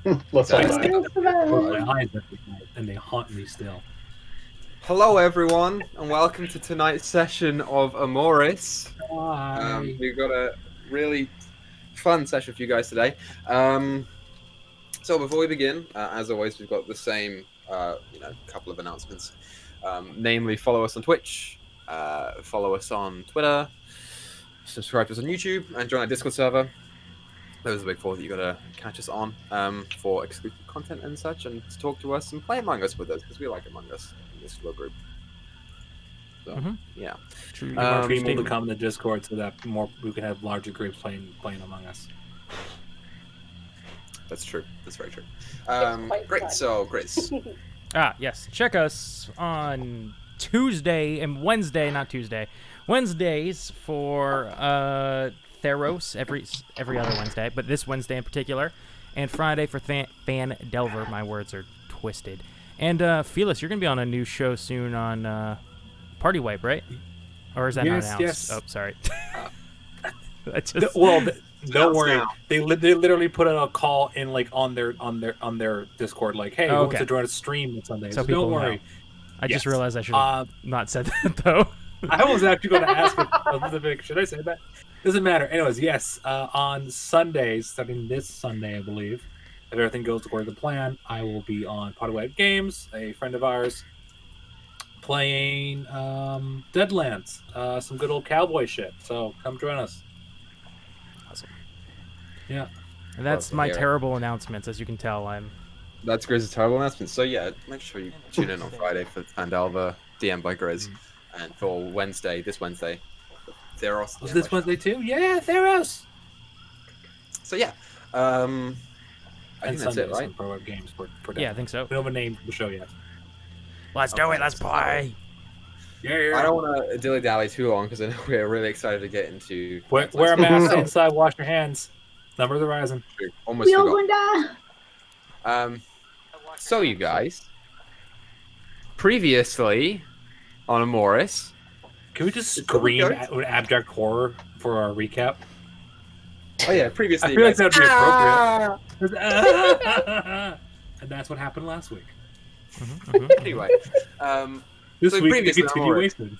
Let's all Exactly. die. Close my eyes every night, and they haunt me still. Hello, everyone, and welcome to tonight's session of Emoris. Bye. We've got a really fun session for you guys today. So before we begin, as always, we've got the same, couple of announcements. Namely, follow us on Twitch, follow us on Twitter, subscribe to us on YouTube, and join our Discord server. Those are the big four that you gotta catch us on for exclusive content and such, and to talk to us and play Among Us with us because we like Among Us in this little group. So yeah, You want people to come to Discord so that more we can have larger groups playing Among Us. that's true. That's very true. Great. Fun. So, Griz. Yes. Check us on Tuesday and Wednesday, not Tuesday, Wednesdays for Theros every other Wednesday, but this Wednesday in particular, and Friday for Fan Delver. My words are twisted. And Felis, you're gonna be on a new show soon on Party Wipe, right? Or is that not announced? Yes. Oh, sorry. Don't worry. They literally put out a call in on their Discord, like, hey, who wants to join a stream on Sunday? So don't worry. I just realized I should have not said that though. I was actually going to ask if should I say that? Doesn't matter. Anyways, yes, on Sundays, starting this Sunday, I believe, if everything goes according to plan, I will be on Party Wipe Games, a friend of ours, playing Deadlands, some good old cowboy shit. So come join us. Awesome. Yeah. And that's my terrible announcements, as you can tell. That's Griz's terrible announcement. So yeah, make sure you tune in on Friday for Fandelver, DM by Griz, and for this Wednesday, Theros. Was this Wednesday too? Yeah, Theros. So yeah, I and think that's it, right? Pro Web Games for yeah, I think so. We don't have a name for the show yet. Let's do it. Let's play. Yeah. I don't want to dilly dally too long because I know we're really excited to get into. Wear a mask inside. Wash your hands. Number of the Horizon. Almost forgot. So you guys, previously on Emoris. Can we just scream at abject horror for our recap? Oh yeah, previously. I feel like that would be appropriate. And that's what happened last week. Anyway, this so week previously continue wasted.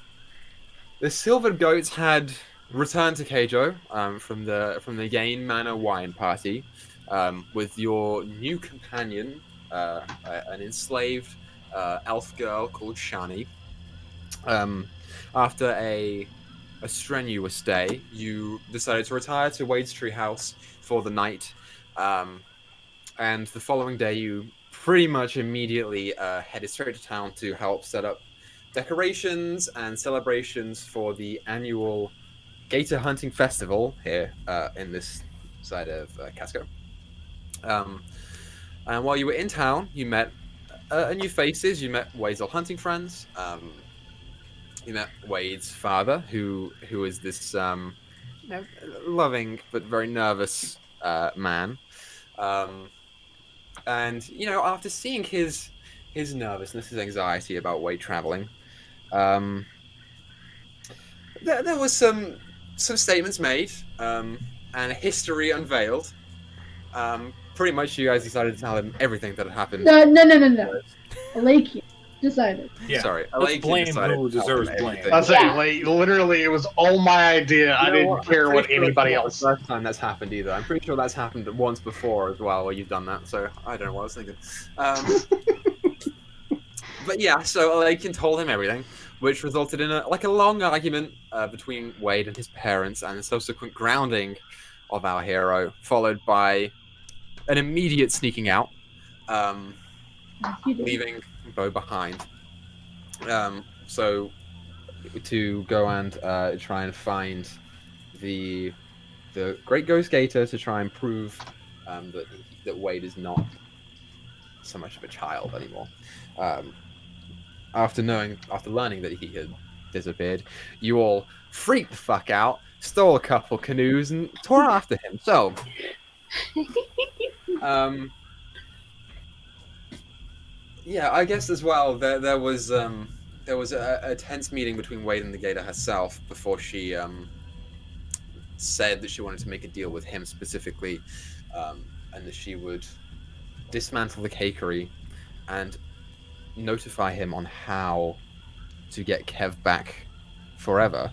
The Silvered Goats had returned to Keijo from the Gain Manor Wine Party with your new companion, an enslaved elf girl called Shani. After a strenuous day, you decided to retire to Wade's Treehouse for the night, and the following day you pretty much immediately headed straight to town to help set up decorations and celebrations for the annual Gator Hunting Festival here in this side of Casco. And while you were in town, you met new faces. You met Wade's old hunting friends. You met Wade's father, who is this loving but very nervous man. And after seeing his nervousness, his anxiety about Wade traveling, there was some statements made and a history unveiled. Pretty much, you guys decided to tell him everything that had happened. No. Alakian decided. Yeah. Sorry, let's blame who deserves blame. That's it. Literally, it was all my idea. I didn't care what anybody else. The first time that's happened either. I'm pretty sure that's happened once before as well, where you've done that. So I don't know what I was thinking. But yeah, so Alakian told him everything, which resulted in a long argument between Wade and his parents, and a subsequent grounding of our hero, followed by an immediate sneaking out, leaving Bo behind. So to go and try and find the Great Ghost Gator to try and prove that Wade is not so much of a child anymore. After learning that he had disappeared, you all freaked the fuck out, stole a couple canoes, and tore after him. So, yeah, I guess as well there was a tense meeting between Wade and the Gator herself before she said that she wanted to make a deal with him specifically, and that she would dismantle the cakery and notify him on how to get Kev back forever,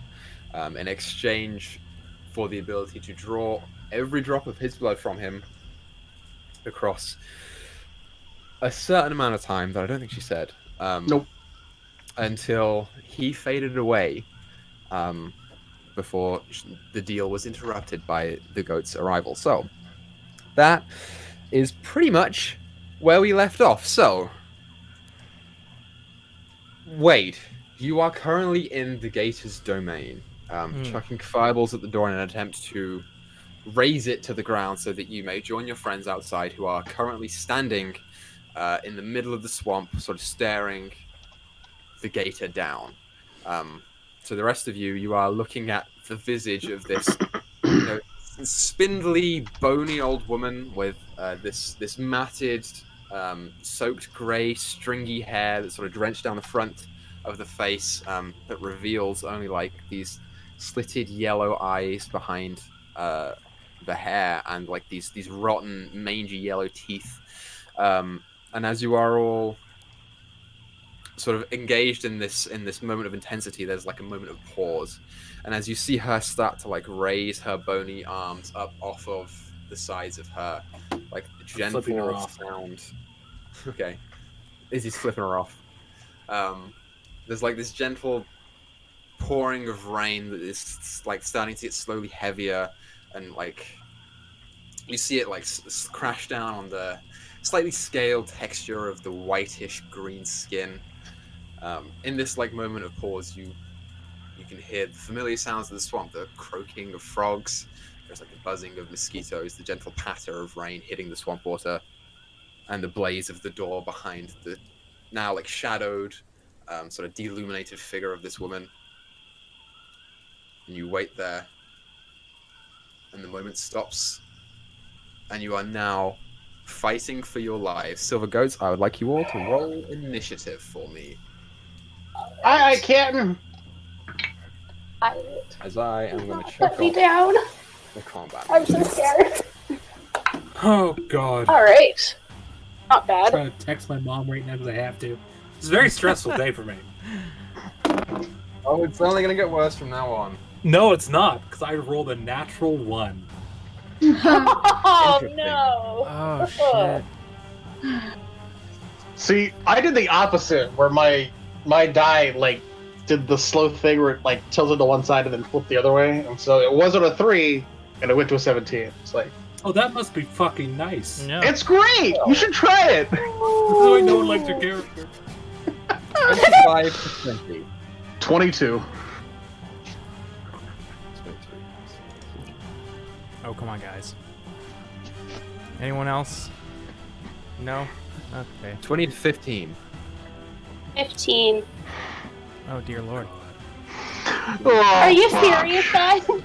in exchange for the ability to draw every drop of his blood from him across a certain amount of time that I don't think she said. Nope. Until he faded away, before the deal was interrupted by the goat's arrival. So that is pretty much where we left off. So, Wade, you are currently in the gator's domain, chucking fireballs at the door in an attempt to raise it to the ground so that you may join your friends outside who are currently standing in the middle of the swamp, sort of staring the gator down. So the rest of you are looking at the visage of this spindly, bony old woman with this matted, soaked grey, stringy hair that's sort of drenched down the front of the face, that reveals only like these slitted yellow eyes behind the hair, and like these rotten, mangy yellow teeth. And as you are all sort of engaged in this moment of intensity, there's like a moment of pause, and as you see her start to like raise her bony arms up off of the sides of her, like the gentle sound. Okay, Izzy's flipping her off. There's like this gentle pouring of rain that is like starting to get slowly heavier, and like you see it like crash down on the slightly scaled texture of the whitish green skin. In this like moment of pause, you can hear the familiar sounds of the swamp, the croaking of frogs, there's like the buzzing of mosquitoes, the gentle patter of rain hitting the swamp water, and the blaze of the door behind the now like shadowed, sort of deluminated figure of this woman. And you wait there, and the moment stops, and you are now fighting for your lives. Silver Goats, I would like you all to roll initiative for me. I can't. As I am going to check Let me down. the combat. I'm so scared. Oh god. All right. Not I'm bad. trying to text my mom right now because I have to. It's a very stressful day for me. Oh, it's only going to get worse from now on. No, it's not, because I rolled a natural 1. Oh Interesting. no. Oh shit. See, I did the opposite, where my die like did the slow thing where it like tilted to one side and then flipped the other way, and so it wasn't a 3, and it went to a 17. It's like, Oh, that must be fucking nice. Yeah. it's great. You should try it. This is why no one likes your character. 25 to 20. 22. Oh, come on, guys. Anyone else? No? Okay. 20 to 15. 15. Oh, dear lord. Are you serious, guys? You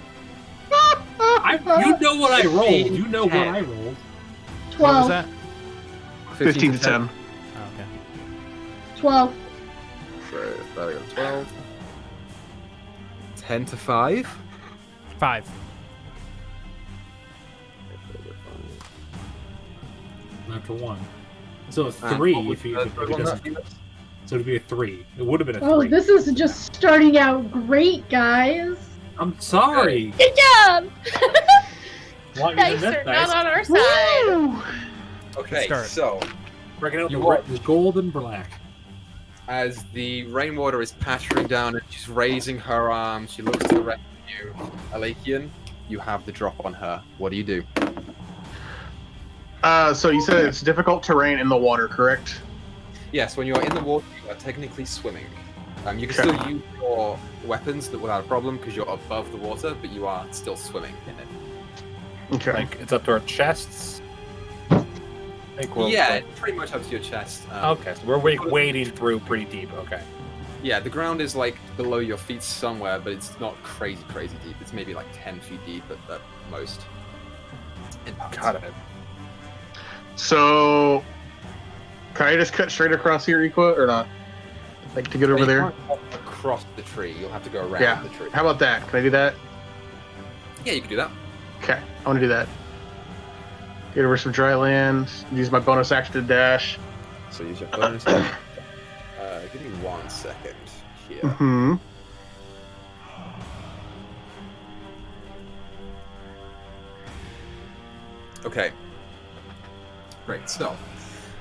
know what I rolled. You know what I rolled. What 12. was that? 15 to 10. Oh, okay. 12. So, there we go. 12. 10 to 5. 5. After 1. So a 3 if he doesn't. So it'd be a 3. It would have been a 3. Oh, this is just starting out great, guys. I'm sorry. Good job. Want Dice you are to not on our side. Woo! Okay, Start. so Breaking out You the, what? the gold and black. as the rainwater is pattering down and she's raising her arms, she looks to the rest of you. Alakian, you have the drop on her. What do you do? So you said it's difficult terrain in the water, correct? Yes, when you are in the water, you are technically swimming. You can still use your weapons without a problem because you're above the water, but you are still swimming in it. Okay. Like it's up to our chests. Yeah, it's pretty much up to your chest. Okay, so we're wading through pretty deep. Okay. Yeah, the ground is like below your feet somewhere, but it's not crazy deep. It's maybe like 10 feet deep at most. Got it. So, can I just cut straight across here, Equa, or not? Like to get over You there? can't walk across the tree. You'll have to go around Yeah. the tree. How about that? Can I do that? Yeah, you can do that. Okay, I want to do that. Get over some dry land. Use my bonus action to dash. So use your bonus action. Give me 1 second here. Mm-hmm. Okay. Great. So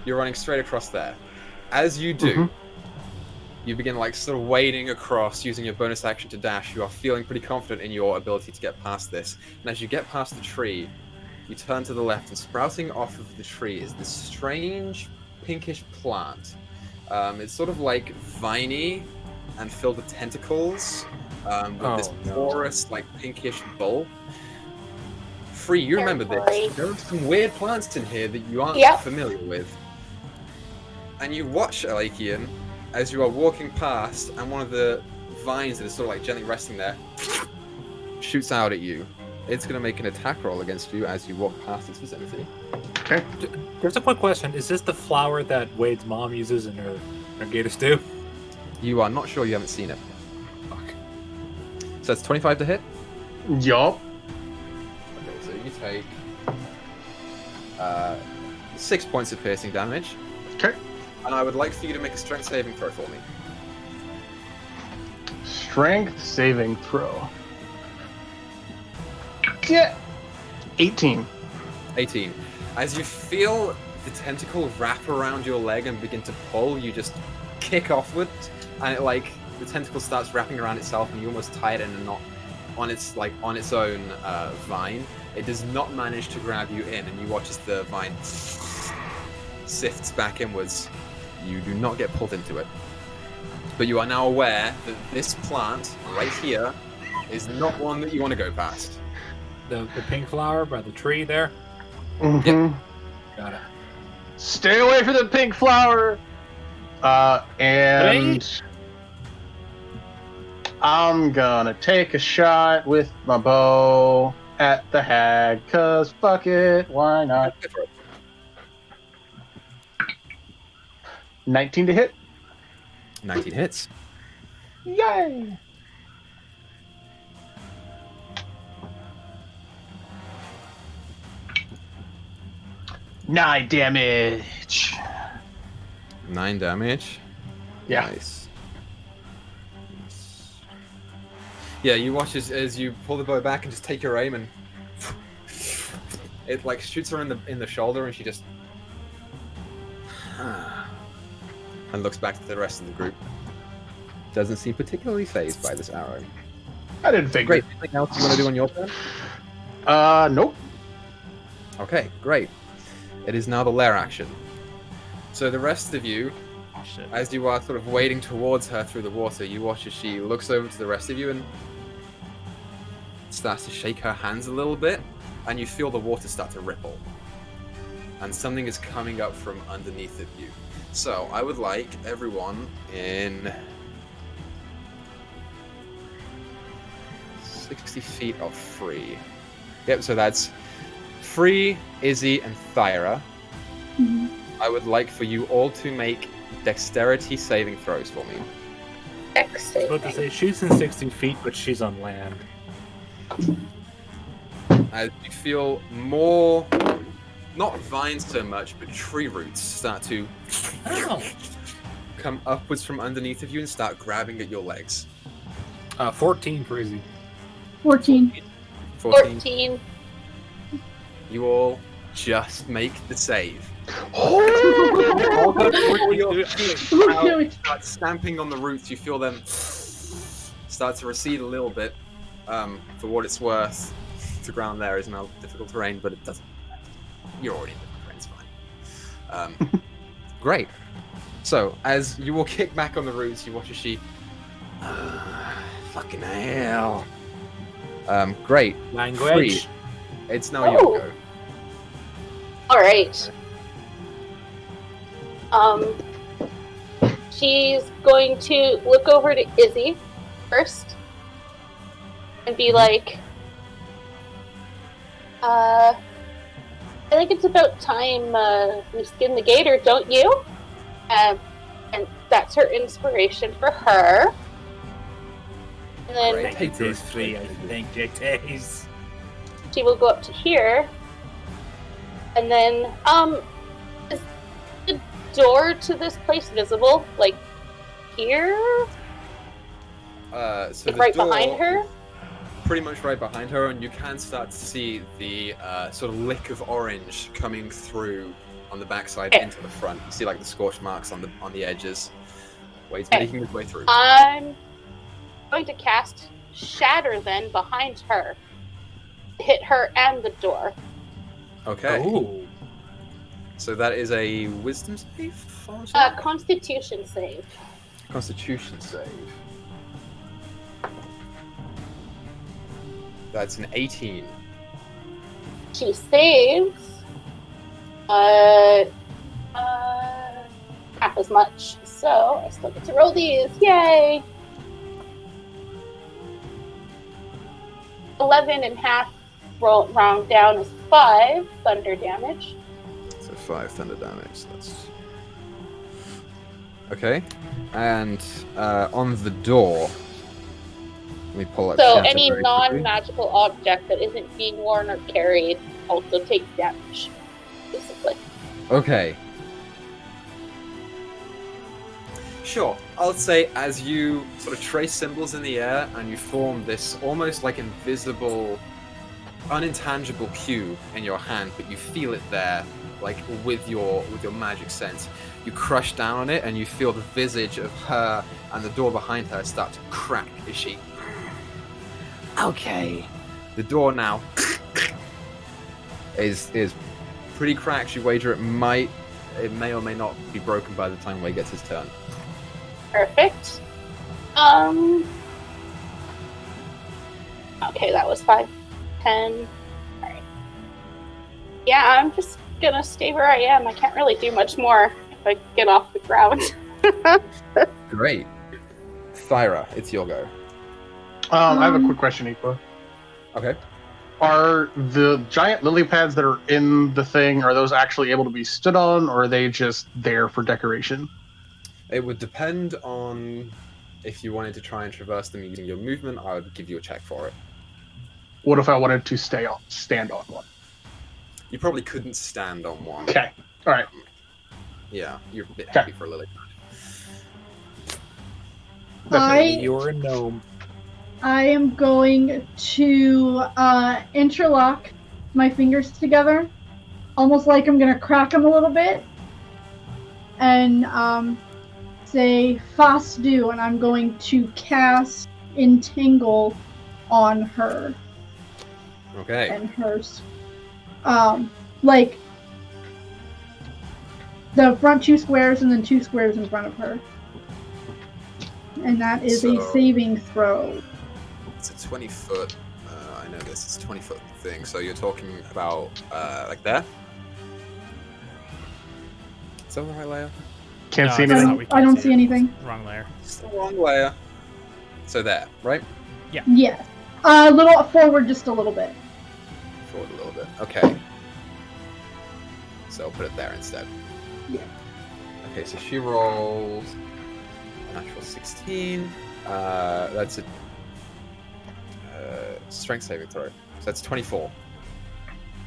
you're running straight across there. As you do, you begin like sort of wading across using your bonus action to dash. You are feeling pretty confident in your ability to get past this. And as you get past the tree, you turn to the left, and sprouting off of the tree is this strange pinkish plant. It's sort of like viney and filled with tentacles, with this porous, like pinkish bulb. Free, you remember this. There are some weird plants in here that you aren't familiar with. And you watch, Alakian, as you are walking past, and one of the vines that is sort of like gently resting there shoots out at you. It's going to make an attack roll against you as you walk past its vicinity. Okay. There's a quick question. Is this the flower that Wade's mom uses in her gator stew? You are not sure, you haven't seen it. Fuck. So that's 25 to hit? Yup. Okay, so you take 6 points of piercing damage. Okay. And I would like for you to make a strength saving throw for me. Strength saving throw. Yeah. 18. 18. As you feel the tentacle wrap around your leg and begin to pull, you just kick offwards, and the tentacle starts wrapping around itself, and you almost tie it in a knot on its own vine. It does not manage to grab you in, and you watch as the vine sifts back inwards. You do not get pulled into it. But you are now aware that this plant right here is not one that you want to go past. The pink flower by the tree there? Mm-hmm. Yep. Got it. Stay away from the pink flower. And I'm gonna take a shot with my bow at the hag, cause fuck it, why not? 19 to hit. 19 hits. Yay! Nine damage. 9 damage. Yeah. Nice. Yeah, you watch as you pull the bow back and just take your aim, and it like shoots her in the shoulder, and she just and looks back to the rest of the group. Doesn't seem particularly fazed by this arrow. I didn't figure. Great. Anything else you want to do on your turn? Nope. Okay, great. It is now the lair action. So the rest of you, as you are sort of wading towards her through the water, you watch as she looks over to the rest of you and starts to shake her hands a little bit, and you feel the water start to ripple. And something is coming up from underneath of you. So I would like everyone in 60 feet of Free. Yep, so that's Free, Izzy, and Thyra. Mhm. I would like for you all to make dexterity saving throws for me. I was about to say, she's in 60 feet, but she's on land. As you feel more, not vines so much, but tree roots start to come upwards from underneath of you and start grabbing at your legs. 14 for Izzy. 14. 14. You all just make the save. Start stamping on the roots. You feel them start to recede a little bit. For what it's worth, the ground there is now difficult terrain, but it doesn't. You're already in difficult terrain. It's fine. Great. So as you all kick back on the roots, you watch as she. Fucking hell. Great. Language. Free. It's now your go. Alright. She's going to look over to Izzy first and be like, I think it's about time we skin the gator, don't you? And that's her inspiration for her. And then Great. It is free, I think it is. she will go up to here And then, is the door to this place visible? Like, here? So Like the right door behind her? is pretty much right behind her, and you can start to see the sort of lick of orange coming through on the backside Okay. into the front. You see like the scorch marks on the edges. Wait, Okay. making his way through. I'm going to cast Shatter then behind her. Hit her and the door. Okay. Ooh. So that is a wisdom save? Or something? Constitution save. Constitution save. That's an 18. She saves. Half as much. So I still get to roll these. Yay! 11 and half round down is 5 thunder damage. So 5 thunder damage. That's okay. And on the door, let me pull up. So Shatter any very quickly. non-magical object that isn't being worn or carried also takes damage, basically. Okay. Sure. I'll say as you sort of trace symbols in the air and you form this almost like invisible, unintangible cube in your hand, but you feel it there, like with your magic sense. You crush down on it and you feel the visage of her and the door behind her start to crack as she. Okay. The door now is pretty cracked. You wager it may or may not be broken by the time Wei gets his turn. Perfect. Okay, that was 5, 10. Alright. Yeah, I'm just gonna stay where I am. I can't really do much more if I get off the ground. Great. Thyra, it's your go. I have a quick question, Equa. Okay. Are the giant lily pads that are in the thing, are those actually able to be stood on, or are they just there for decoration? It would depend on if you wanted to try and traverse them using your movement. I would give you a check for it. What if I wanted to stand on one? You probably couldn't stand on one. Okay. All right. Yeah, you're a bit heavy for a lily. You're a gnome. I am going to interlock my fingers together, almost like I'm gonna crack them a little bit, and say "Fast do," and I'm going to cast Entangle on her Okay. and hers, like the front 2 squares and then 2 squares in front of her, and that is a So- saving throw. It's a 20-foot. I know this. It's a 20-foot thing. So you're talking about like there. Is that the right layer? Can't No, see it's anything. not. We I can't don't see see it. anything. Wrong layer. It's the wrong layer. So there, right? Yes. A little forward, just a little bit. Forward a little bit. Okay. So I'll put it there instead. Yeah. Okay, so she rolls a natural 16. That's a strength saving throw. So that's 24.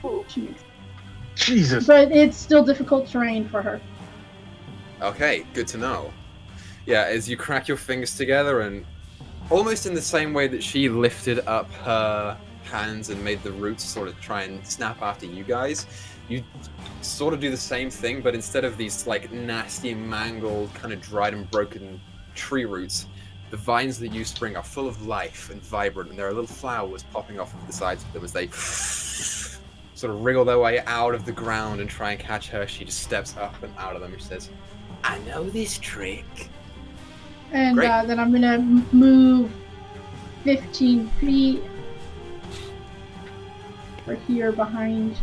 Jeez. Jesus. But it's still difficult terrain for her. Okay, good to know. Yeah, as you crack your fingers together and almost in the same way that she lifted up her hands and made the roots sort of try and snap after you guys, you sort of do the same thing, but instead of these like nasty, mangled, kind of dried and broken tree roots, the vines that you spring are full of life and vibrant, and there are little flowers popping off of the sides of them as they sort of wriggle their way out of the ground and try and catch her. She just steps up and out of them and says, I know this trick. And Great. then I'm gonna move 15 feet right here behind,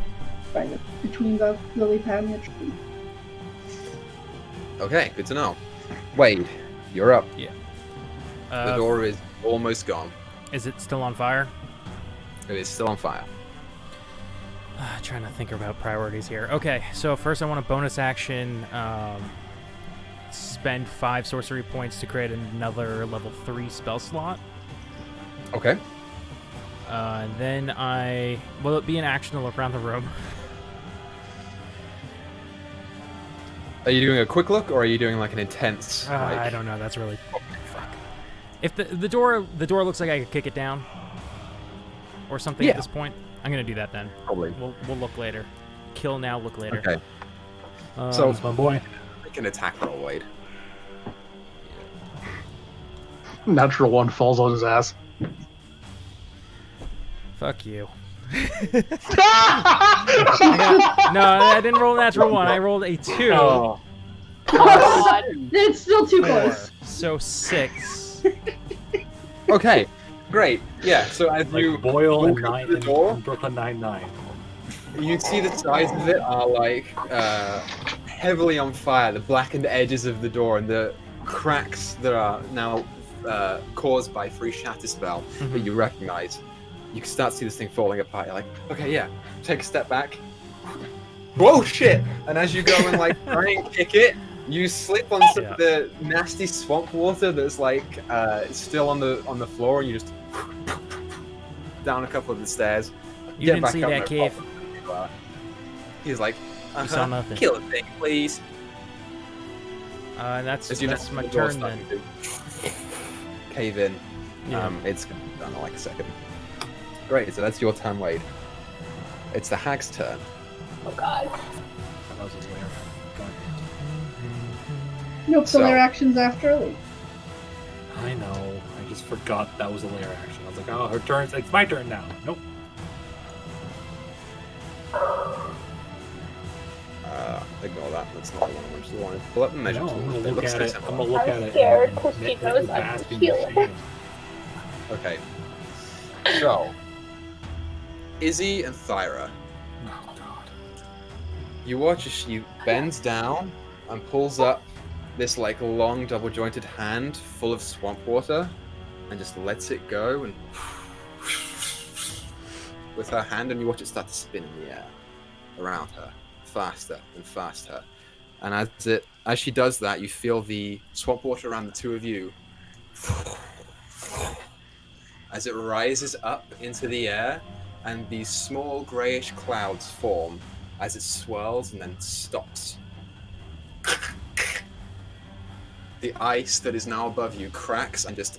between the lily pad and the tree. Okay, good to know. Wade, you're up. The Uh, door is almost gone. Is it still on fire? It is still on fire. Trying to think about priorities here. Okay, so first I want a bonus action. Spend 5 sorcery points to create another level 3 spell slot. Okay. Then will it be an action to look around the room? Are you doing a quick look, or are you doing like an intense? I don't know. That's really fuck. If the door looks like I could kick it down, or something at this point, I'm gonna do that then. Probably. We'll look later. Kill now, look later. Okay. So it's my boy. Make an attack roll, Wade. Natural one falls on his ass. Fuck you. I didn't roll a natural one. I rolled a 2. Oh, God. It's still too close. So 6. Okay, great. Yeah. So as like you Boyle and walk up Nine to the door, and Brooklyn Nine-Nine. you see the sides of it are like heavily on fire. The blackened edges of the door and the cracks that are now caused by free shatter spell that you recognize. You can start to see this thing falling apart. You're like, okay, yeah. Take a step back. Whoa, shit! And as you go and like try and kick it, you slip on some of the nasty swamp water that's like still on the floor, and you just down a couple of the stairs. You Get didn't back see up, that no cave. problem. He's like, You saw nothing. kill the thing, please. That's As you that's knock my on the door, turn then. starting to cave in. Yeah. It's gonna be done in like a second. Great, so that's your turn, Wade. It's the hag's turn. Oh God. That was his lair. God. Nope, So- so their actions after a leap. I know. I just forgot that was a lair action. I was like, oh, her turn. It's my turn now. Nope. Ignore that. That's not the one I just wanted to pull up and measure. No, tool. I'm gonna It look looks at very it. I'm similar. gonna look I'm at it. scared and 'cause she nip knows it I'm fast in healer. the shame. Okay. So, Izzy and Thyra, Oh God. you watch as she bends down and pulls up this like long double jointed hand full of swamp water and just lets it go and with her hand, and you watch it start to spin in the air around her, faster and faster. And as she does that, you feel the swamp water around the two of you as it rises up into the air, and these small greyish clouds form as it swirls and then stops. The ice that is now above you cracks and just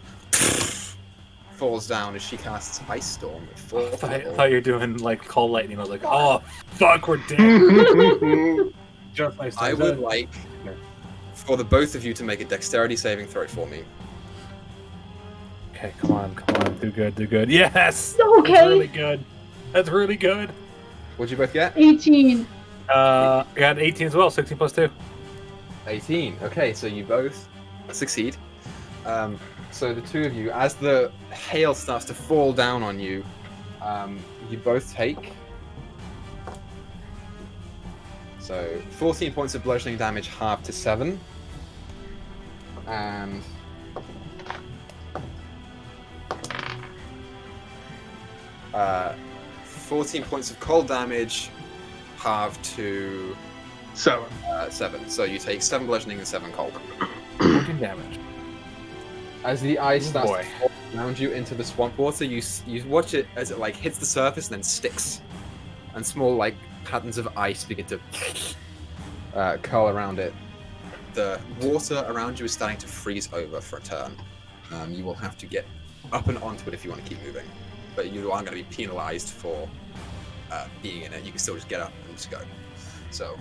falls down as she casts Ice Storm at I fourth thought level. you were doing like call lightning. I was like, oh fuck, we're dead. Just my I would like for the both of you to make a dexterity saving throw for me. Okay, come on, do good. Yes. Okay. That's really good. That's really good. What'd you both get? 18. I got 18 as well. 16 plus 2. 18. Okay, so you both succeed. So the two of you, as the hail starts to fall down on you, you both take 14 points of bludgeoning damage, halved to 7, and 14 points of cold damage, halved to 7. 7. So you take 7 bludgeoning and 7 cold. 14 damage. As the ice starts Boy. to fall around you into the swamp water, you watch it as it like hits the surface and then sticks, and small like patterns of ice begin to curl around it. The water around you is starting to freeze over for a turn. You will have to get up and onto it if you want to keep moving, but you aren't going to be penalized for being in it. You can still just get up and just go. So,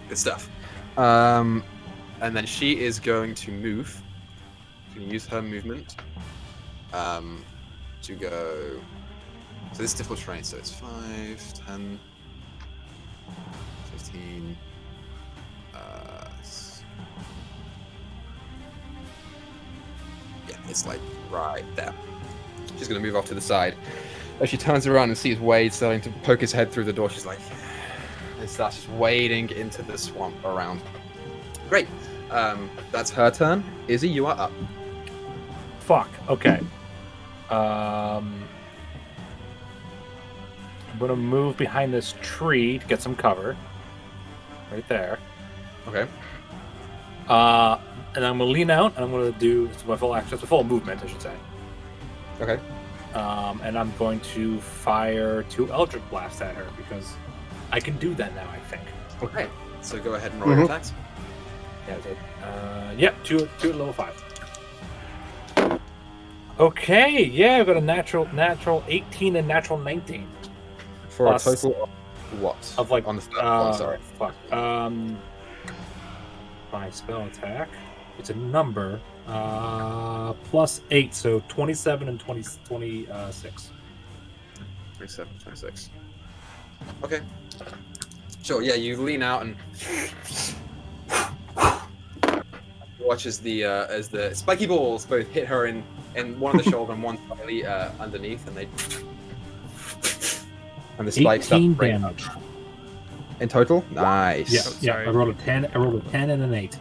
good stuff. And then she is going to move. She's going to use her movement to go. So this is difficult terrain, so it's 5, 10, 15. Yeah, it's like right there. She's going to move off to the side. As she turns around and sees Wade starting to poke his head through the door, she's like, and starts just wading into the swamp around. Great. That's her turn. Izzy, you are up. Fuck. Okay. I'm gonna move behind this tree to get some cover. Right there. Okay. And I'm gonna lean out, and I'm gonna do it's my full action. It's a full movement, I should say. Okay. And I'm going to fire 2 Eldritch Blasts at her because I can do that now. I think. Okay. So go ahead and roll your attacks. Yeah, two at level 5. Okay, yeah, I've got a natural 18 and natural 19. For Plus- a total of what? Of like on the first one, sorry. Fuck. My spell attack. It's a number. Plus 8, so 27 and 26. 27, 26. Okay. Sure, yeah, you lean out and watch as the spiky balls both hit her in one on the shoulder and one slightly underneath, and the spikes start 18 raining. damage. In total? Nice. Yeah, sorry. I rolled a 10. I rolled a 10 and an 8.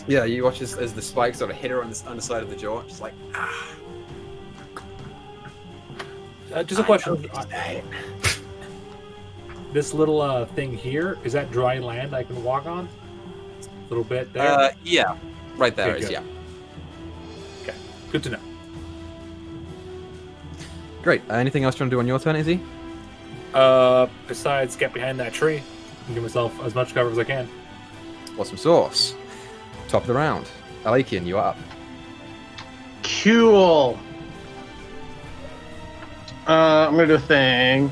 Yeah, you watch as the spikes sort of hit her on the underside of the jaw, just like, Just a question. This little thing here, is that dry land I can walk on? A little bit there? yeah. Right there Okay, is, good. yeah. Okay, good to know. Great. Anything else you want to do on your turn, Izzy? Besides get behind that tree and give myself as much cover as I can. Awesome sauce. Top of the round. Alakian, you are up. Cool. I'm gonna do a thing.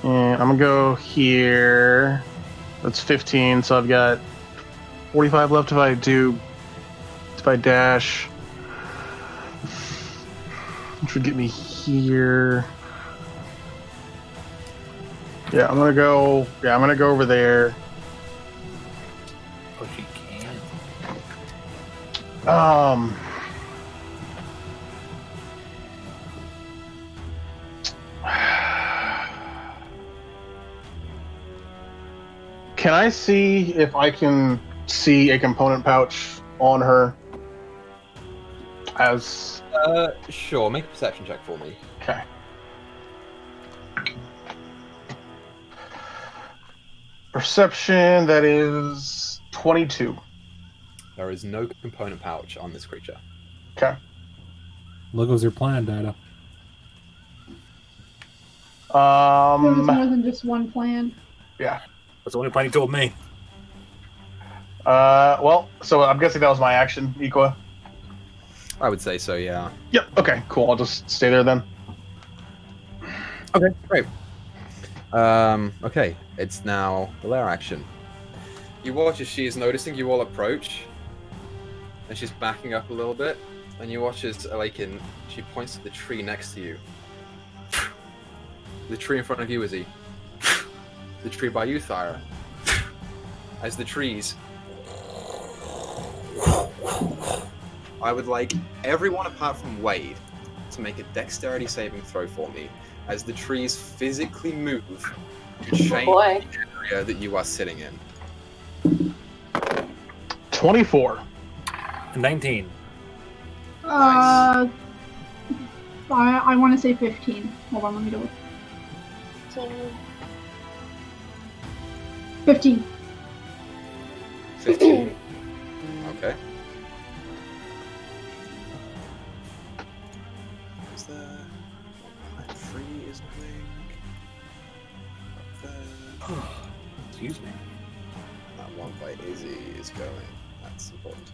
And I'm gonna go here. That's 15, so I've got 45 left if I dash. Which would get me here. Yeah, I'm gonna go over there. Oh, she can. Can I see if I can see a component pouch on her? As Sure. Make a perception check for me. okay. Perception, that is 22. There is no component pouch on this creature. Okay. What was your plan, Dyto? There was more than just one plan. Yeah. That's the only plan he told me. Well, so I'm guessing that was my action, Equa. I would say so, yeah. Yep. Okay. Cool. I'll just stay there then. Okay, great. Okay, it's now the lair action. You watch as she is noticing you all approach, and she's backing up a little bit, and you watch as Alakin, she points to the tree next to you. The tree in front of you, Izzy. The tree by you, Thyra. As the trees... I would like everyone apart from Wade to make a dexterity saving throw for me, as the trees physically move to change boy. the area that you are sitting in. 24. 19. I want to say 15. Hold on, let me do it. 15. 15. Okay. Is there... My free is going... Up there. Excuse me. That one by Izzy is going. That's important.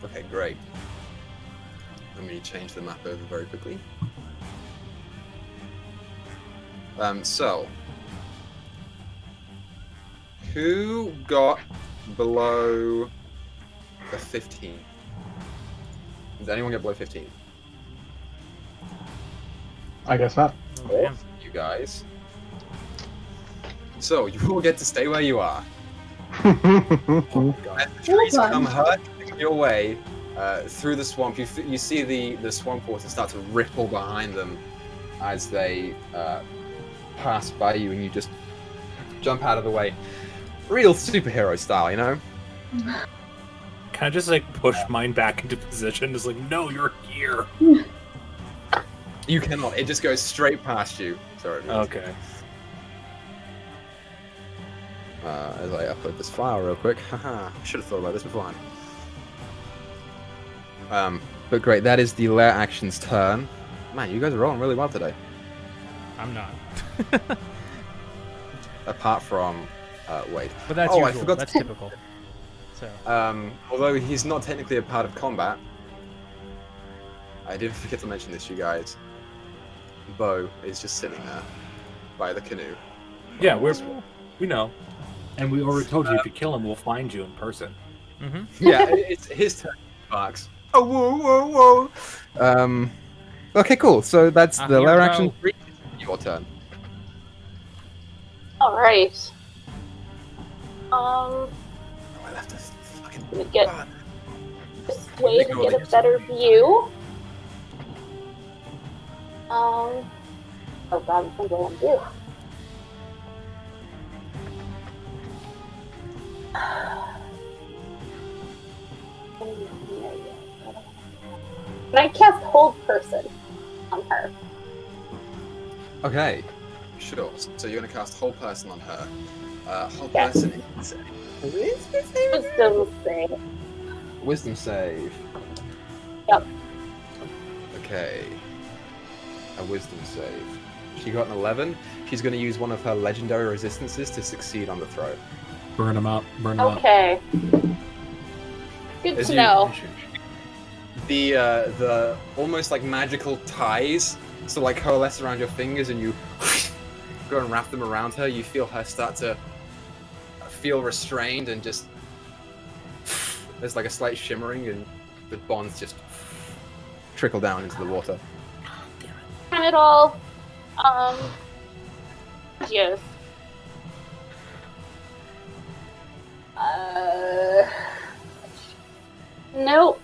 Okay, great. Let me change the map over very quickly. So, who got below the 15? Does anyone get below 15? I guess not. Oh, damn. You guys. So, you all get to stay where you are. As the trees come hurtling your way through the swamp, you see the swamp water start to ripple behind them as they pass by you, and you just jump out of the way. Real superhero style, you know? Can I just like push mine back into position? Just like, no, you're here. You cannot. It just goes straight past you. Sorry. Okay. As I upload this file real quick. Haha, I should have thought about this beforehand. But great, that is the lair action's turn. Man, you guys are rolling really well today. I'm not. Apart from Wade. But that's I usual. forgot That's to- typical. So. Although he's not technically a part of combat, I did forget to mention this, you guys. Bo is just sitting there by the canoe. Yeah, we know. And we already told you if you kill him, we'll find you in person. Mm-hmm. Yeah, it's his turn. Barks. Oh, whoa, whoa. Okay, cool. So that's the Here lair we action. go. Your turn. All right. Oh, I left this fucking. Let me get God. this way to get a better view. Oh god, I'm going to do. Can I cast Hold Person on her? Okay, sure. So you're gonna cast Whole Person on her. Whole Yes. Person is Wisdom save. Wisdom save. Yep. Okay. A Wisdom save. She got an 11. She's gonna use one of her legendary resistances to succeed on the throw. Burn him up. Burn him up. Okay. Good As to you- know. The almost like magical ties so like coalesce around your fingers, and you go and wrap them around her. You feel her start to feel restrained, and just there's like a slight shimmering, and the bonds just trickle down into the water. Can it all. Yes. Nope.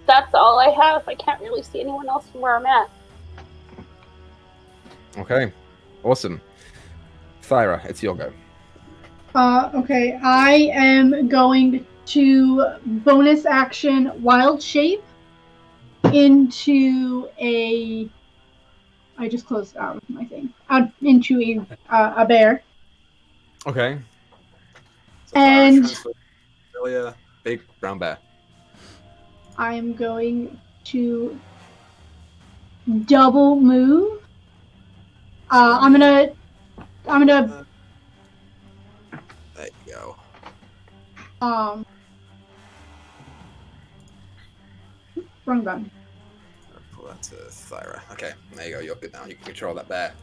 That's all I have. I can't really see anyone else from where I'm at. Okay, awesome. Thyra, it's your go. Okay, I am going to bonus action wild shape into a. I just closed out my thing. Into a bear. Okay. So And- Thyra transforms into a big brown bear. I am going to double move. I'm gonna. There you go. Wrong button. Pull that to Thyra. Okay, there you go. You're good now. You can control that bear.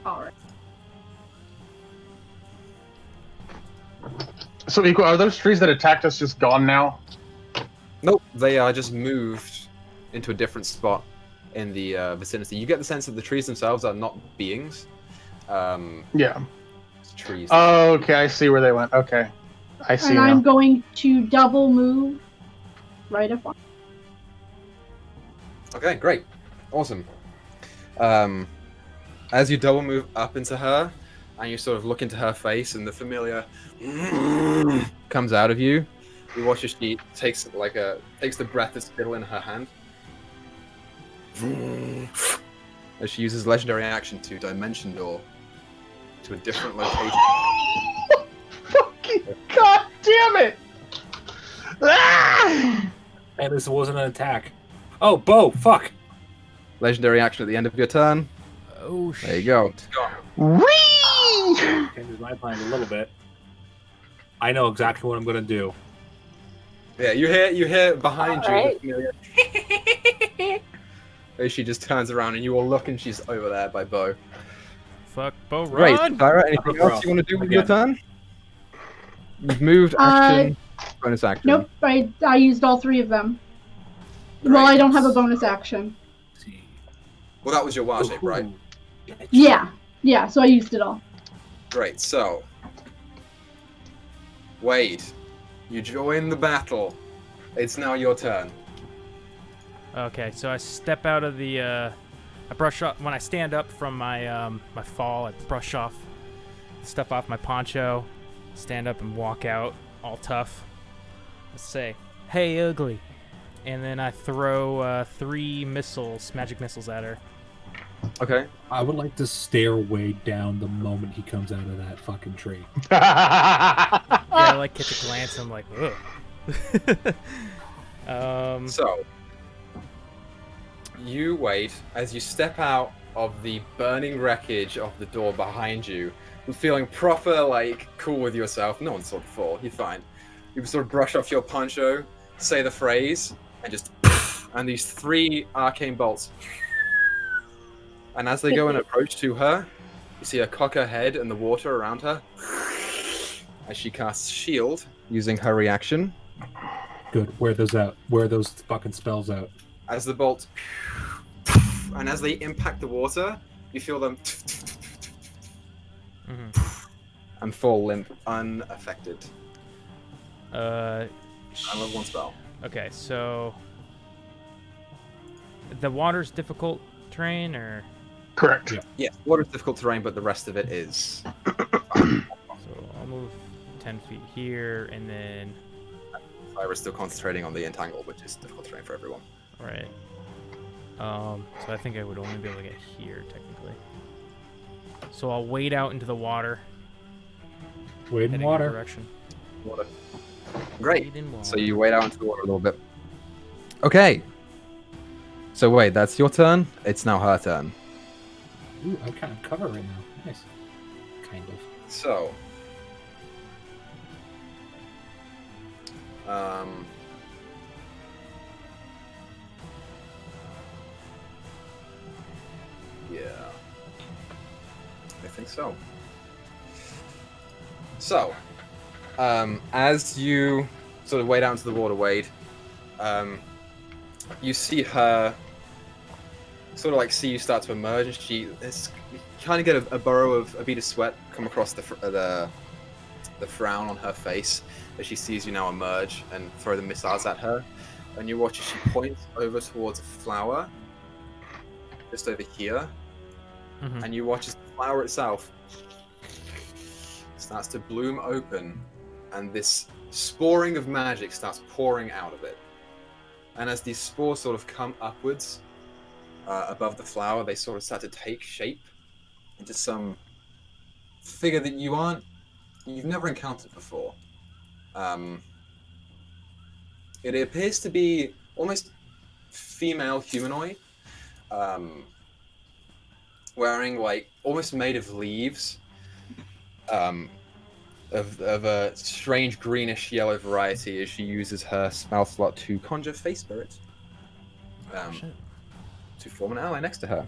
All right. So, Equa, are those trees that attacked us just gone now? Nope, they are just moved into a different spot in the vicinity. You get the sense that the trees themselves are not beings. Yeah. It's trees. Oh, okay, I see where they went. Okay. I see And now. I'm going to double move right up on. Okay, great. Awesome. As you double move up into her, and you sort of look into her face, and the familiar comes out of you, you watch as she takes the breath that's still in her hand. As she uses legendary action to dimension door to a different location. Fucking god damn it! Ah! And this wasn't an attack. Oh, Bo, fuck. Legendary action at the end of your turn. Oh shit. There you go. Whee! Changes my plan a little bit. I know exactly what I'm gonna do. Yeah, you hear behind Alright. you the familiar. As she just turns around, and you all look, and she's over there by Bo. Fuck, Bo, Great. run! Tyra, anything Bro, else you want to do with your again. turn? You've moved, action, bonus action. Nope, I used all three of them. Well, I don't have a bonus action. Well, that was your wild shape, right? Yeah, so I used it all. Great, so... Wade, you join the battle. It's now your turn. Okay, so I step out of the. I brush off when I stand up from my my fall. I brush off stuff off my poncho, stand up and walk out, all tough. Let's say, "Hey, ugly," and then I throw 3 missiles, magic missiles at her. Okay. I would like to stare Wade down the moment he comes out of that fucking tree. Yeah, I like catch a glance. I'm like, ugh. So, you wait as you step out of the burning wreckage of the door behind you, and feeling proper, like, cool with yourself. No one saw before. You're fine. You sort of brush off your poncho, say the phrase, and just... And these 3 arcane bolts... And as they go and approach to her, you see her cock her head and the water around her as she casts shield using her reaction. Good. Wear those out. Wear those fucking spells out. As the bolt... And as they impact the water, you feel them... And fall limp, unaffected. I love 1 spell. Okay, so... The water's difficult terrain, or...? Correct. Yeah. Yeah, water's difficult terrain, but the rest of it is... So I'll move 10 feet here, and then... Ira's still concentrating on the entangle, which is difficult terrain for everyone. Right. So I think I would only be able to get here, technically. So I'll wade out into the water. Wade in heading water. that direction. Water. Great. Wade in water. So you wade out into the water a little bit. Okay. So wait, that's your turn? It's now her turn. Ooh, I'm kind of covered right now. Nice. Kind of. So... Yeah. I think so. So, as you sort of wade out into the water, Wade, you see her sort of like see you start to emerge, and you kind of get a burrow of a bead of sweat come across the frown on her face as she sees you now emerge and throw the missiles at her. And you watch as she points over towards a flower just over here, and you watch as the flower itself starts to bloom open, and this sporing of magic starts pouring out of it. And as these spores sort of come upwards above the flower, they sort of start to take shape into some figure that you've never encountered before. It appears to be almost female humanoid, wearing like almost made of leaves, of a strange greenish yellow variety, as she uses her spell slot to conjure face spirit, to form an ally next to her.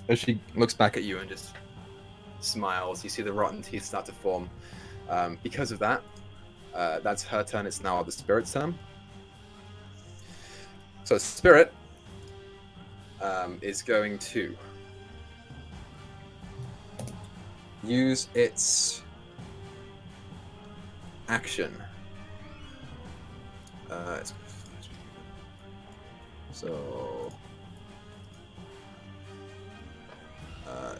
As she looks back at you and just smiles, you see the rotten teeth start to form. Because of that, that's her turn. It's now the spirit's turn. So spirit is going to use its action.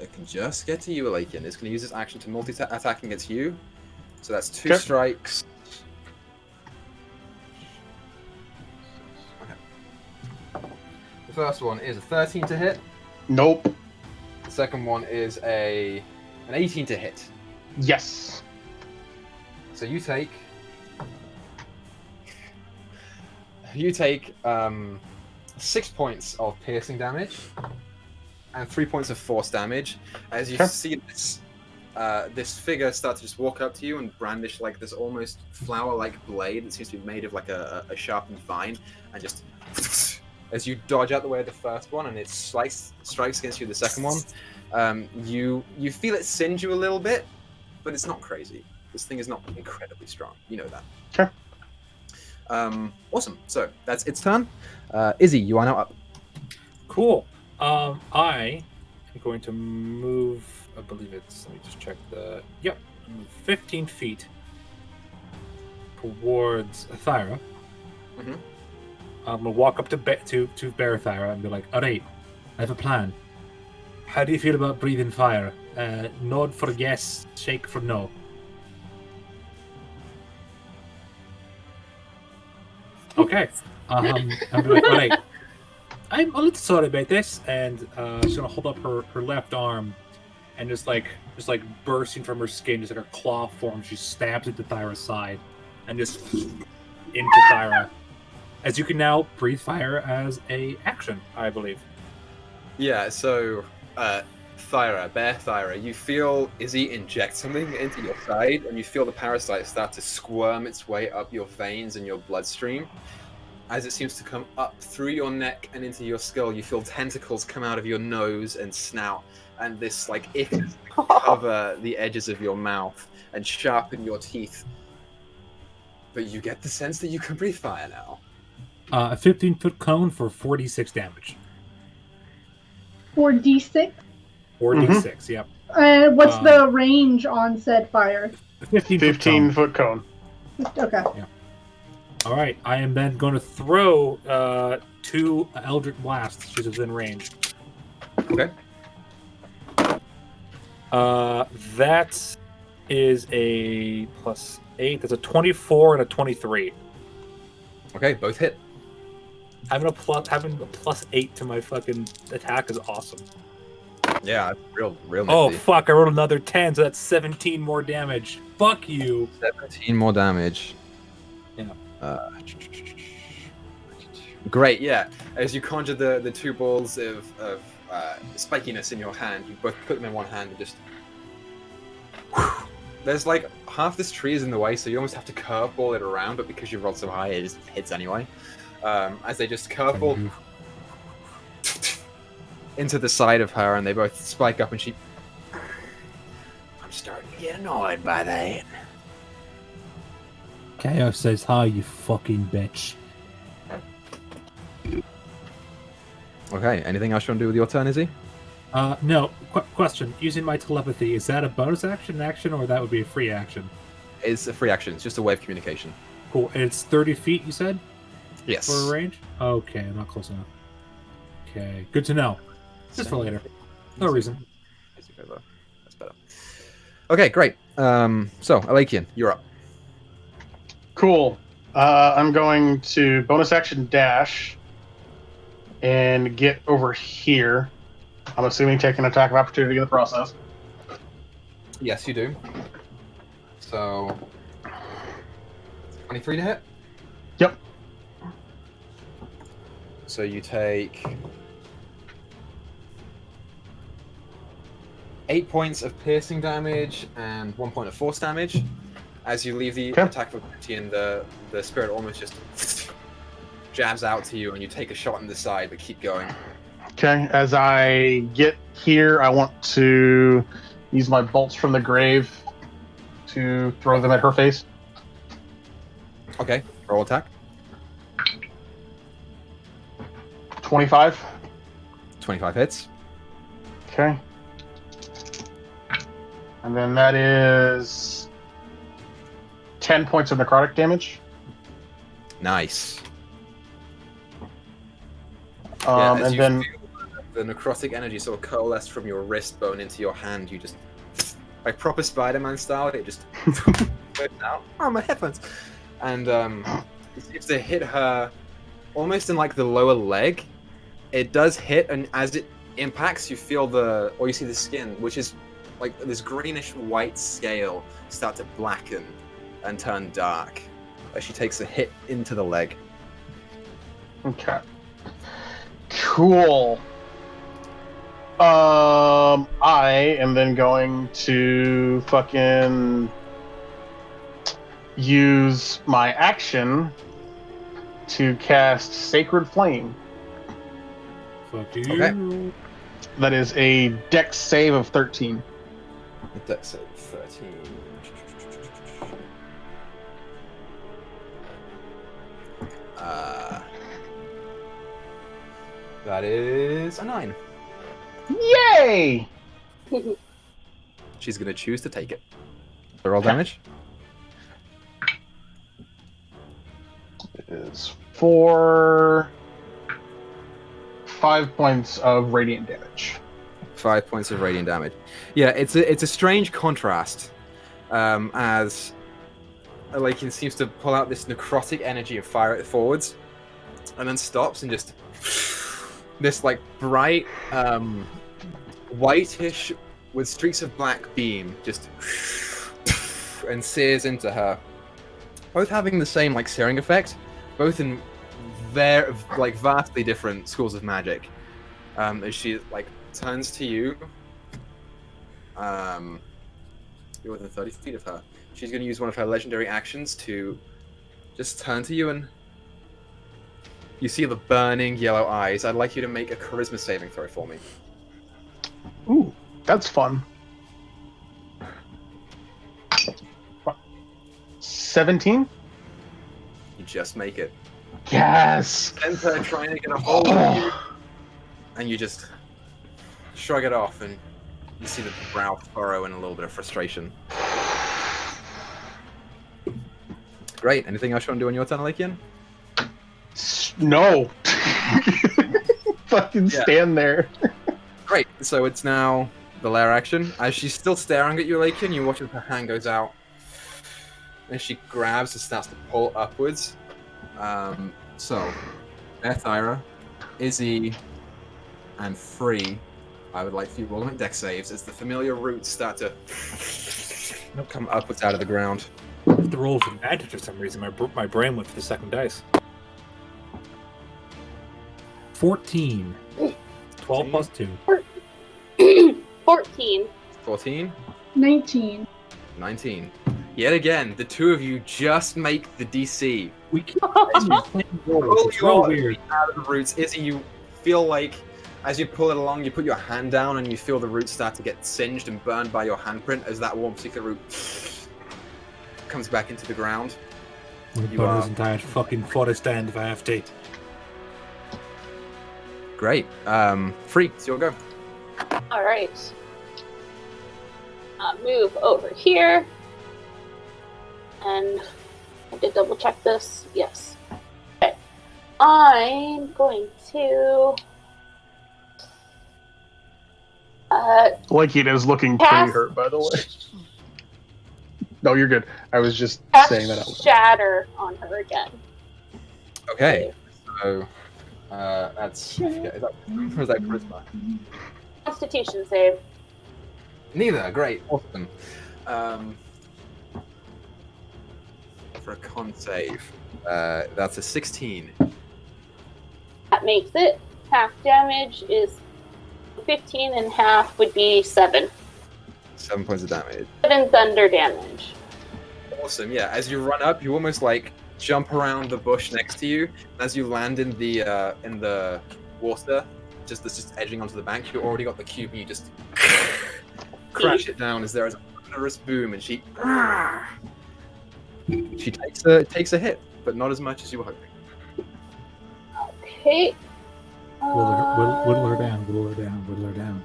It can just get to you, Alakin. It's going to use its action to multi-attack against you. So that's 2 strikes. Okay. The first one is a 13 to hit. Nope. The second one is an 18 to hit. Yes. So you take 6 points of piercing damage and 3 points of force damage as you see this figure start to just walk up to you and brandish like this almost flower-like blade that seems to be made of like a sharpened vine, and just as you dodge out the way of the first one and it strikes against you the second one, you feel it singe you a little bit, but it's not crazy. This thing is not incredibly strong. You know that. Sure. Awesome. So that's its turn. Izzy, you are now up. Cool. I am going to move. I believe it's. Let me just check the. Yep, 15 feet towards Thyra. Mm-hmm. I'm gonna walk up to Thyra and be like, "Alright, I have a plan. How do you feel about breathing fire? Nod for yes, shake for no." Okay. I'm like, all right. I'm a little sorry about this, and she's gonna hold up her left arm, and just like bursting from her skin, just like a claw form, she stabs into Thyra's side, and just into Thyra. As you can now breathe fire as a action, I believe. Yeah, so Bear Thyra, you feel Izzy inject something into your side, and you feel the parasite start to squirm its way up your veins and your bloodstream. As it seems to come up through your neck and into your skull, you feel tentacles come out of your nose and snout, and this like ichor cover the edges of your mouth and sharpen your teeth. But you get the sense that you can breathe fire now. A 15-foot cone for 46 damage. 4d6. 4d6, yep. What's the range on said fire? 15-foot cone. Okay. Yeah. All right, I am then going to throw 2 Eldritch Blasts. She's within range. Okay. That is a +8. That's a 24 and a 23. Okay, both hit. Having a +8 to my fucking attack is awesome. Yeah, real Oh nifty. fuck! I rolled another 10, so that's 17 more damage. Fuck you. 17 more damage. Yeah. Great, yeah. As you conjure the 2 balls of spikiness in your hand, you both put them in one hand and just... There's like half this tree is in the way, so you almost have to curveball it around, but because you rolled so high, it just hits anyway. As they just curveball into the side of her, and they both spike up, and she... I'm starting to get annoyed by that. Chaos says hi, you fucking bitch. Okay, anything else you want to do with your turn, Izzy? No. Question. Using my telepathy, is that a bonus action, or that would be a free action? It's a free action. It's just a way of communication. Cool. And it's 30 feet, you said? Yes. For a range? Okay, I'm not close enough. Okay, good to know. Just for later. No reason. That's better. Okay, great. So, Alakian, you're up. Cool. I'm going to bonus action dash and get over here. I'm assuming take an attack of opportunity in the process. Yes, you do. So, 23 to hit? Yep. So you take 8 points of piercing damage and 1 point of force damage. As you leave the attack of opportunity, and the spirit almost just jabs out to you, and you take a shot in the side, but keep going. Okay, as I get here, I want to use my bolts from the grave to throw them at her face. Okay, roll attack. 25. 25 hits. Okay. And then that is 10 points of necrotic damage. Nice. And you then feel the necrotic energy sort of coalesced from your wrist bone into your hand, you just, like proper Spider-Man style, it just whipped out. Oh, my headphones! And it seems to hit her almost in like the lower leg. It does hit, and as it impacts, you feel you see the skin, which is like this greenish white scale, start to blacken and turn dark as she takes a hit into the leg. okay. Cool. I am then going to fucking use my action to cast Sacred Flame. Fuck you. Okay. That is a dex save of 13. Dex save 13. That is a 9. Yay! She's gonna choose to take it. The roll damage? It is for 5 points of radiant damage. 5 points of radiant damage. Yeah, it's a strange contrast, as like he seems to pull out this necrotic energy and fire it forwards, and then stops and just this like bright whitish with streaks of black beam just and sears into her, both having the same like searing effect, both in vastly different schools of magic. as she like turns to you. You're within 30 feet of her. She's going to use one of her legendary actions to just turn to you, and you see the burning yellow eyes. I'd like you to make a charisma saving throw for me. Ooh, that's fun. 17? You just make it. Yes! And her trying to get a hold of you, and you just shrug it off, and you see the brow furrow and a little bit of frustration. Great. Anything else you want to do on your turn, Alekian? No. Fucking stand there. Great. So it's now the lair action. As she's still staring at you, Alekian, you watch as her hand goes out, and she grabs and starts to pull upwards. So, Thyra, Izzy, and Free, I would like for you all to make dex saves as the familiar roots start to come upwards out of the ground. I have to roll with advantage for some reason. My brain went for the second dice. 14. 12 plus 2. 14. 14, 19. 19. Yet again, the two of you just make the DC. We can't Pull It's you real all weird. out of the roots. Izzy, you feel like as you pull it along, you put your hand down and you feel the roots start to get singed and burned by your handprint as that one particular root comes back into the ground. I'm gonna burn this entire fucking forest stand if I have to. Great. Free, it's your go. Alright. Move over here. And I did double check this. Yes. Okay. I'm going to Like it is looking pretty hurt, by the way. No, you're good. I was just saying that out loud. shatter on her again. Okay. So that's is that charisma? Constitution save. Neither. Great. Awesome. For a con save, that's a 16. That makes it. Half damage is 15 and half would be 7. 7 points of damage. 7 thunder damage. Awesome. Yeah. As you run up, you almost like jump around the bush next to you. As you land in the water, that's just edging onto the bank, you already got the cube, and you just crash it down as there is a thunderous boom, and she takes a hit, but not as much as you were hoping. Okay. Whittle her down, whittle her down, whittle her down.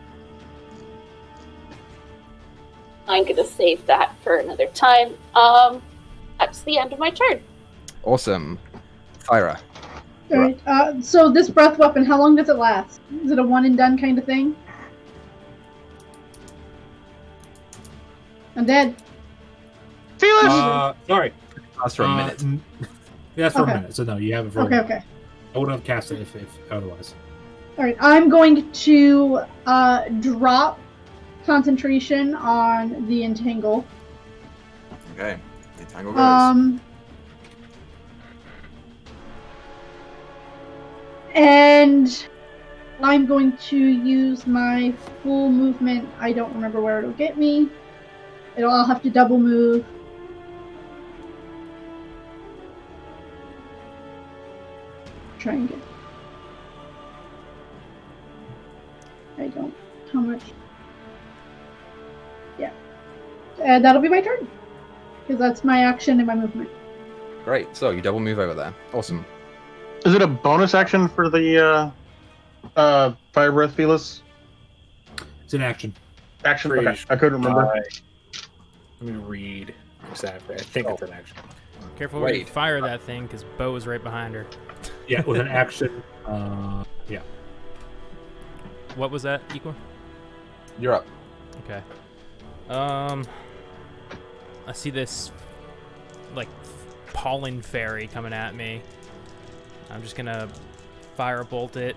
I'm gonna save that for another time. That's the end of my turn. Awesome. Thyra. Alright, so this breath weapon, how long does it last? Is it a one and done kind of thing? I'm dead. Felis! Sorry. Lasts for a minute. Yeah, that's for Okay. a minute. So no, you have it for Okay, a minute. okay. I wouldn't have cast it if otherwise. Alright, I'm going to drop concentration on the entangle. Okay. The tangle goes. And I'm going to use my full movement. I don't remember where it'll get me. I'll have to double move. Try and get. I don't. How much? Yeah. And that'll be my turn. Because that's my action and my movement. Great. So you double move over there. Awesome. Is it a bonus action for the fire breath, Felis? It's an action. Action? Okay. I couldn't remember. Let me read exactly. I think it's an action. Careful when you fire that thing, because Bo is right behind her. Yeah, with an action. Yeah. What was that, Equa? You're up. Okay. I see this, like, pollen fairy coming at me. I'm just gonna firebolt it.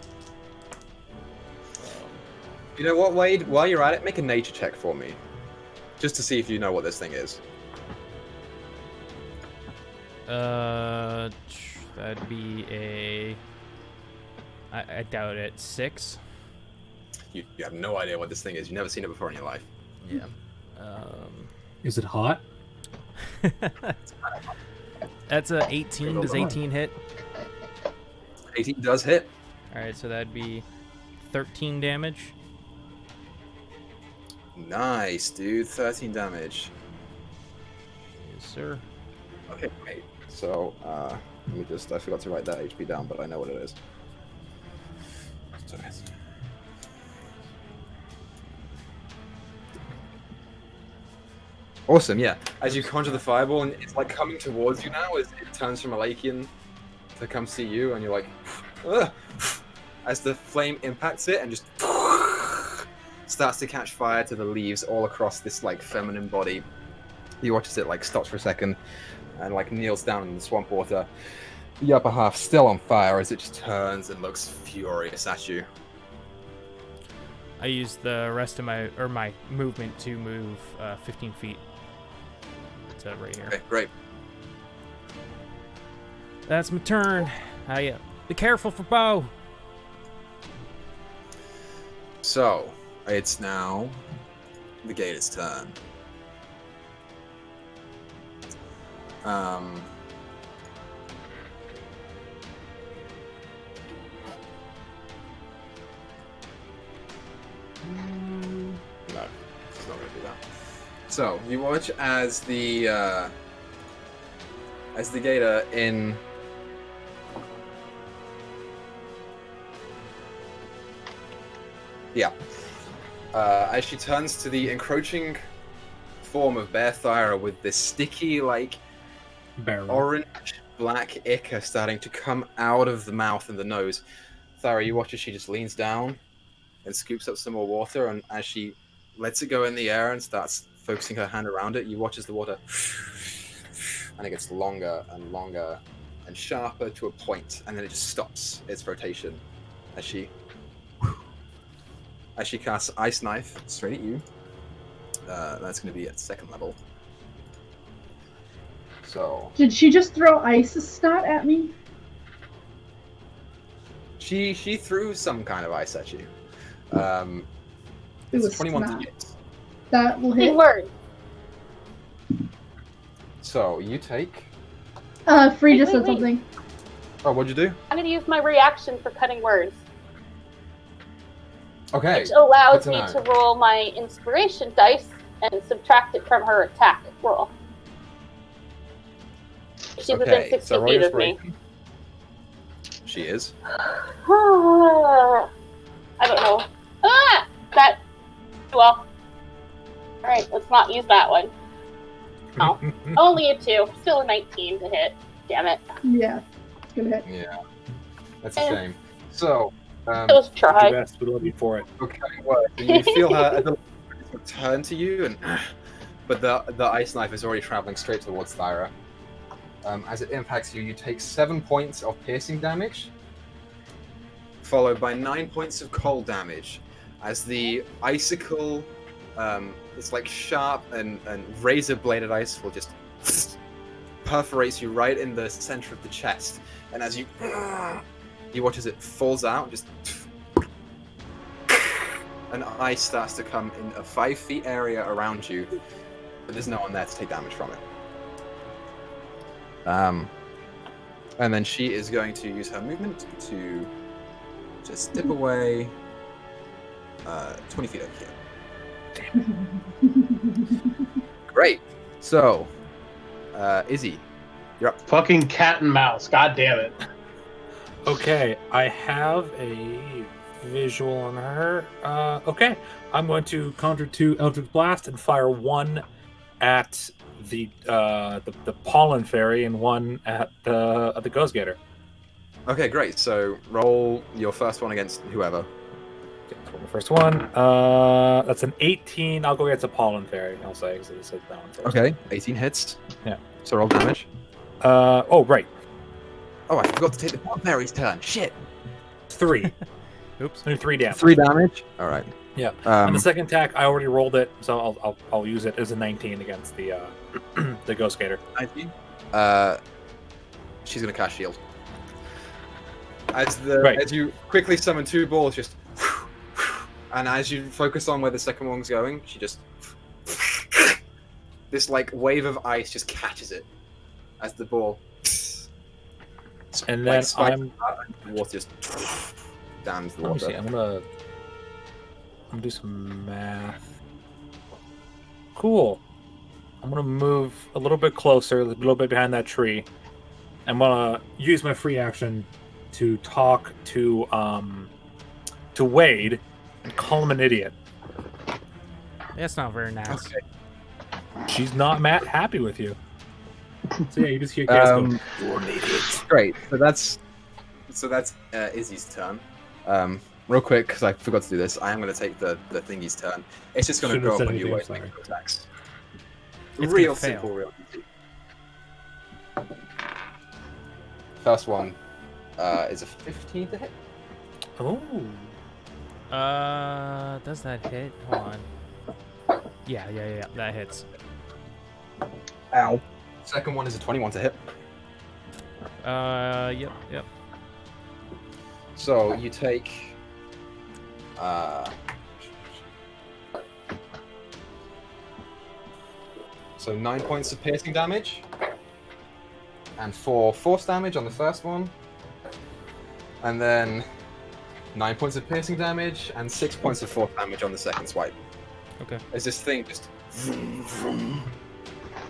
You know what, Wade? While you're at it, make a nature check for me. Just to see if you know what this thing is. That'd be a... I doubt it. 6? you have no idea what this thing is. You've never seen it before in your life. Yeah. Is it hot? That's a 18. Does 18 hit? 18 does hit. All right, so that'd be 13 damage. Nice, dude. 13 damage. Yes, sir. Okay, great. So, let me just, I forgot to write that HP down, but I know what it is. Sorry. Awesome, yeah. As you conjure the fireball, and it's like coming towards you now, as it turns from a Lakian to come see you, and you're like, ugh, as the flame impacts it and just starts to catch fire to the leaves all across this like feminine body. You watch as it like stops for a second and like kneels down in the swamp water. The upper half still on fire as it just turns and looks furious at you. I use the rest of my movement to move 15 feet to right here. Okay, great. That's my turn. Be careful for Bo. So, it's now the Gator's turn. No, it's not going to do that. So, you watch as the Gator in... Yeah. As she turns to the encroaching form of Bear Thyra with this sticky, like, orange-black ichor starting to come out of the mouth and the nose. Thyra, you watch as she just leans down and scoops up some more water, and as she lets it go in the air and starts focusing her hand around it, you watch as the water and it gets longer and longer and sharper to a point, and then it just stops its rotation as she casts Ice Knife straight at you. That's going to be at 2nd level. So Did she just throw ice snot at me? she threw some kind of ice at you. It It's was 21 to snot. hit. That will Big hit. word. So you take. Free just Wait, said wait. something. Oh, what'd you do? I'm going to use my reaction for cutting words, Okay. which allows good me to to know. roll my inspiration dice and subtract it from her attack roll. She's within 60 so roll feet your of me. inspiration. She is. I don't know. That. Well. Alright, let's not use that one. No. Only a 2. Still a 19 to hit. Damn it. Yeah, it's gonna hit. Yeah. That's a shame. So. Let's Do try. your best. We love you for it. Okay. Well, you feel her turn to you, and but the ice knife is already traveling straight towards Thyra. As it impacts you, you take 7 points of piercing damage, followed by 9 points of cold damage, as the icicle, it's like sharp and razor-bladed ice will just perforates you right in the center of the chest, and as you watch as it falls out, just and ice starts to come in a 5 feet area around you, but there's no one there to take damage from it. And then she is going to use her movement to just dip away 20 feet over here. Great. So, Izzy, you're up. Fucking cat and mouse. God damn it. Okay, I have a visual on her. Okay, I'm going to conjure 2 Eldritch Blast and fire 1 at the pollen fairy and 1 at the Ghost Gator. Okay, great. So roll your first one against whoever. Okay, so the first one. That's an 18. I'll go against a pollen fairy. I'll say because it says that one first. Okay, 18 hits. Yeah. So roll damage. Oh right, Oh, I forgot to take the pollen fairy's turn. Shit. 3. Oops. Only 3 damage. 3 damage. All right. Yeah. And Um, the second attack, I already rolled it, so I'll use it as a 19 against the the Ghost Gator. 19. She's gonna cast shield. As Right. as you quickly summon 2 balls, just And as you focus on where the second one's going, she just this like wave of ice just catches it as the ball. And then the water just down into the Let me water. see. I'm gonna do some math. Cool. I'm gonna move a little bit closer, a little bit behind that tree. I'm gonna use my free action to talk to Wade and call him an idiot. That's not very nice. Okay. She's not happy with you. So yeah, you just hear Chaos go, "You're an idiot." Great. So that's Izzy's turn. Real quick, because I forgot to do this, I am going to take the thingy's turn. It's just going to Shouldn't have go said up on you anything, while sorry. making attacks. It's Real gonna fail. simple, real easy. First one is a 15 to hit. Oh. Does that hit? Hold on. Yeah. That hits. Ow. Second one is a 21 to hit. Yep. So you take so 9 points of piercing damage and 4 force damage on the first one, and then 9 points of piercing damage and 6 points of force damage on the second swipe. Okay. As this thing just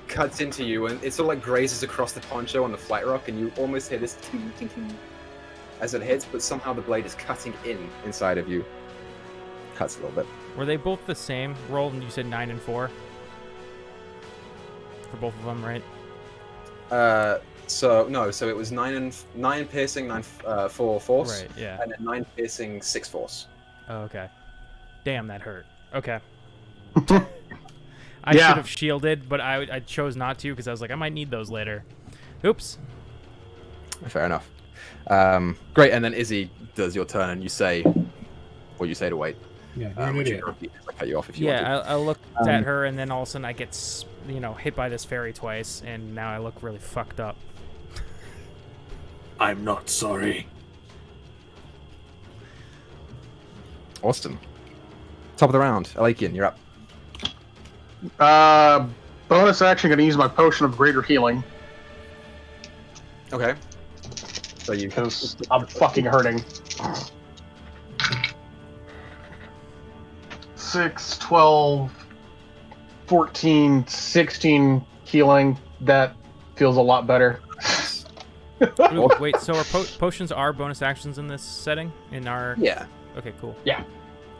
cuts into you, and it sort of like grazes across the poncho on the flight rock, and you almost hear this ting, ting, ting as it hits, but somehow the blade is cutting inside of you. Cuts a little bit. Were they both the same roll? And you said 9 and 4 for both of them, right? So it was 9 piercing, 4 force, Right. Yeah. and then 9 piercing, 6 force. Oh, okay. Damn, that hurt. Okay. I Yeah. should have shielded, but I chose not to because I was like, I might need those later. Oops. Fair enough. Great, and then Izzy does your turn, and you say to wait. Yeah, you're an Which you idiot. can repeat if I cut you off if you want to. Yeah, I looked at her, and then all of a sudden I get, hit by this fairy twice, and now I look really fucked up. I'm not sorry. Awesome. Top of the round, Alakian, you're up. Bonus action, gonna use my potion of greater healing Okay. So you because I'm fucking hurting. 6, 12, 14, 16 healing. That feels a lot better. Ooh, wait, so our potions are bonus actions in this setting? In our... Yeah, Okay, cool.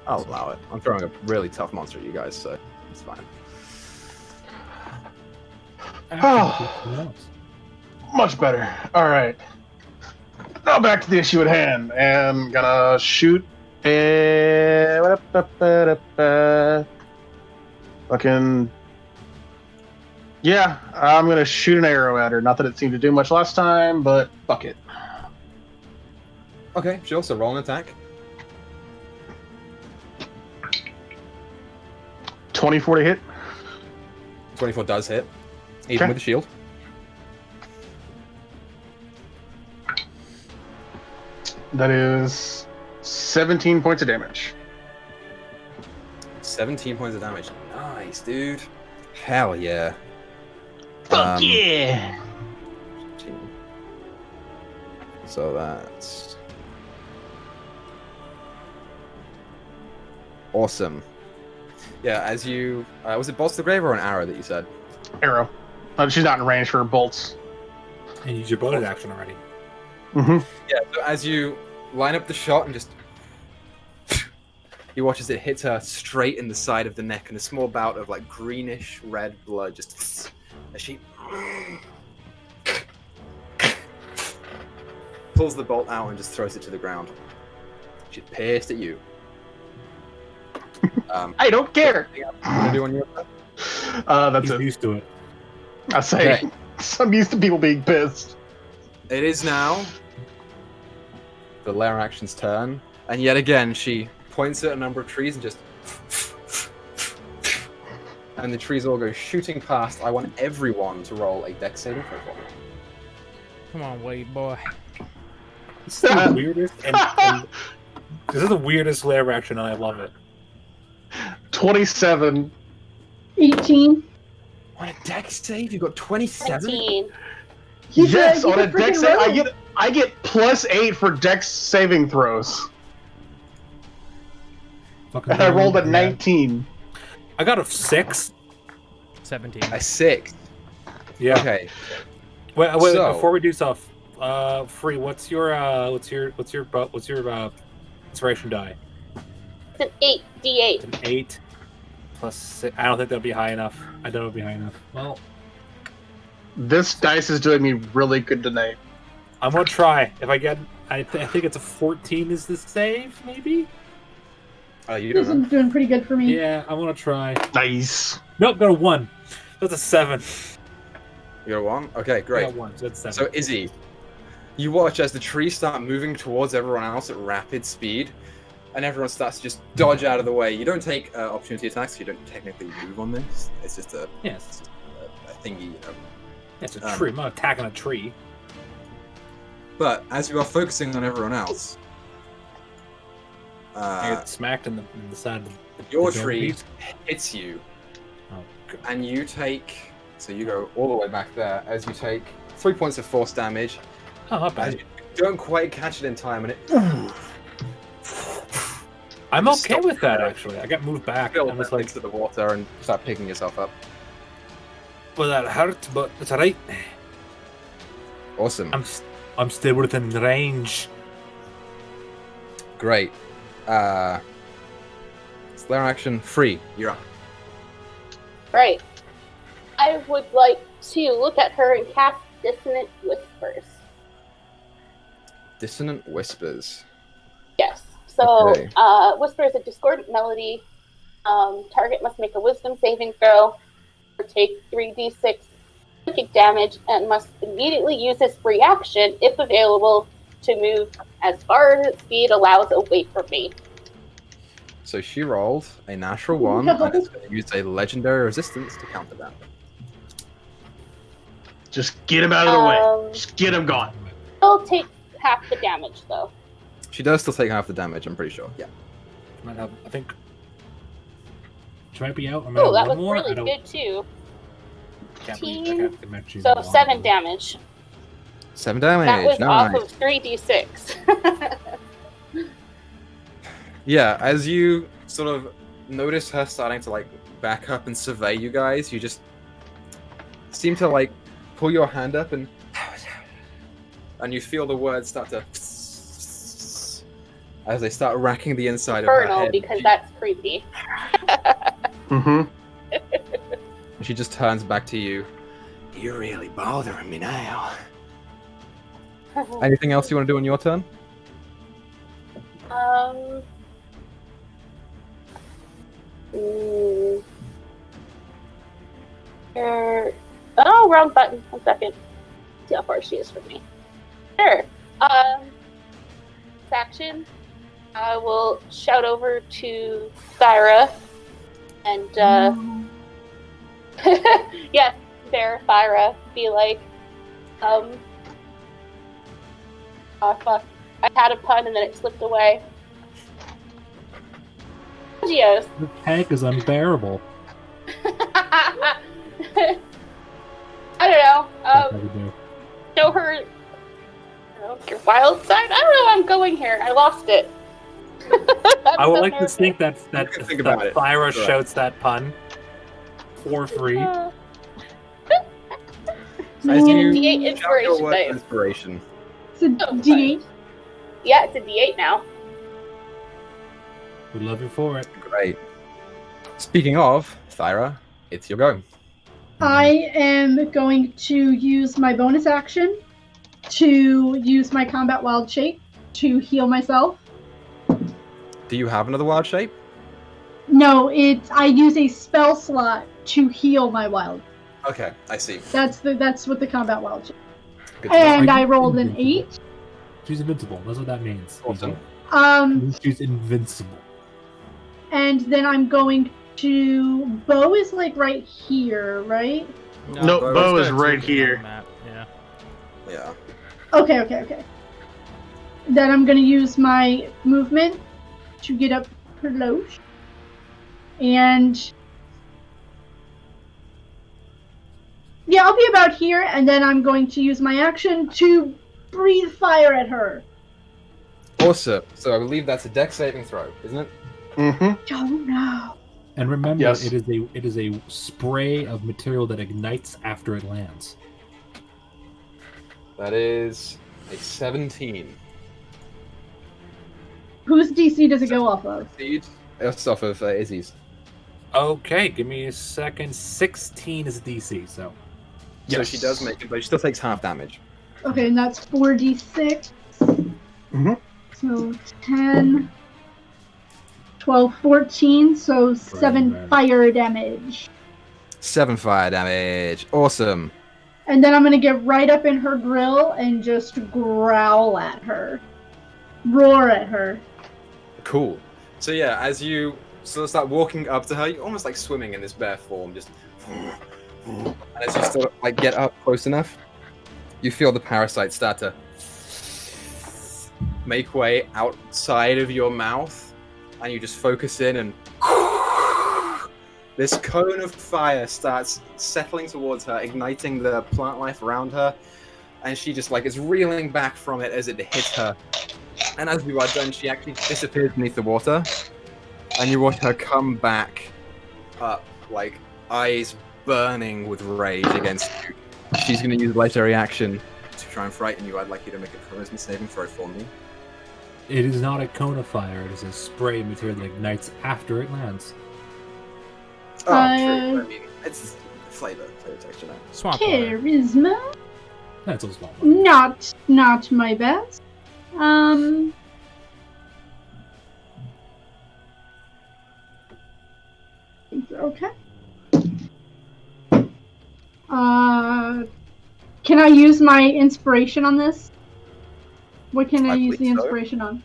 I'll allow it. I'm throwing a really tough monster at you guys, so it's fine. Oh. Much better. All right. Now back to the issue at hand, and gonna shoot. Fucking. Yeah, I'm gonna shoot an arrow at her. Not that it seemed to do much last time, but fuck it. Okay, sure, so roll an attack. 24 to hit. 24 does hit, even Okay. with the shield. That is 17 points of damage. 17 points of damage. Nice, dude. Hell yeah. Fuck yeah! 15. So that's awesome. Yeah, as you was it bolts to the grave or an arrow that you said? Arrow. She's not in range for bolts. And use your bonus action already. Mm-hmm. Yeah. So as you line up the shot and just you watch as it hits her straight in the side of the neck, and a small bout of like greenish red blood just as she pulls the bolt out and just throws it to the ground. She's pissed at you. I don't care. Anything else you wanna do on your turn? That's He's it. used to it. I say, Okay. I'm used to people being pissed. It is now the lair action's turn, and yet again she points at a number of trees and just and the trees all go shooting past. I want everyone to roll a dex saving throw for me. Come on, Wade, boy. This is the weirdest, and this is the weirdest lair action, and I love it. 27. 18. On a dex save, you got 27. 17. Yes, on a freaking dex save, rogue. I get +8 for dex saving throws. Fucking And I rolled a rogue, yeah. 19. I got a 6. 17. A 6. Yeah. Okay. Wait, So- before we do stuff, Free, what's your inspiration die? It's an 8d8. An 8 plus 6. I don't think that'll be high enough. I don't know it'll be high enough. Well, This dice is doing me really good tonight. I'm gonna try. If I get, I think it's a 14 is the save, maybe? You This don't know. is doing pretty good for me. Yeah, I'm gonna try. Nice. Nope, got a 1. That's a 7. You got a 1? Okay, I great. got 1, so that's 7. So, Izzy, you watch as the trees start moving towards everyone else at rapid speed, and everyone starts to just dodge out of the way. You don't take opportunity attacks, you don't technically move on this. It's just a, Yes. a thingy, you know. It's a tree. I'm not attacking a tree. But as you are focusing on everyone else, I get smacked in the side of the your dome tree piece. hits you, Oh, God. and you take. So you go all the way back there as you take 3 points of force damage. Oh, not As bad. you don't quite catch it in time, and it I'm Just okay stop with that, there. actually. I got moved back. spills I'm just like, into the water and start picking yourself up. well, that hurt, but it's alright. Awesome. I'm still within range. Great. Slayer action free. You're up. Right. I would like to look at her and cast Dissonant Whispers. Dissonant whispers. Yes. So, Okay. Whisper is a discordant melody. Target must make a Wisdom saving throw or take 3d6 psychic damage and must immediately use its reaction, if available, to move as far as its speed allows away from me. So she rolled a natural 1 No. and is going to use a legendary resistance to counter that. Just get him out of the way. Um, Just get him gone. I'll take half the damage, though. She does still take half the damage, I'm pretty sure. Yeah. Might have, I think. She might be out. I might Oh, have that one was more. really I don't. good, too. Can't believe I can't imagine So, one. 7 damage. 7 damage. That was nice. off of 3d6. Yeah, as you sort of notice her starting to like back up and survey you guys, you just seem to like pull your hand up and you feel the words start to as they start racking the inside of her Infernal, head. because that's creepy. Mm-hmm. And she just turns back to you. You're really bothering me now. Anything else you want to do on your turn? Oh, wrong button. 1 second. See how far she is from me. Sure. Action. I will shout over to Thyra and yes, there, Thyra. Be like, oh fuck. I had a pun and then it slipped away. Geos. The tank is unbearable. I don't know. That's what we do. Show her your wild side. I don't know where I'm going here. I lost it. I would like to think that can think about it. Thyra Go ahead. shouts that pun for free. As Get a you D8 shout your inspiration word dice. inspiration. It's a D8. Yeah, it's a D8 now. We love you for it. Great. Speaking of, Thyra, it's your go. I am going to use my bonus action to use my combat wild shape to heal myself. Do you have another wild shape? No, I use a spell slot to heal my wild. Okay, I see. That's what the combat wild shape. Good to know. And Are I you rolled an invincible? 8. She's invincible. That's what that means. Awesome. She's invincible. And then I'm going to bow is like right here, right? No, Bo is there's right two here. on the map, Yeah. Yeah. Okay. Then I'm gonna use my movement to get up close. And yeah, I'll be about here, and then I'm going to use my action to breathe fire at her. Awesome. So I believe that's a dex saving throw, isn't it? Mm-hmm. Oh no. And remember, Yes. it is a spray of material that ignites after it lands. That is a 17. Whose DC does it go off of? That's off of Izzy's. Okay, give me a second. 16 is DC, so. So Yes. she does make it, but she still takes half damage. Okay, and that's 4d6. Mm-hmm. So 10, 12, 14, so 7 Right. fire damage. 7 fire damage. Awesome. And then I'm gonna get right up in her grill and just growl at her. Roar at her. Cool. So yeah, as you sort of start walking up to her, you're almost like swimming in this bear form, just. And as you sort of like get up close enough, you feel the parasite start to make way outside of your mouth, and you just focus in, and this cone of fire starts settling towards her, igniting the plant life around her, and she just like is reeling back from it as it hits her. And as you are done, she actually disappears beneath the water, and you watch her come back up, like eyes burning with rage against you. She's going to use legendary action to try and frighten you. I'd like you to make a charisma saving throw for me. It is not a cone of fire, it is a spray material that ignites after it lands. Oh, true. I mean, it's flavor texture now. Swamp water. Charisma? That's a small Mm. one. Not my best. Okay. Can I use my inspiration on this? What can I use the believe so. inspiration on?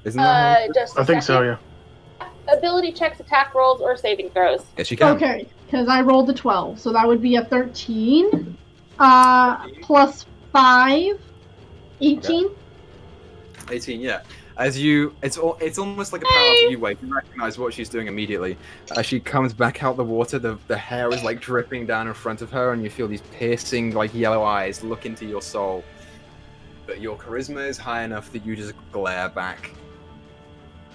Isn't that? Just a I think so, second. yeah. Ability checks, attack rolls, or saving throws. Yes, you can. Okay, because I rolled a 12, so that would be a 13. Plus 5, 18. 18, yeah. As you, it's almost like a parallel to you, Wade. You recognize what she's doing immediately. As she comes back out the water, the hair is like dripping down in front of her, and you feel these piercing, like yellow eyes look into your soul. But your charisma is high enough that you just glare back.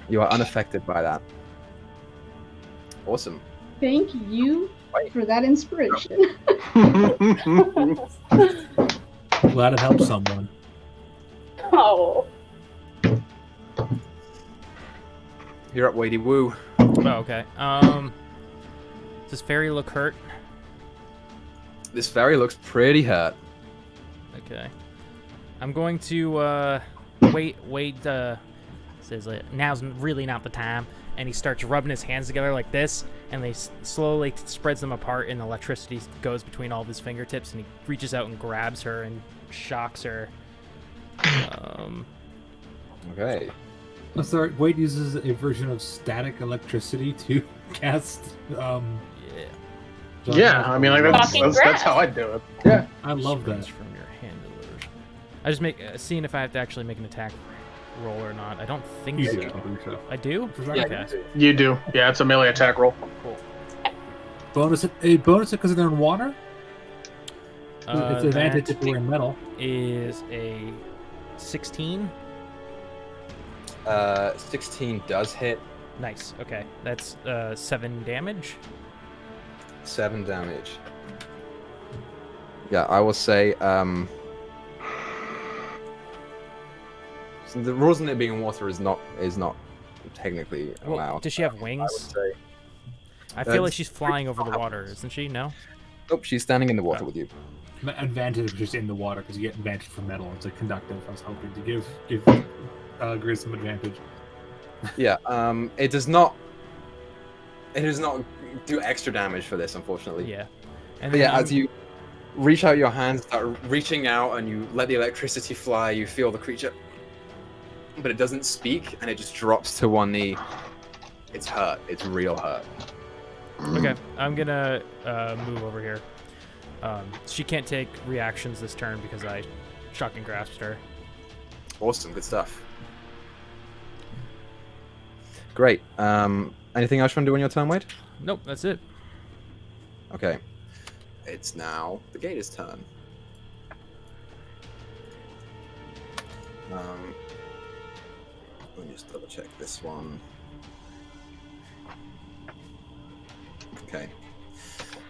You are unaffected by that. Awesome. Thank you Wait. for that inspiration. Glad it helped someone. Oh. You're up, Wadey Woo. Oh, okay. Does fairy look hurt? This fairy looks pretty hurt. Okay. I'm going to wait. Says now's really not the time, and he starts rubbing his hands together like this, and they slowly spreads them apart, and electricity goes between all of his fingertips, and he reaches out and grabs her and shocks her. Okay. Oh, sorry, Wade uses a version of static electricity to cast. Yeah. Yeah, I mean, like that's Talking how I do it. Yeah. I love that. From your handlers. I just make seeing if I have to actually make an attack roll or not. I don't think You so. do, I believe so. I do. Yeah, Okay. You do. Yeah, it's a melee attack roll. Cool. Bonus it because they're in water. It's advantage that if we're in metal. is a 16. 16 does hit. Nice. Okay, that's 7 damage. 7 damage. Yeah, I will say, so the rules in it being in water is not technically Well, allowed. does she have I would wings? say. I feel like That's she's flying over the water, isn't she? No. Nope, she's standing in the water with you. Advantage just in the water because you get advantage for metal. It's a conductive. I was hoping to give Griz some advantage. Yeah, it does not do extra damage for this, unfortunately. Yeah. And But yeah, then as you reach out your hands, start reaching out, and you let the electricity fly, you feel the creature, but it doesn't speak, and it just drops to one knee. It's hurt. It's real hurt. Okay, I'm gonna move over here. She can't take reactions this turn because I shocking grasped her. Awesome, good stuff. Great. Anything else you want to do on your turn, Wade? Nope, that's it. Okay. It's now the Gator's turn. Let me just double check this one. Okay.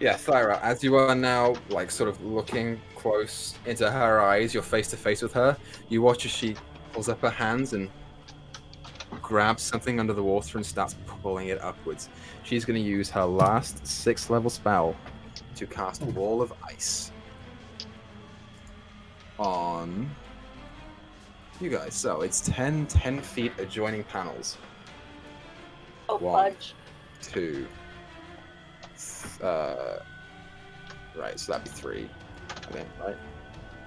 Yeah, Thyra, as you are now like sort of looking close into her eyes, you're face to face with her. You watch as she pulls up her hands and grabs something under the water and starts pulling it upwards. She's going to use her last 6th level spell to cast Wall of Ice on you guys. So it's 10 feet adjoining panels. Oh, 1, fudge. 2, right, so that'd be 3, I think, right?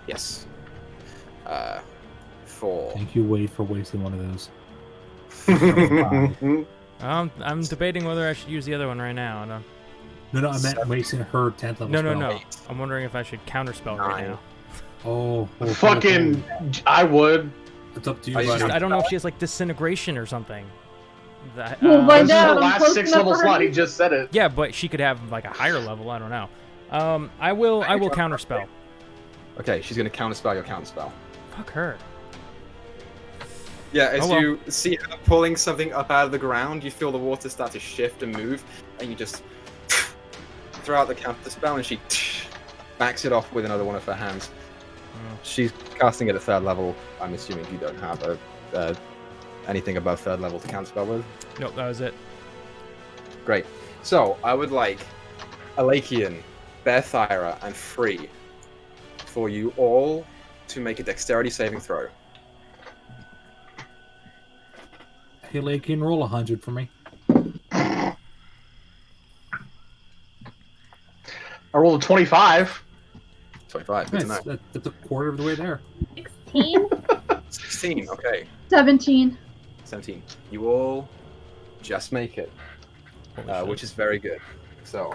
Yes. 4. Thank you, Wade, for wasting one of those. I'm debating whether I should use the other one right now. I don't... No, I meant wasting her 10th level spell. No. I'm wondering if I should counterspell right 9. now. Oh, Fucking, I would. It's up to you, Are you buddy. I don't know if she has like disintegration or something. That, Well, by This is now, the I'm last close 6th enough level for her. slot. He just said it. yeah, but she could have like a higher level. I don't know. I will counterspell. Okay, she's going to counterspell your counterspell. Fuck her. Yeah, as Oh, well. you see her pulling something up out of the ground, you feel the water start to shift and move, and you just throw out the counter spell, and she backs it off with another one of her hands. She's casting it at 3rd level. I'm assuming you don't have anything above 3rd level to counterspell with. Nope, that was it. Great. So I would like Alakian, Bearthyra, and Free for you all to make a dexterity saving throw. Hey, Lake, roll 100 for me. I rolled a 25. 25. Good to know. Nice. That's a quarter of the way there. 16? 16. Okay. 17. 17. You all just make it, Holy shit. which is very good. So.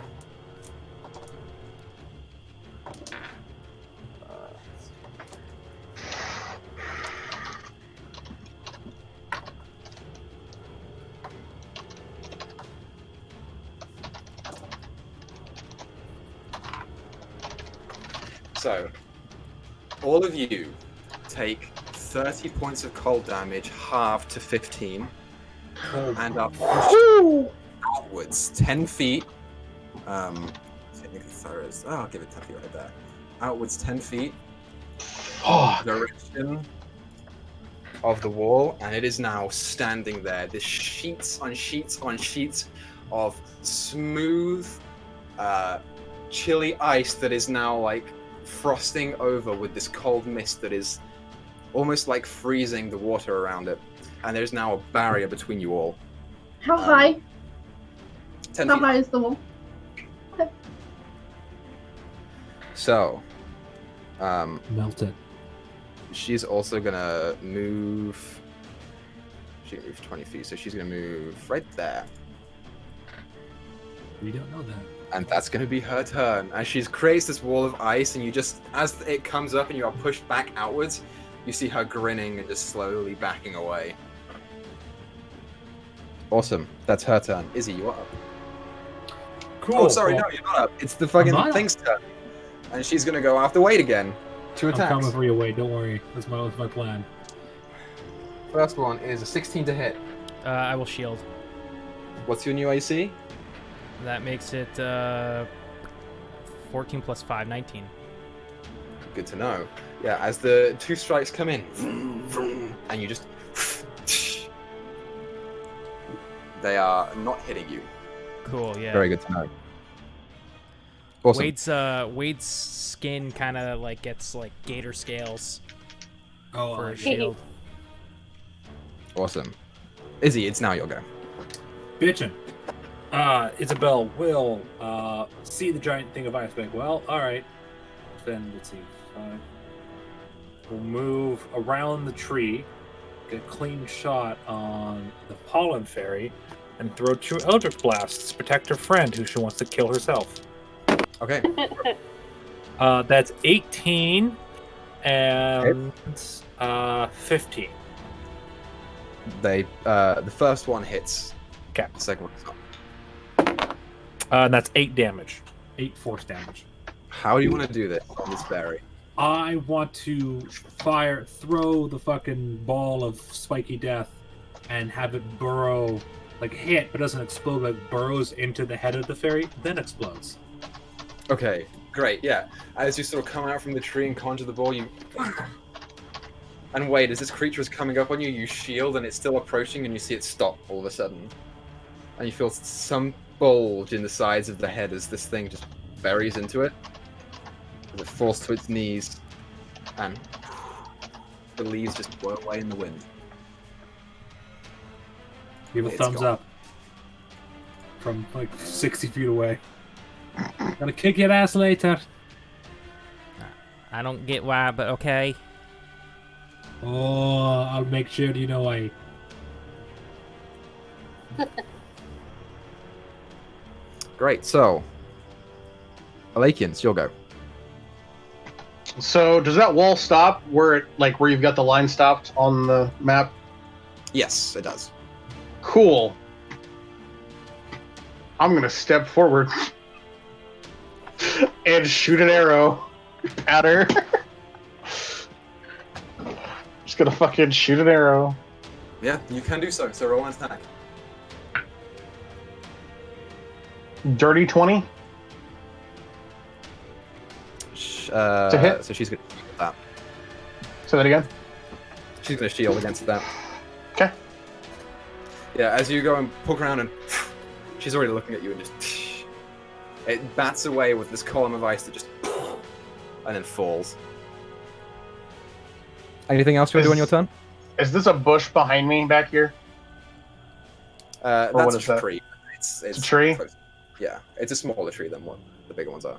So, all of you take 30 points of cold damage, halved to 15, and are pushed outwards 10 feet. Technically, I'll give it 10 feet right there. Outwards 10 feet, Oh, direction of the wall, and it is now standing there. There's sheets on sheets on sheets of smooth, chilly ice that is now like frosting over with this cold mist that is almost like freezing the water around it, and there's now a barrier between you all. How high? 10 How feet. high is the wall? So, Melt it. she's also gonna move. She can move 20 feet, so she's gonna move right there, We don't know that. and that's gonna be her turn. As she creates this wall of ice, and you just, as it comes up and you are pushed back outwards, you see her grinning and just slowly backing away. Awesome. That's her turn. Izzy, you are up. Cool. Oh, sorry, Well, no, you're not up. It's the fucking I'm not up. thing's turn. And she's gonna go after Wade again. 2 I'm attacks. coming for you, Wade. Don't worry. That's my plan. First one is a 16 to hit. I will shield. What's your new AC? That makes it 14 plus 5, 19. Good to know. Yeah, as the 2 strikes come in, and you just... They are not hitting you. Cool, yeah. Very good to know. Awesome. Wade's skin kind of like gets like gator scales Oh, for a shield. Awesome. Izzy, it's now your go. bitchin'. Isabel will see the giant thing of ice. Like, well, all right. Then let's see. We'll move around the tree, get a clean shot on the pollen fairy, and throw 2 eldritch blasts to protect her friend who she wants to kill herself. Okay. That's 18 and 15. The first one hits. Okay. The second one. And that's 8 damage. 8 force damage. How do you want to do this on this fairy? I want to throw the fucking ball of spiky death and have it burrow, like hit, but doesn't explode, but burrows into the head of the fairy, then explodes. Okay, great, yeah. As you sort of come out from the tree and conjure the ball, you... And wait, as this creature is coming up on you, you shield and it's still approaching and you see it stop all of a sudden. And you feel some bulge in the sides of the head as this thing just buries into it. As it falls to its knees, and the leaves just blow away in the wind. Give a thumbs up from like 60 feet away. Gonna kick your ass later. I don't get why, but okay. Oh, I'll make sure you know why. Great, so... Alakians, you'll go. So does that wall stop where it, like, where you've got the line stopped on the map? Yes, it does. Cool. I'm gonna step forward and shoot an arrow at her. Just gonna fucking shoot an arrow. Yeah, you can do so. So roll an attack. Dirty 20 to hit. So she's gonna shield that. Say that again. She's gonna shield against that. Okay. Yeah, as you go and poke around and she's already looking at you and just it bats away with this column of ice that just and then falls. Anything else you want to do on your turn? Is this a bush behind me back here? That's what is a that? tree. It's a tree? close. Yeah, it's a smaller tree than what the bigger ones are.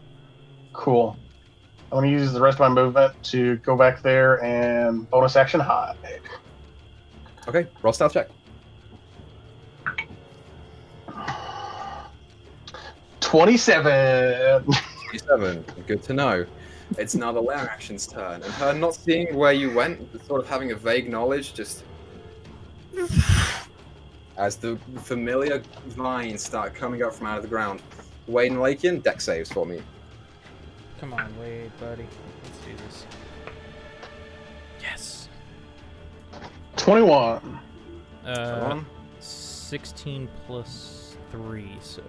Cool. I'm gonna use the rest of my movement to go back there and bonus action hide. Okay, roll stealth check. 27. 27. Good to know. It's now the lair action's turn, and her not seeing where you went, but sort of having a vague knowledge, just as the familiar vines start coming up from out of the ground. Wade and Lakian, deck saves for me. Come on, Wade, buddy. Let's do this. Yes. 21. 16 plus 3, so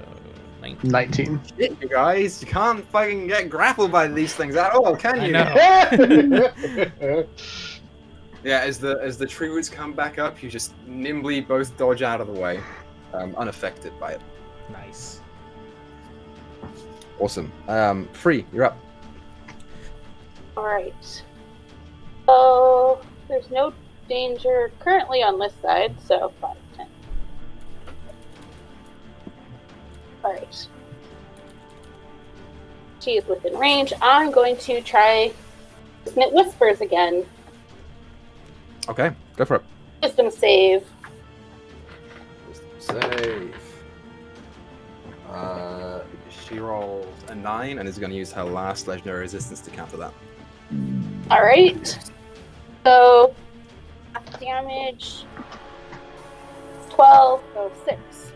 19. 19. Shit, you guys, you can't fucking get grappled by these things at all, can you? I know. Yeah, as the tree roots come back up, you just nimbly both dodge out of the way, unaffected by it. Nice. Awesome. Free, you're up. Alright. So, there's no danger currently on this side, so 5, 10. Alright. She is within range. I'm going to try Smith Whispers again. Okay, go for it. Wisdom save. Save. She rolls a 9 and is going to use her last legendary resistance to counter that. Alright. So, damage 12, so 6.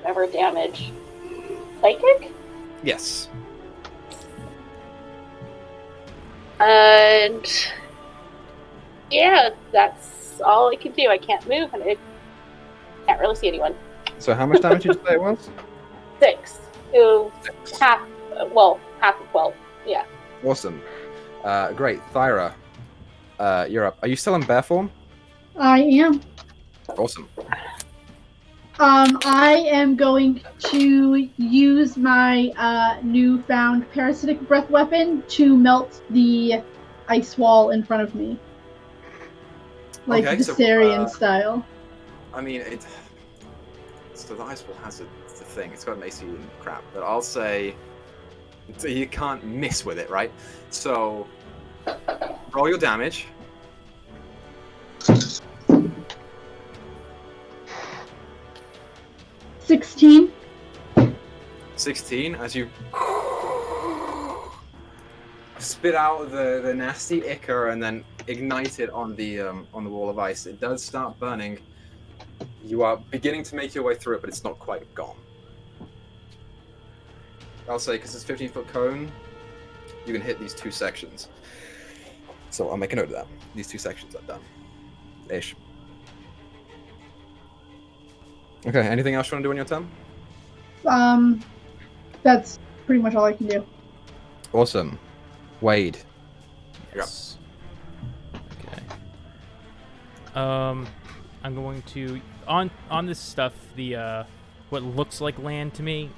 Whatever damage. Psychic? Yes. And yeah, that's all I can do. I can't move and I can't really see anyone. So how much damage did you say it was? 6. So half of 12. Yeah. Awesome. Great. Thyra, you're up. Are you still in bear form? I am. Awesome. I am going to use my newfound parasitic breath weapon to melt the ice wall in front of me. Like Okay, so, Viserion style. I mean, so the ice wall has a thing. It's got an AC and crap, but I'll say you can't miss with it, right? So roll your damage. 16. 16 as you spit out the nasty ichor and then ignite it on the wall of ice. It does start burning. You are beginning to make your way through it, but it's not quite gone. I'll say, because it's a 15-foot cone, you can hit these 2 sections. So I'll make a note of that. These 2 sections are done. Ish. Okay, anything else you want to do on your turn? That's pretty much all I can do. Awesome. Wade. Yes. Okay. I'm going to on this stuff. The what looks like land to me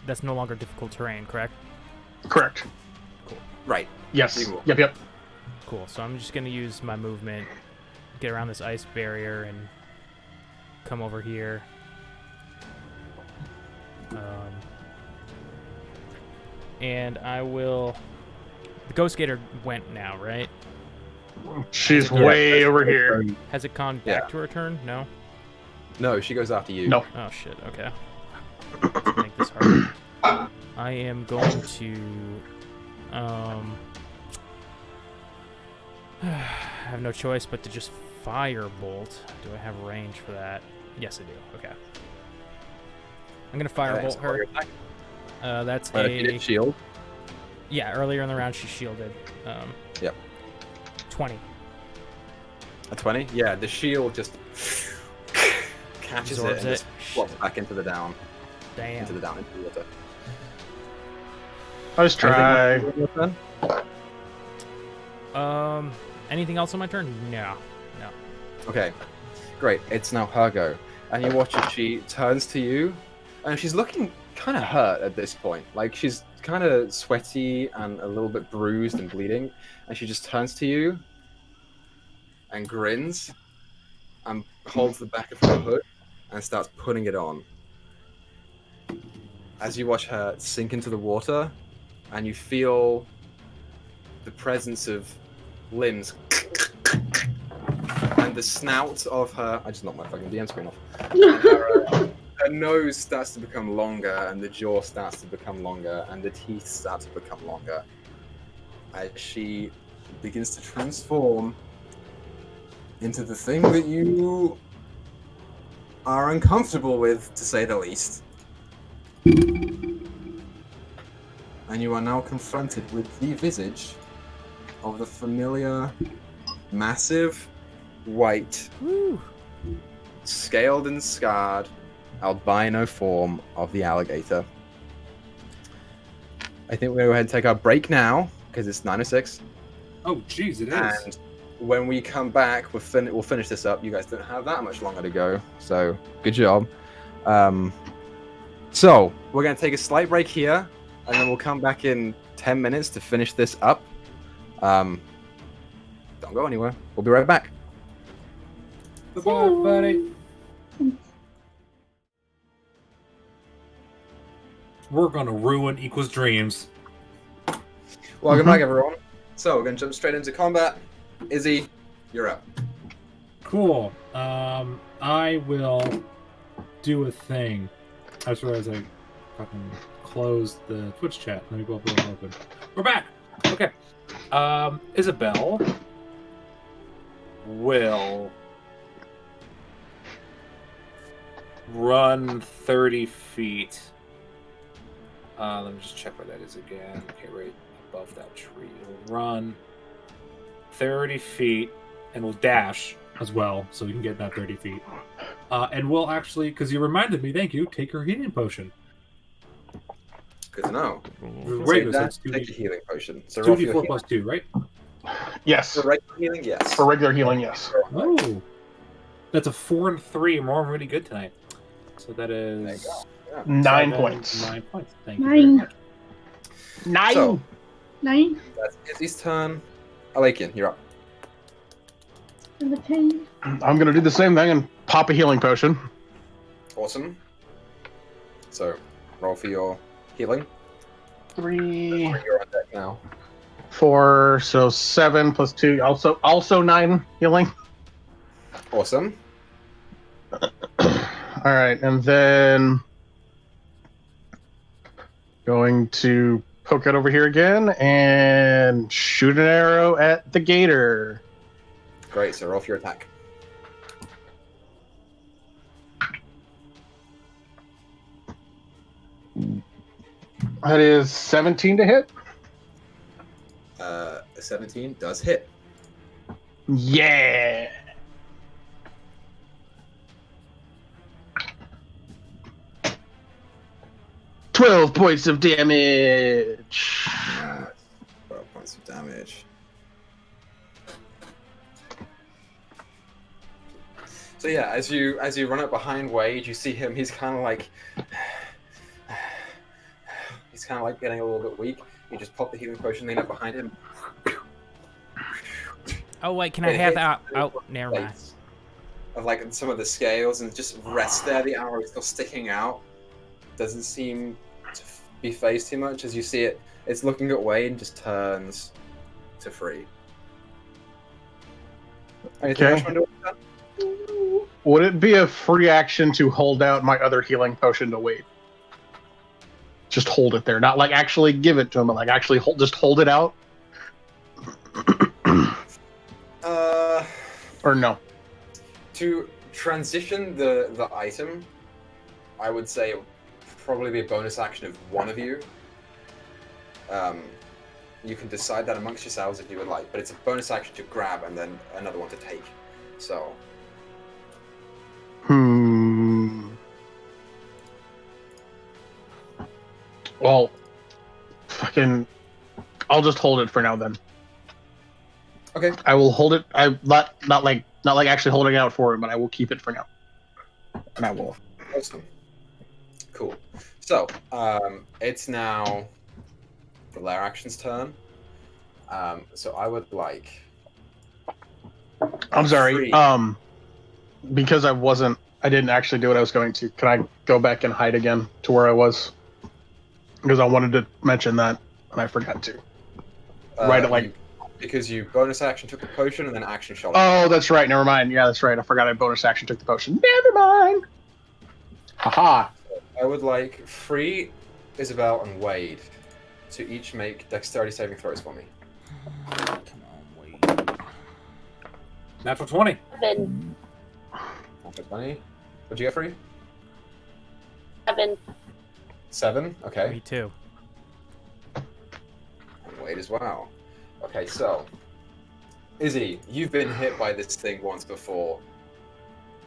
that's no longer difficult terrain, correct? Correct. Right. Yes. Yep. Cool. So I'm just gonna use my movement, get around this ice barrier, and come over here. And I will. The Ghost Gator went now, right? She's way over here. Has it gone back to her turn? No. No, she goes after you. No. Oh shit. Okay. Let's make this harder. I am going to. I have no choice but to just firebolt. Do I have range for that? Yes, I do. Okay. I'm gonna firebolt her. That's a shield. Yeah, earlier in the round she shielded. Yep. 20. A 20? Yeah, the shield just catches Absorbs it and just flops back into the down. Damn. Into the water. Let's try. Anything else on my turn? No. Okay, great. It's now her go. And you watch as she turns to you, and she's looking kind of hurt at this point. Like, she's kind of sweaty and a little bit bruised and bleeding. And she just turns to you and grins and holds the back of her hood and starts putting it on. As you watch her sink into the water, and you feel the presence of limbs and the snout of her. I just knocked my fucking DM screen off. Her nose starts to become longer, and the jaw starts to become longer, and the teeth start to become longer as she begins to transform into the thing that you are uncomfortable with, to say the least. And you are now confronted with the visage of the familiar, massive, white, scaled and scarred, albino form of the alligator. I think we're going to go ahead and take our break now, because it's 9:06. Oh, jeez, it is. And when we come back, we'll finish this up. You guys don't have that much longer to go, so good job. So, we're going to take a slight break here, and then we'll come back in 10 minutes to finish this up. Don't go anywhere. We'll be right back. Goodbye, buddy. We're gonna ruin Equa's dreams. Welcome back, everyone. So, we're going to jump straight into combat. Izzy, you're up. Cool. I will do a thing. I just realized I fucking closed the Twitch chat. Let me go up and open. We're back! Okay. Isabel will run 30 feet. Let me just check where that is again. Okay, right above that tree. It'll run 30 feet and will dash as well, so you can get that 30 feet. And we'll actually, because you reminded me, thank you, take her healing potion. Good to know. Regular, so it's take a healing potion. So 2d4 plus 2, right? Yes. For regular healing, yes. For regular healing, yes. Oh, that's a 4 and 3. More really good tonight. So that is There you go. Yeah. 9 points. 9 points. Thank you very much. 9. So, 9. that's Izzy's turn. Alakian, you're up. And the 10. I'm gonna do the same thing and pop a healing potion. Awesome. So, roll for your healing. 3, You're on deck now. 4, so 7 plus 2, also 9 healing. Awesome. All right, and then going to poke it over here again and shoot an arrow at the gator. Great, so roll for your attack. That is 17 to hit. 17 does hit. Yeah. "12 points of damage." 12 points of damage. So yeah, as you run up behind Wade, you see him. He's kind of like getting a little bit weak. You just pop the healing potion, lean up behind him. Oh wait, can I have that? Oh, never mind. Of like some of the scales and just rest there. The arrow is still sticking out. Doesn't seem to be phased too much as you see it. It's looking at Wade and just turns to free. Anything else you want to do with that? Would it be a free action to hold out my other healing potion to Wade? Just hold it there, not like actually give it to him, but like actually just hold it out. Or no? To transition the item, I would say it would probably be a bonus action of one of you. You can decide that amongst yourselves if you would like, but it's a bonus action to grab and then another one to take. So. Well, I'll just hold it for now then. Okay. I will hold it. I'm not like actually holding it out for him, but I will keep it for now. And I will. Awesome. Cool. So, it's now the lair action's turn. So I would like. I'm sorry. Free. Because I didn't actually do what I was going to. Can I go back and hide again to where I was? Because I wanted to mention that and I forgot to. Right at like. Because you bonus action took the potion and then action shot. Oh, that's right. Never mind. Yeah, that's right. I forgot I bonus action took the potion. Never mind. Haha. I would like Free, Isabel, and Wade to each make dexterity saving throws for me. Come on, Wade. Natural 20. Seven. Okay, 20. What'd you get, Free? 7. 7. Okay. Me too. And Wade as well. Okay, so Izzy, you've been hit by this thing once before.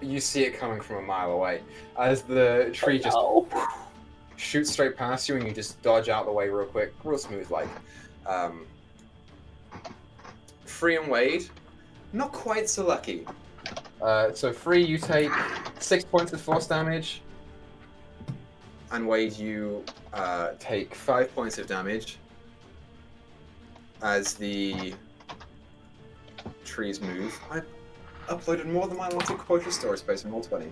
You see it coming from a mile away. As the tree just shoots straight past you and you just dodge out the way real quick, real smooth like. Free and Wade, not quite so lucky. So Free, you take 6 points of force damage. And Wade, you take 5 points of damage. As the trees move. I uploaded more than my allotted quota storage space in Roll20.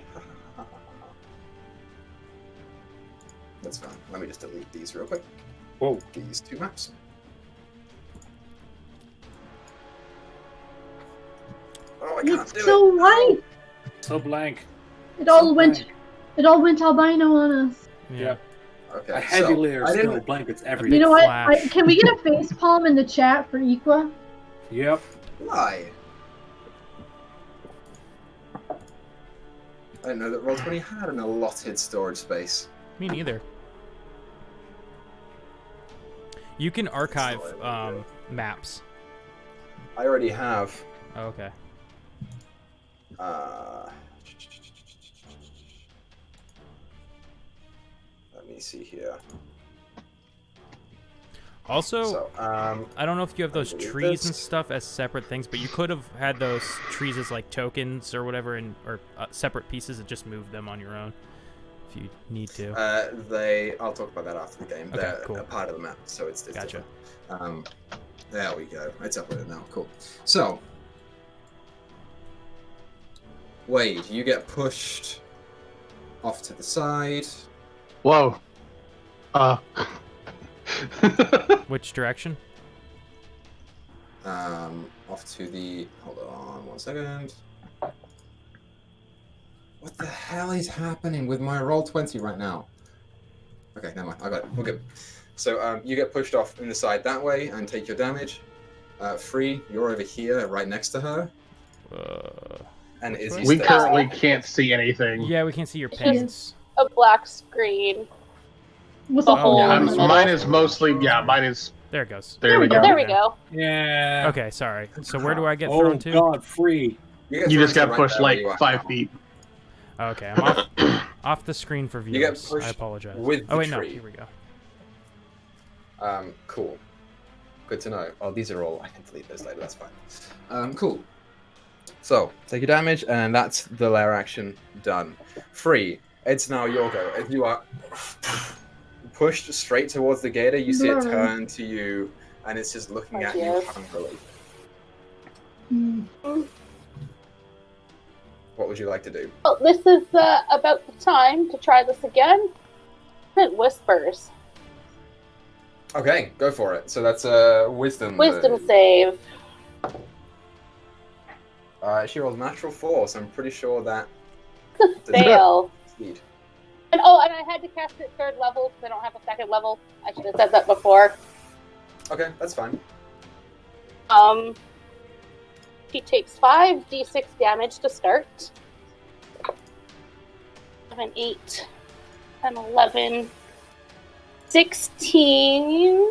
That's fine. Let me just delete these real quick. Whoa. These two maps. Oh, I can't It's do so it. white. So blank. It all went albino on us. Yeah. Okay, A heavy layer of I snow didn't. blankets You everything. know what? Flash. Can we get a face palm in the chat for Equa? Yep. Why? I didn't know that Roll20 had an allotted storage space. Me neither. You can archive maps. I already have. Oh, okay. Let me see here. Also, So, I don't know if you have those delete trees this. and stuff as separate things, but you could have had those trees as like tokens or whatever, or separate pieces and just move them on your own if you need to. I'll talk about that after the game. Okay, They're cool. a part of the map, so it's Gotcha. different. There we go. It's uploaded now. Cool. So, Wade, you get pushed off to the side. Whoa. Which direction? Off to the. Hold on 1 second. What the hell is happening with my Roll20 right now? Okay, never mind. I got it. We're good. So you get pushed off in the side that way and take your damage. Free, you're over here, right next to her. And which Izzy way? We stays currently there. can't see anything. Yeah, we can't see your It's pins. A black screen. With A a hole yeah, in the middle. Mine is mostly, mine is, There it goes. there we go. There we go. Yeah. Okay, sorry. So where do I get Oh thrown to? God, free. You, get You thrown just to got right pushed there where like you are 5 now. feet. Okay, I'm off the screen for You get viewers. pushed I apologize. with the Oh wait, no. tree. Here we go. Cool. Good to know. Oh, these are all. I can delete those later. That's fine. Cool. So take your damage, and that's the lair action done. Free. It's now your go. If you are pushed straight towards the gator, you see it Blurry. turn to you, and it's just looking at you Yes. hungrily. Hmm. What would you like to do? Well, this is about the time to try this again. It whispers. Okay, go for it. So that's a wisdom. Wisdom save. She rolled natural 4, so I'm pretty sure that. Fail. Succeed. And I had to cast it 3rd level because I don't have a 2nd level. I should have said that before. Okay, that's fine. She takes 5d6 damage to start. 7, 8, 10, 11, 16.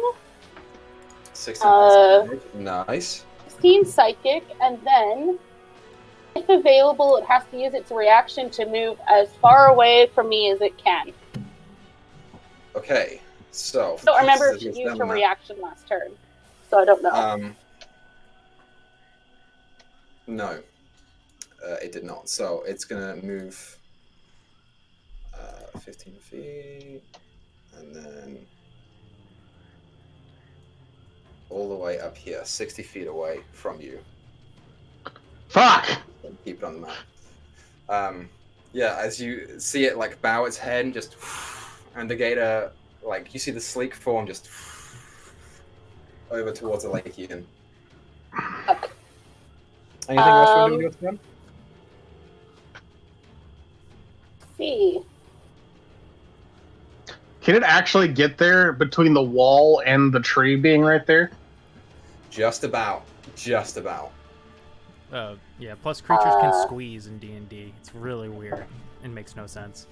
16 damage. Nice. 16 psychic, and then, if available, it has to use its reaction to move as far away from me as it can. Okay, so. I don't remember if this she is used her done now. reaction last turn, so I don't know. No, it did not. So it's gonna move 15 feet, and then all the way up here, 60 feet away from you. Fuck! And keep it on the map. Yeah, as you see it like bow its head and just, and the gator, like you see the sleek form just over towards the lake Ian. Anything else you want to do with your turn? See. Can it actually get there between the wall and the tree being right there? Just about. Just about. Yeah. Plus, creatures can squeeze in D&D. It's really weird. It makes no sense.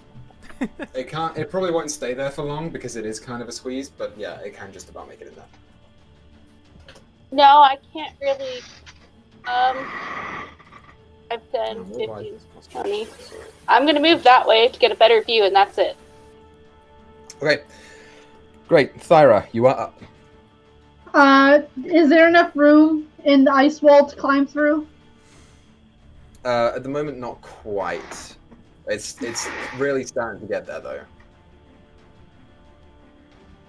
It can't. It probably won't stay there for long because it is kind of a squeeze. But yeah, it can just about make it in there. No, I can't really. I've done No, 15 plus 20. I'm going to move that way to get a better view, and that's it. Okay. Great, Thyra, you are up. Is there enough room in the ice wall to climb through? At the moment, not quite. It's really starting to get there though.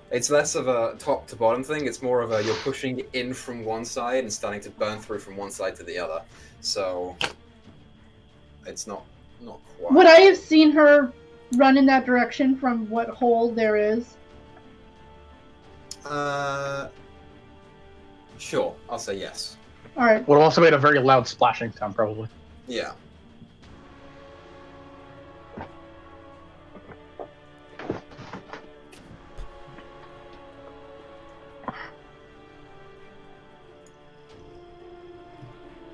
It's less of a top to bottom thing. It's more of a you're pushing in from one side and starting to burn through from one side to the other. So it's not quite. Would I have seen her run in that direction from what hole there is? Sure. I'll say yes. All right. Would have also made a very loud splashing sound, probably. Yeah.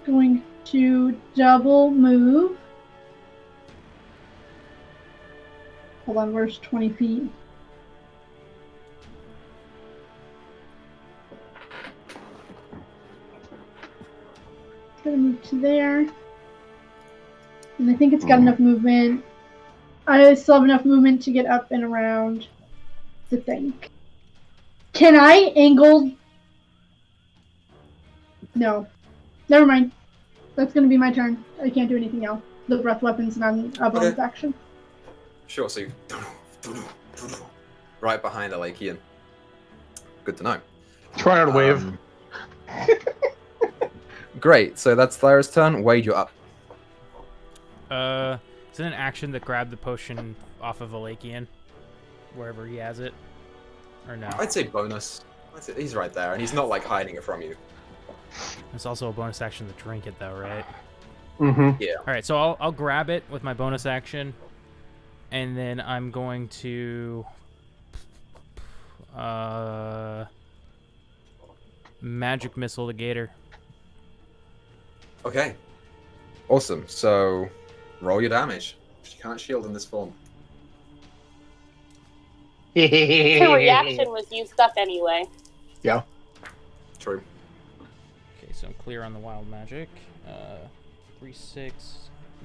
Going to double move. Hold on, where's 20 feet? Gonna move to there. And I think it's got enough movement. I still have enough movement to get up and around to think. Can I angle? No. Never mind. That's gonna be my turn. I can't do anything else. The breath weapon's not a bonus action. Sure. So you right behind Alakian. Good to know. Try out a wave. Great. So that's Thyra's turn. Wade, you're up. Is it an action that grabbed the potion off of Alakian, wherever he has it, or no? I'd say bonus. He's right there, and he's not like hiding it from you. It's also a bonus action to drink it, though, right? Mm-hmm. Yeah. All right, so I'll grab it with my bonus action, and then I'm going to Magic missile the gator. Okay. Awesome. So, roll your damage. She can't shield in this form. Her reaction was used up anyway. Yeah. True. Okay, so I'm clear on the wild magic. 3, 6,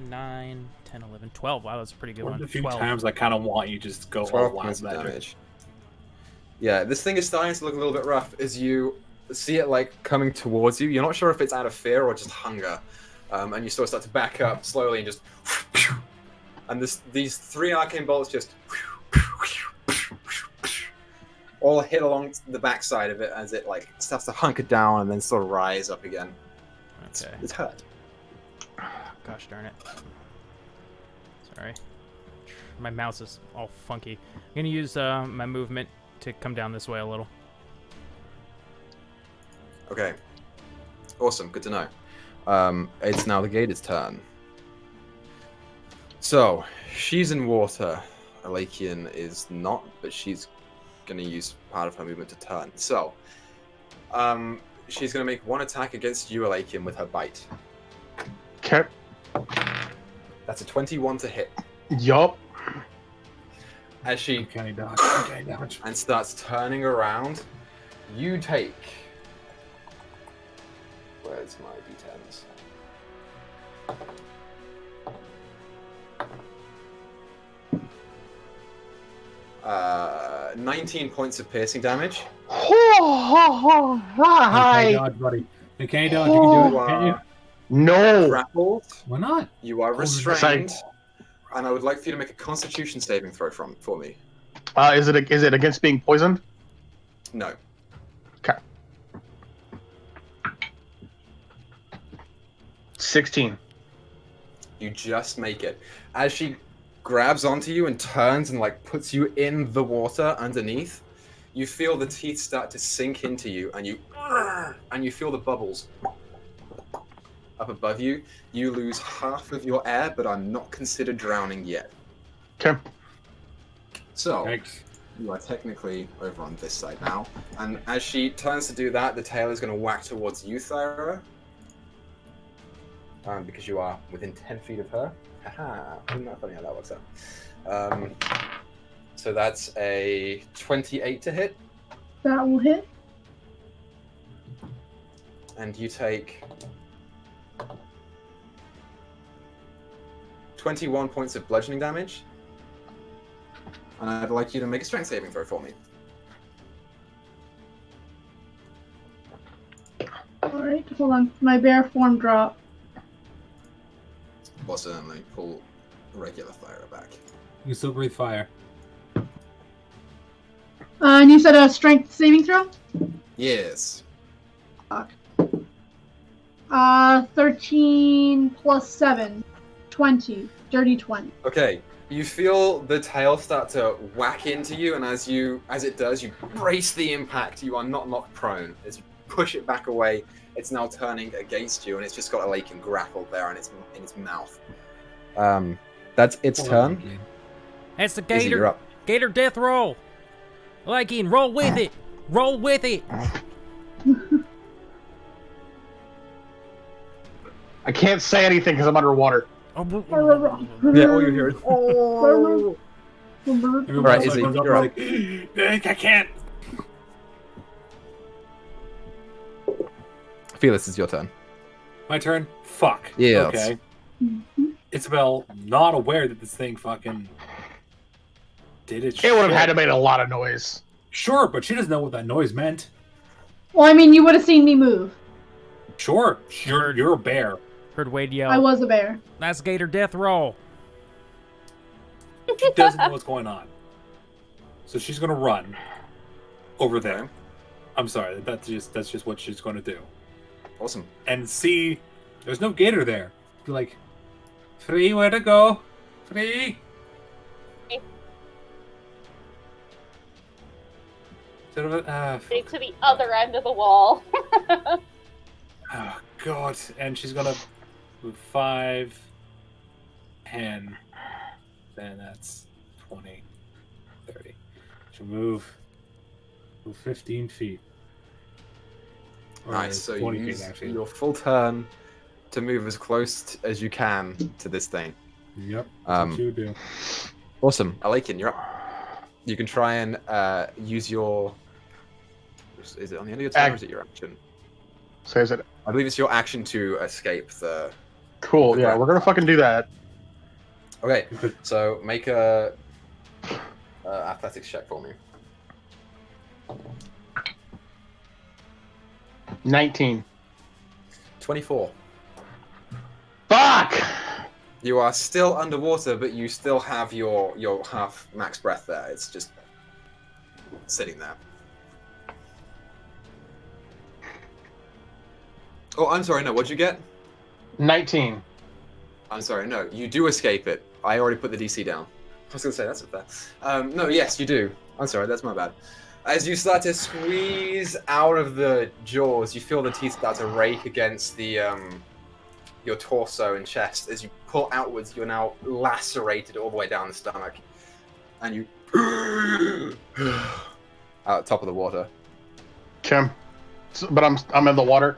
9, 10, 11, 12. Wow, that's a pretty good One one. of the few 12. times I kind of want you just go all 12 wild points of magic. damage. Yeah, this thing is starting to look a little bit rough as you see it like coming towards you. You're not sure if it's out of fear or just hunger. And you sort of start to back up slowly and just... And these 3 arcane bolts just... all hit along the backside of it as it like starts to hunker down and then sort of rise up again. Okay. It's hurt. Gosh darn it. Sorry. My mouse is all funky. I'm going to use my movement to come down this way a little. Okay. Awesome. Good to know. It's now the gator's turn. So, she's in water. Alakian is not, but she's going to use part of her movement to turn. So, she's going to make 1 attack against you, Alakian, with her bite. Okay. That's a 21 to hit. Yup. As she Uncanny dodge. Uncanny dodge. and starts turning around, you take... Where's my d10s? 19 points of piercing damage. Uncanny Hi. dodge, buddy. Uncanny dodge, you can do it, can't you? No. Grappled. Why not? You are Oh, restrained. And I would like for you to make a Constitution saving throw for me. Is it against being poisoned? No. Okay. 16. You just make it. As she grabs onto you and turns and like puts you in the water underneath, you feel the teeth start to sink into you, and you feel the bubbles up above you. You lose half of your air, but are not considered drowning yet. Okay. So Thanks. you are technically over on this side now. And as she turns to do that, the tail is going to whack towards you, Thyra. Because you are within 10 feet of her. Haha, isn't that funny how that works out? So that's a 28 to hit, That will hit. and you take 21 points of bludgeoning damage. And I'd like you to make a strength saving throw for me. Alright, hold on. My bear form drop. Well, certainly pull regular Thyra back. You can still breathe fire. And you said a strength saving throw? Yes. 13 plus 7. 20. Dirty 20. Okay, you feel the tail start to whack into you, and as it does, you brace the impact. You are not knocked prone. As you push it back away, it's now turning against you, and it's just got a lake and grappled there in its mouth. That's its turn. It's the Izzy, you're gator. up. Gator death roll. Lycan, roll with it. Roll with it. I can't say anything because I'm underwater. Oh, Yeah, all you hear is Oh. Everyone Right, else Izzy, comes up you're like, I can't. Felis, it's your turn. My turn? Fuck. Yes. Okay. Isabel, not aware that this thing fucking did its It would have shit. had to make a lot of noise. Sure, but she doesn't know what that noise meant. Well, I mean, you would have seen me move. Sure, you're a bear. heard Wade yell. I was a bear. That's gator death roll. She doesn't know what's going on. So she's gonna run over there. I'm sorry, that's just what she's gonna do. Awesome. And see, there's no gator there. Be like, Free, where to go? Free. Straight to the other end of the wall. Oh god, and she's gonna move 5, 10, then that's 20, 30. She'll move So 15 feet. Or Nice. So you 40 use feet, actually. your full turn to move as close as you can to this thing. Yep, that's what you do. Awesome. Alakin, you're up. You can try and use your... Is it on the end of your turn or is it your action? So is it I believe it's your action to escape the... cool? The Yeah, ground. we're gonna fucking do that. Okay, so make a athletics check for me. 19. 24. Fuck! You are still underwater, but you still have your half max breath there. It's just sitting there. Oh, I'm sorry, no, what'd you get? 19. I'm sorry, no, you do escape it. I already put the DC down. I was going to say, that's not fair. No, yes, you do. I'm sorry, that's my bad. As you start to squeeze out of the jaws, you feel the teeth start to rake against the your torso and chest. As you pull outwards, you're now lacerated all the way down the stomach. And you... out top of the water. Chem. But I'm in the water.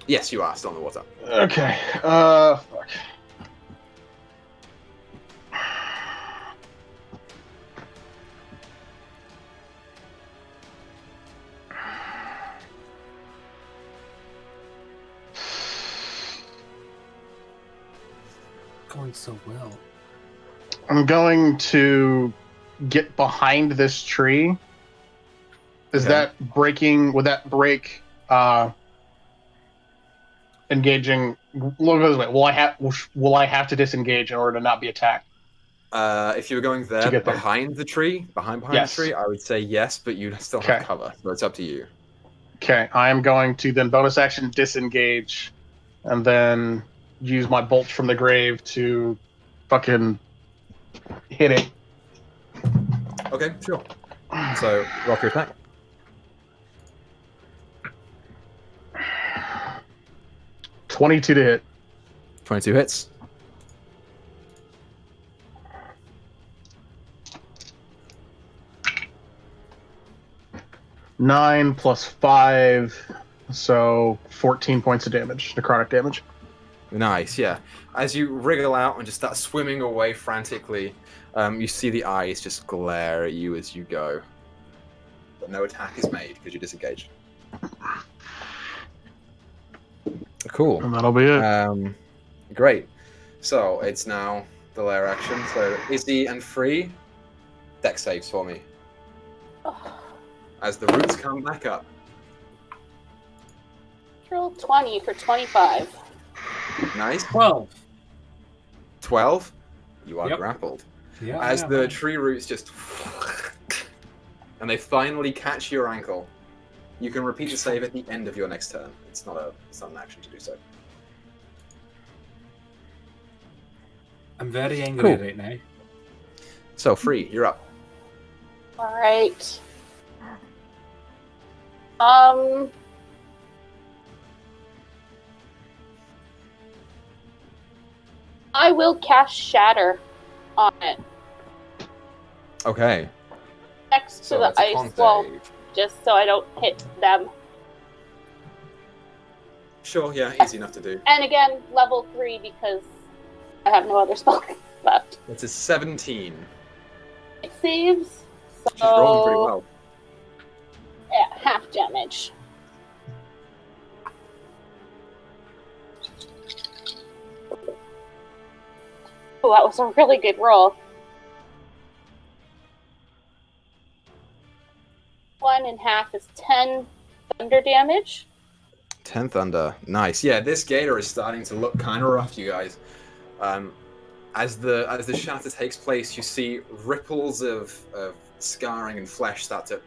Yes, you are still in the water. Okay. Fuck. Going so well. I'm going to get behind this tree. Is Okay. that breaking? Would that break? Engaging. Look this way. Will I have to disengage in order to not be attacked? If you were going there, get there. behind the tree, behind Yes. the tree, I would say yes, but you still have Okay. cover, so it's up to you. Okay, I am going to then bonus action disengage, and then use my bolt from the grave to fucking hit it. Okay, sure. So, rock your attack. $22 to hit. 22 hits. Nine plus 5, so 14 points of damage, necrotic damage. Nice, yeah. As you wriggle out and just start swimming away frantically, you see the eyes just glare at you as you go. But no attack is made because you disengaged. Cool. And that'll be it. Great. So it's now the lair action. So Izzy and Free, deck saves for me. As the roots come back up. Roll 20 for 25. Nice. 12. 12. You are Yep. grappled. Yeah. As yeah, the man. tree roots just... and they finally catch your ankle. You can repeat the save at the end of your next turn. It's not an action to do so. I'm very angry Cool. right now. So, Free, you're up. All right. I will cast Shatter on it Okay. next to So the that's a ice con wall, save. just so I don't hit them. Sure, yeah, easy enough to do. And again, level 3 because I have no other spell left. That's a 17. It saves. So She's rolling pretty well. yeah, half damage. Oh, that was a really good roll. 1 and half is 10 thunder damage. 10 thunder. Nice. Yeah, this gator is starting to look kind of rough, you guys. As the shatter takes place, you see ripples of scarring and flesh start to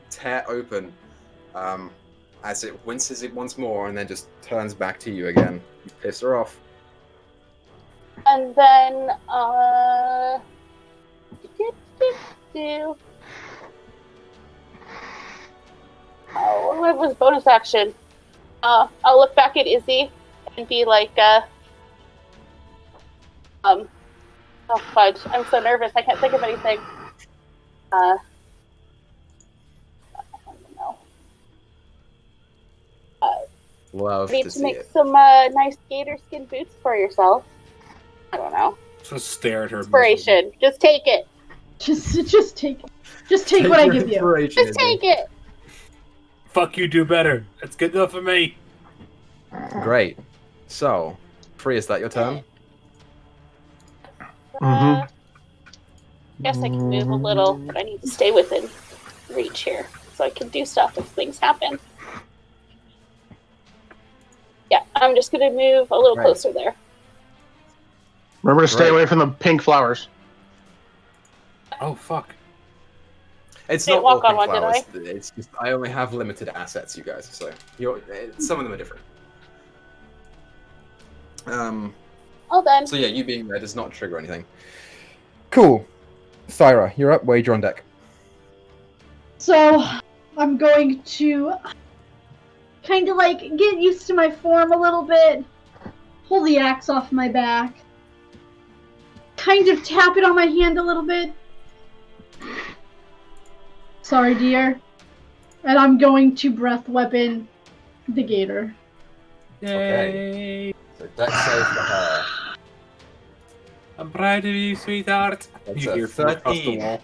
tear open as it winces it once more and then just turns back to you again. You piss her off. And then, oh, what was bonus action? I'll look back at Izzy and be like, oh fudge, I'm so nervous, I can't think of anything. Love Need to to see make it. some nice gator skin boots for yourself. I don't know. Just stare at her. Inspiration. Just take it. Just take what I your give you. inspiration, Just Izzy. take it. Fuck you, do better. That's good enough for me. Great. So, Free, is that your turn? Mhm. Guess I can move a little, but I need to stay within reach here so I can do stuff if things happen. Yeah, I'm just gonna move a little Right. closer there. Remember to stay Great. away from the pink flowers. Oh fuck. It's Didn't not all walk on pink one, did flowers. It's just I only have limited assets, you guys. So some of them are different. Oh, then. So yeah, you being there does not trigger anything. Cool. Thyra, you're up. Wager on deck. So I'm going to kind of like get used to my form a little bit, pull the axe off my back, kind of tap it on my hand a little bit. Sorry, dear. And I'm going to breath weapon the gator. Yay! So deck save for her. I'm proud of you, sweetheart. That's You a hear from across the 13.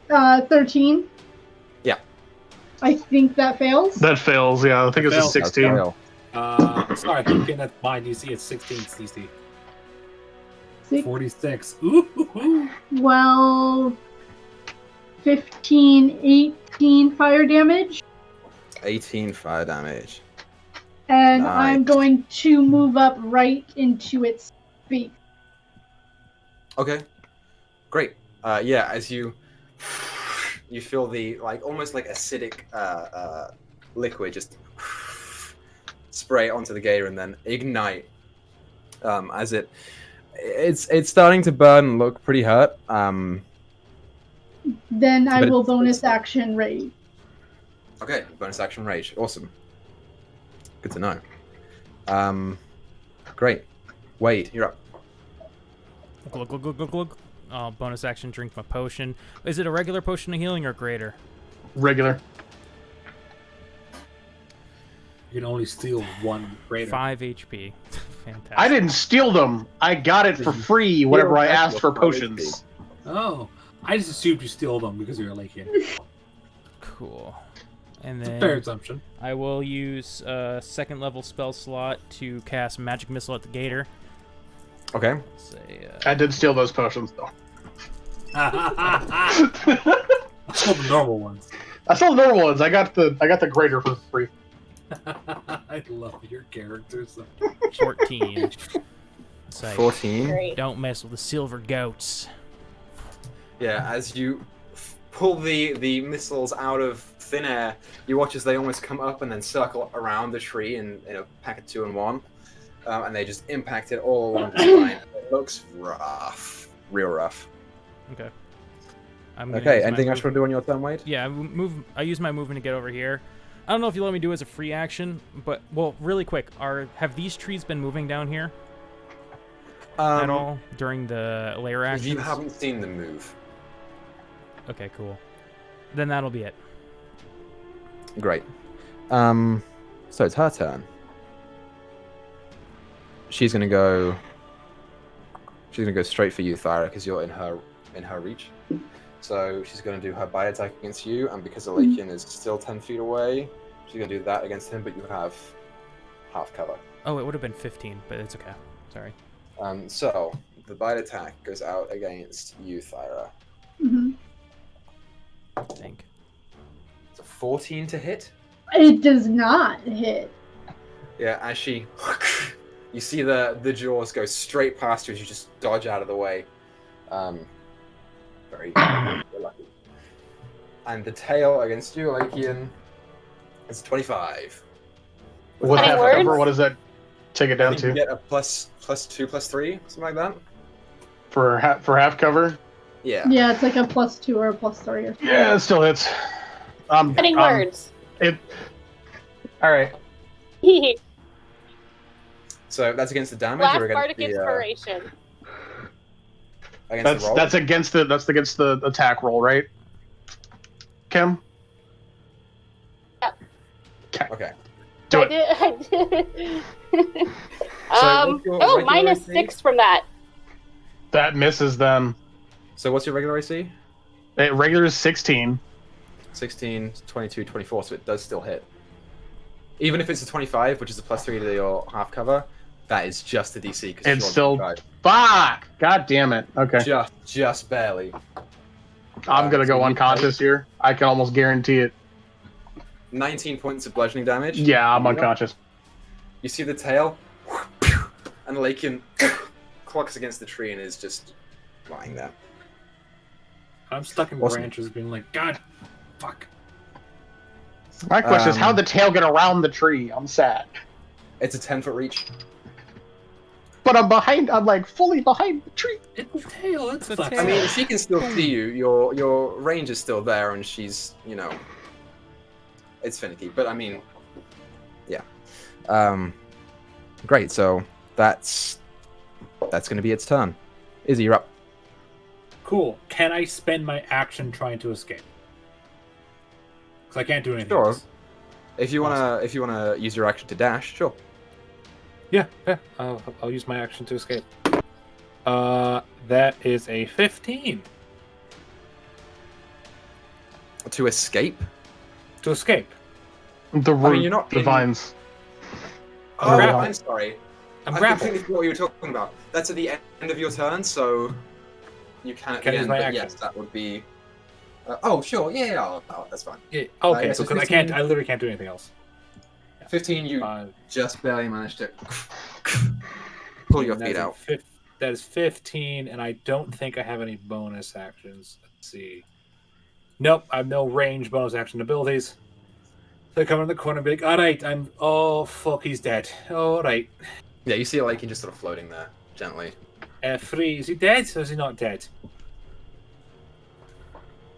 wall. 13. Yeah. I think that fails. That fails, yeah. I think it's a Fails. 16. Sorry, I keep getting that my DC. It's 16 CC. Six- 46. Ooh. Well, 15, 18 fire damage. 18 fire damage. And Nice. I'm going to move up right into its feet. Okay. Great. Yeah, as you feel the almost like acidic liquid just spray onto the gator and then ignite as it's starting to burn and look pretty hurt. Then I But will it's- bonus action rage. Okay, bonus action rage. Awesome. Good to know. Great. Wade, you're up. Glug, glug, glug, glug, glug. Bonus action, drink my potion. Is it a regular potion of healing or greater? Regular. You can only steal one greater. 5 HP. Fantastic. I didn't steal them. I got it for free whenever I asked for potions. Oh, I just assumed you steal them because you're a Lakean. Cool. And It's a fair then assumption. I will use a second level spell slot to cast Magic Missile at the gator. Okay. Say, I did steal those potions, though. I stole the normal ones. I stole the normal ones. I got the greater for free. I love your characters. 14. Say, 14. Great. don't mess with the silver goats. Yeah, as you pull the missiles out of thin air, you watch as they almost come up and then circle around the tree in a pack of 2 and 1. And they just impact it all along the line. It looks rough. Real rough. Okay. I'm gonna Okay, use my anything else you move- want to do on your turn, Wade? Yeah, I use my movement to get over here. I don't know if you let me do it as a free action, but well, really quick, have these trees been moving down here at all during the layer actions? You haven't seen them move. Okay, cool. Then that'll be it. Great. So it's her turn. She's gonna go straight for you, Thyra, because you're in her reach. So she's gonna do her bite attack against you, and because Elakian is still 10 feet away, she's gonna do that against him, but you have half cover. Oh, it would have been 15, but it's okay. Sorry. So the bite attack goes out against you, Thyra. hmm I think. It's a 14 to hit. It does not hit. Yeah, as she, you see the jaws go straight past you as you just dodge out of the way. Very lucky. And the tail against you, Lakian, is 25. What Any half words? cover? What does that take it I down think you to? get a +2/+3, something like that. For half cover? Yeah. Yeah, it's like a +2 or a +3 or something. Yeah, it still hits. Any words? All right. So that's against the damage Last or against bardic the inspiration. against the roll? That's against the attack roll, right? Chem? Okay. Do I did. what's your Oh, regular minus AC? 6 from that. That misses them. So what's your regular AC? Regular is 16. 16, 22, 24, so it does still hit. Even if it's a 25, which is a +3 to your half cover, that is just a DC. Cause It's you're still 25. fuck. God damn it. Okay, Just barely. I'm gonna so go you unconscious here. I can almost guarantee it. 19 points of bludgeoning damage. Yeah, I'm Yep. unconscious. You see the tail, and Lakin clocks against the tree and is just lying there. I'm stuck in Awesome. branches, being like, God, fuck. My question is, how'd the tail get around the tree? I'm sad. It's a 10-foot reach. But I'm behind. I'm like fully behind the tree. It's a tail. It's a fucked. tail. I mean, she can still see you. Your range is still there, and she's, it's finicky. But I mean, yeah. Great. So that's going to be its turn. Izzy, you're up. Cool. Can I spend my action trying to escape? Because I can't do anything Sure. else. If you wanna use your action to dash, sure. Yeah. I'll use my action to escape. That is a 15 To escape. to escape. The root, I mean, you're not the in- vines. Oh, Grapple. I'm sorry. I'm I grappled. completely forgot what you were talking about. That's at the end of your turn, so you can at Can I the use end. my But action? yes, that would be. Oh, sure. Yeah. Oh, that's fine. Yeah. Okay, Yes, so it's because I can't, 15. I literally can't do anything else. 15. You Uh, just barely managed to pull your that feet is a out. That is 15, and I don't think I have any bonus actions. Let's see. Nope, I have no range bonus action abilities. So I come in the corner and be like, alright, oh fuck, he's dead. Alright. Yeah, you see like he's just sort of floating there gently. Free, is he dead or is he not dead?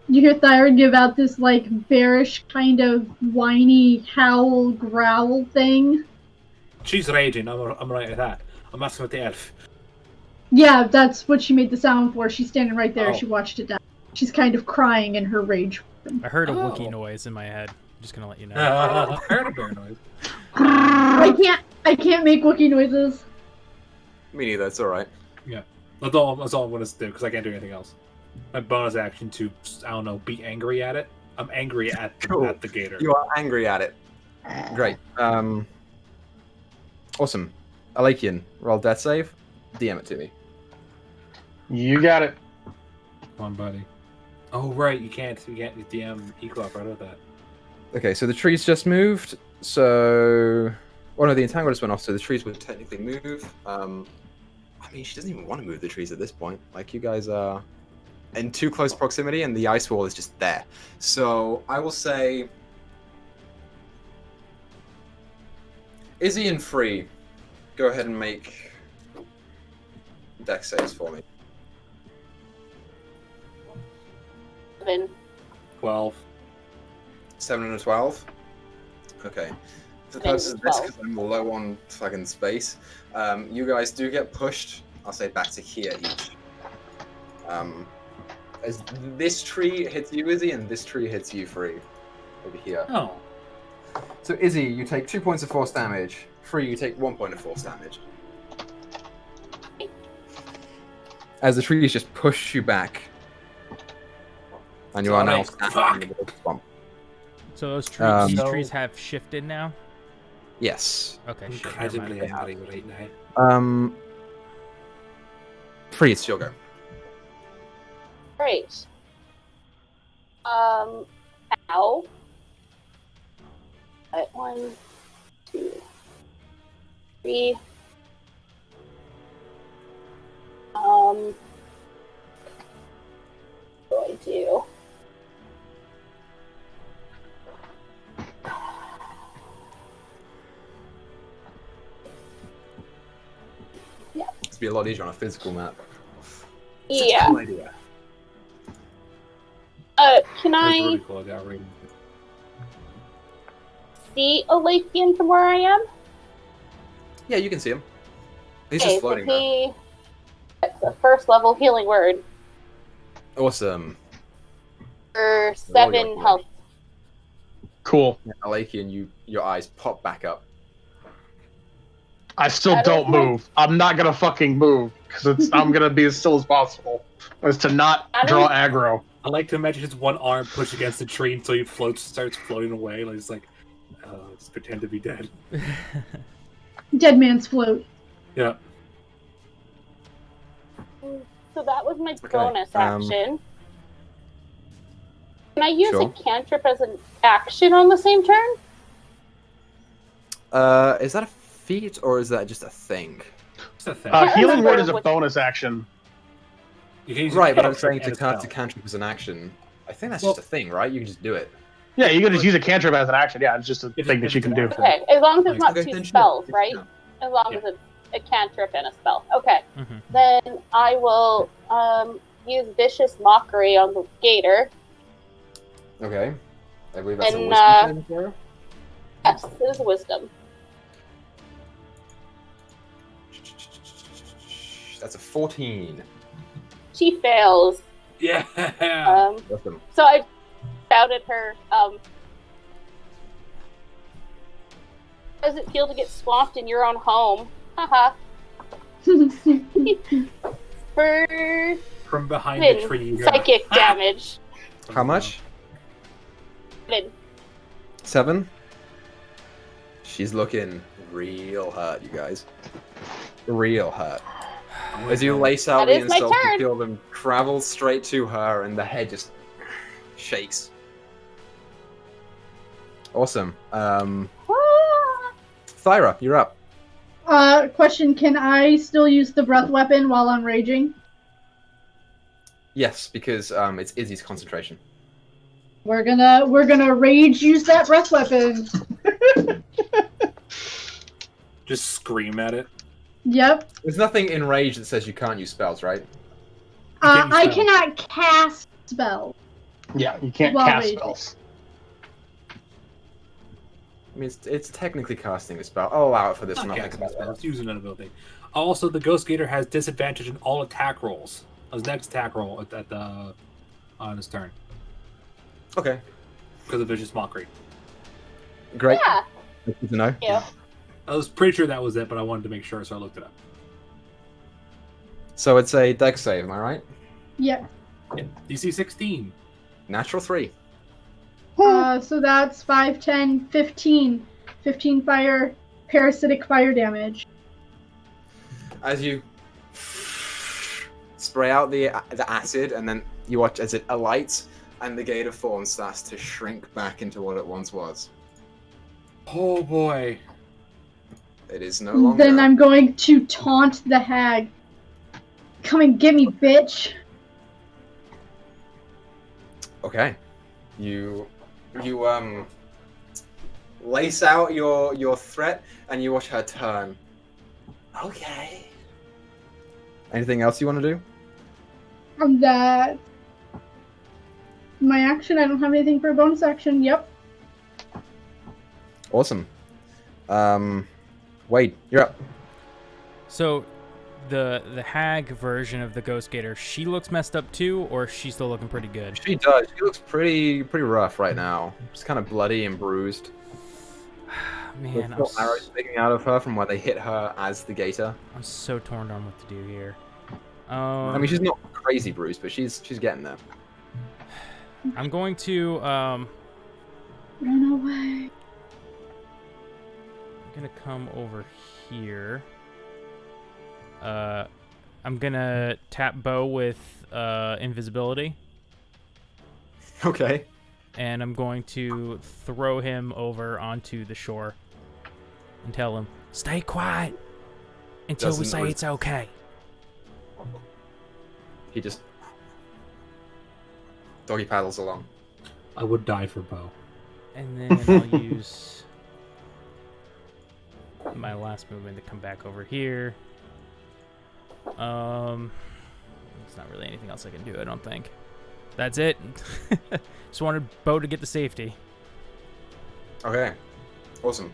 You hear Thyra give out this like bearish kind of whiny howl growl thing. She's raging, I'm right with that. I'm asking about the elf. Yeah, that's what she made the sound for. She's standing right there. Oh. She watched it down. She's kind of crying in her rage. I heard a Oh. Wookiee noise in my head. I'm just gonna let you know. I heard a bear noise. I can't make Wookiee noises. Me neither. It's all right. That's all I'm going to do, because I can't do anything else. My bonus action to, I don't know, be angry at it. I'm angry at Cool. at the gator. You are angry at it. Great. Awesome. Alakian, roll death save. DM it to me. You got it. Come on, buddy. Oh, right, you can't DM Equa, I forgot about that. Okay, so the trees just moved. So, no, the entangle just went off, so the trees would technically move. I mean, she doesn't even want to move the trees at this point. Like, you guys are in too close proximity, and the ice wall is just there. So, I will say, Izzy and Free, go ahead and make dex saves for me. 7. 12. 7 and a 12. Okay. For the 7 purposes and of this, 12. because I'm low on fucking space, you guys do get pushed, I'll say back to here each. As this tree hits you, Izzy, and this tree hits you, Free. Over here. Oh. So, Izzy, you take 2 points of force damage. Free, you take 1 point of force damage. As the trees just push you back. And you are now standing in the middle of the swamp. So those So- trees have shifted now. Yes. Okay, shit. never Incredibly mind. angry right now. Free, it's your go. Great. Ow. 1, 2, 3. What do I do? It's be a lot easier on a physical map. Yeah. Cool idea. Can That's I really cool, I got reading. see a Lakian from where I am? Yeah, you can see him. He's Okay, just floating so there. he... That's the first level healing word Awesome. for Roll 7 your health. Cool. Alakian, your eyes pop back up. I still That don't is my- move. I'm not gonna fucking move because I'm gonna be as still as possible. Is to not That draw is- aggro. I like to imagine his one arm pushed against the tree until he starts floating away. Like it's like, just pretend to be dead. Dead man's float. Yeah. So that was my Okay, bonus action. Can I use a cantrip as an action on the same turn? Is that a feat or is that just a thing? It's a thing. can't Healing remember word is a what- bonus action. You can use Right, but I'm cantrip saying to and a cast a spell. cantrip as an action. I think that's Well- just a thing, right? You can just do it. Yeah, you can just use a cantrip as an action. Yeah, it's just a If thing it- that if you it's can an do. action. Okay, as long as it's not Okay, two then sure. spells, Yeah. right? As long Yeah. as it's a cantrip and a spell. Okay. Mhm. Then I will use Vicious Mockery on the gator. Okay. I believe that's a And, wisdom saving throw. Yes, it is wisdom. That's a 14. She fails. Yeah. Awesome. So I shouted her, how does it feel to get swamped in your own home? Haha. For From behind the tree. you hear, psychic "Ah!" damage. How much? 7. 7? She's looking real hurt, you guys. Real hurt. As you lace out That the is my insult, you turn. feel them travel straight to her, and the head just shakes. Awesome. Ah! Thyra, you're up. Question: can I still use the breath weapon while I'm raging? Yes, because it's Izzy's concentration. We're gonna rage use that breath weapon. Just scream at it. Yep. There's nothing in Rage that says you can't use spells, right? can't use I spells. cannot cast spells. Yeah, you can't Well, cast wait. spells. I mean, it's technically casting a spell. I'll allow it for this Not one. I'll casting think about spells, that. using an ability. Also, the Ghost Gator has disadvantage in all attack rolls. His next attack roll at the on his turn Okay, because of Vicious Mockery. great. Yeah. Good to know. Yeah. I was pretty sure that was it, but I wanted to make sure, so I looked it up. So it's a dex save, am I right? Yep. Yeah. DC 16. Natural 3. So that's 5, 10, 15. 15 fire, parasitic fire damage. As you spray out the acid, and then you watch as it alights, and the gator form starts to shrink back into what it once was. Oh boy. It is no longer. Then I'm going to taunt the hag. Come and get me, bitch. Okay. You lace out your threat, and you watch her turn. Okay. Anything else you want to do? That. My action, I don't have anything for a bonus action. Yep. Awesome. Wade, you're up. So, the hag version of the Ghost Gator, she looks messed up too, or is she still looking pretty good? She does. She looks pretty rough right now. She's kind of bloody and bruised. Man, There's still arrows sticking out of her from where they hit her as the gator. I'm so torn on what to do here. I mean, she's not crazy bruised, but she's getting there. I'm going to Run away. I'm gonna come over here. I'm gonna tap Bo with invisibility, Okay. and I'm going to throw him over onto the shore and tell him, "Stay quiet until we Doesn't say re- it's okay." He just doggy paddles along. I would die for Bo. And then I'll use my last movement to come back over here. There's not really anything else I can do, I don't think. That's it. Just wanted Bo to get the safety. Okay. Awesome.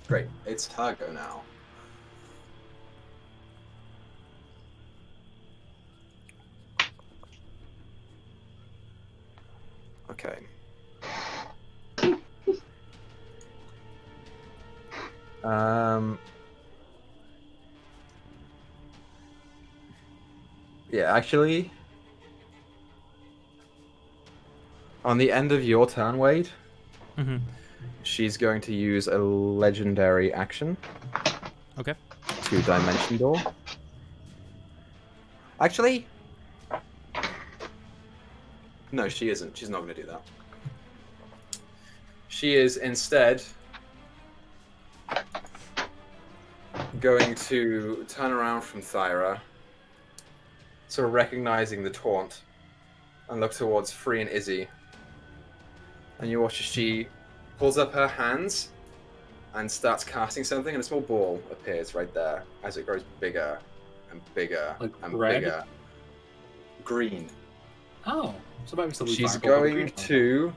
Great. It's her go now. Okay. Yeah, actually, on the end of your turn, Wade, Mm-hmm. she's going to use a legendary action Okay. to Dimension Door. Actually, no, she isn't. She's not going to do that. She is instead going to turn around from Thyra, sort of recognizing the taunt, and look towards Free and Izzy. And you watch as she pulls up her hands and starts casting something, and a small ball appears right there as it grows bigger and bigger Like and red? bigger. Green. Oh, so maybe still be She's fireball, but going green. to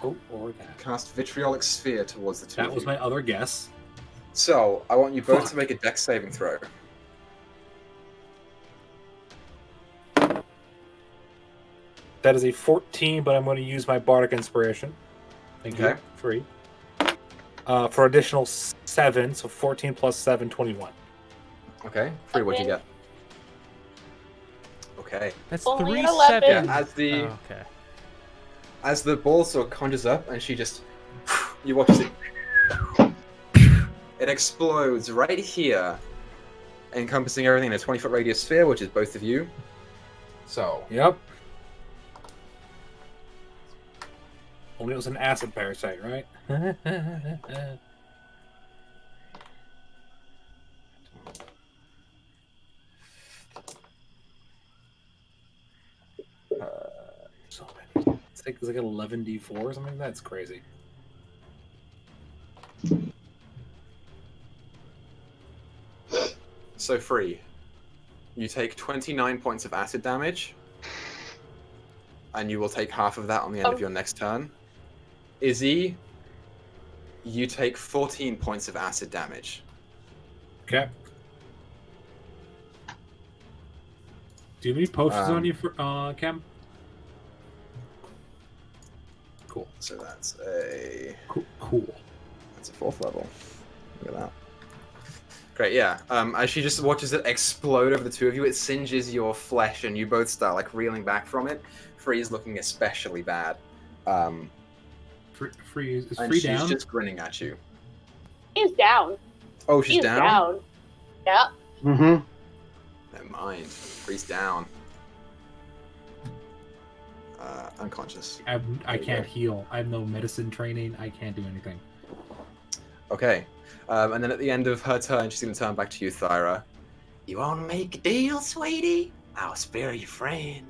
Oh, or that. cast Vitriolic Sphere towards the two That of was you. my other guess. So, I want you both Fuck. to make a dex saving throw. That is a 14, but I'm going to use my Bardic Inspiration. Thank you. Okay. 3. For additional 7, so 14 plus 7, 21. Okay. Free, what'd you Okay. get? Okay. That's Only 3 an 11. 7. Yeah, Oh, okay. as the ball sort of conjures up and she just, you watch it, it explodes right here, encompassing everything in a 20-foot radius sphere, which is both of you. So, Yep. Only it was an acid parasite, right? So many. It's like 11d4 or something like that. That's crazy. so Free, you take 29 points of acid damage, and you will take half of that on the end of your next turn. Izzy, you take 14 points of acid damage. Okay. Do you have any potions on you for Chem? Cool. So that's a Cool. That's a 4th level. Look at that. Great, yeah. As she just watches it explode over the two of you, it singes your flesh, and you both start like reeling back from it. Free's looking especially bad, Free is and free she's down. just grinning at you. He's down. Oh, she's He's down. down. Yeah. Mm-hmm. Never mind. Free's down. Unconscious. I can't heal. I have no medicine training. I can't do anything. Okay. And then at the end of her turn, she's going to turn back to you, Thyra. You want to make a deal, sweetie? I'll spare your friend.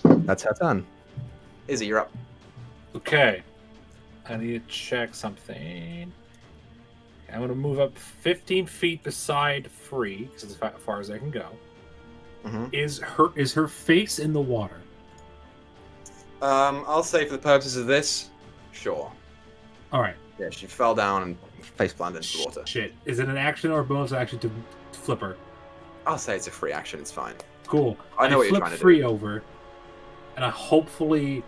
That's her turn. Izzy, you're up. Okay. I need to check something. I'm going to move up 15 feet beside Free, because it's as far as I can go. Mm-hmm. Is her face in the water? I'll say for the purposes of this, sure. All right. Yeah, she fell down and face planted into the water. Shit. Is it an action or a bonus action to flip her? I'll say it's a free action, it's fine. Cool. I know what you're flip trying to do. Free over, and I hopefully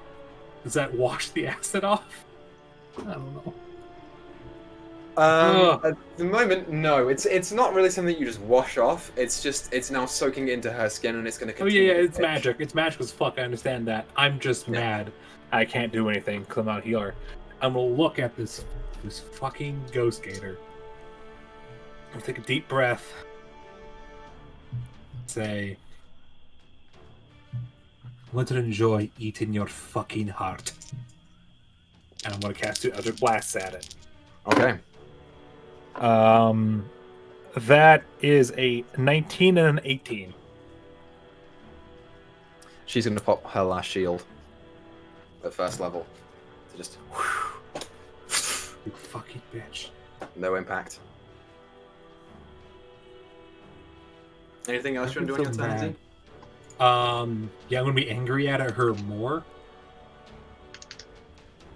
does that wash the acid off? I don't know. At the moment, no. It's not really something you just wash off. It's now soaking into her skin, and it's going to Oh continue. yeah, to it's itch. magic. It's magic as fuck. I understand that. I'm just mad. I can't do anything because I'm not a healer. I'm gonna look at this fucking ghost gator. I'll take a deep breath. Say, let it enjoy eating your fucking heart. And I'm gonna cast 2 other blasts at it. Okay. That is a 19 and an 18. She's going to pop her last shield at first level. So just You fucking bitch. no impact. Anything else you want to do on your turn, Izzy? Yeah, I'm gonna be angry at her more.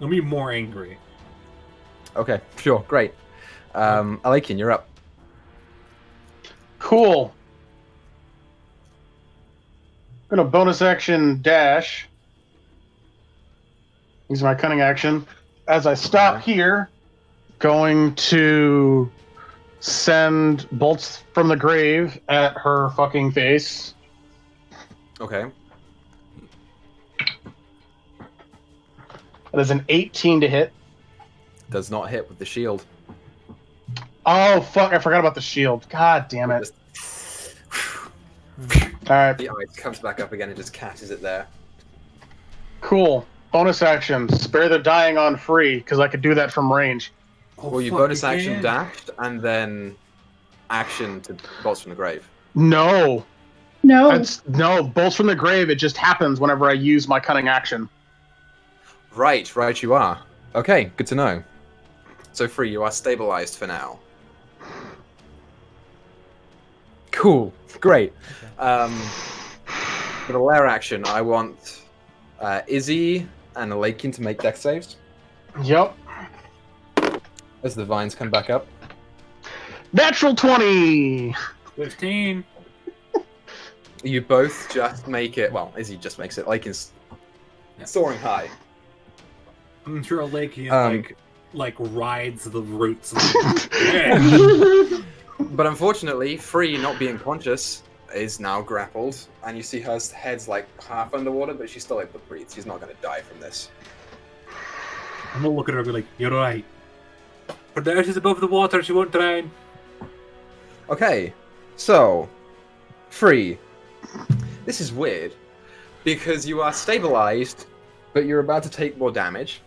I'm gonna be more angry. Okay, sure, great. Alakin, you're up. Cool. I'm gonna bonus action dash. Use my cunning action. as I stop here, going to send bolts from the grave at her fucking face. Okay. That is an 18 to hit. Does not hit with the shield. Oh, fuck, I forgot about the shield. God damn it. Alright, The ice comes back up again and just catches it there. cool. Bonus action, spare the dying on free, because I could do that from range. Oh, Well, you fuck, bonus you action can. dashed and then action to bolts from the grave. No. No. No, bolts from the grave, it just happens whenever I use my cunning action. Right, you are. Okay, good to know. So Free, you are stabilized for now. Cool, great. For the lair action, I want Izzy and Alakin to make dex saves Yep. as the vines come back up. Natural 20! 15. You both just make it. Well, Izzy just makes it. Alakin's soaring high. I'm sure a lake like rides the roots. Yeah. But unfortunately, Free, not being conscious, is now grappled, and you see her head's like half underwater, but she's still able to breathe. She's not going to die from this. I'm gonna look at her and be like, "You're right. But there she's above the water. She won't drown." Okay, so Free. This is weird because you are stabilized, but you're about to take more damage.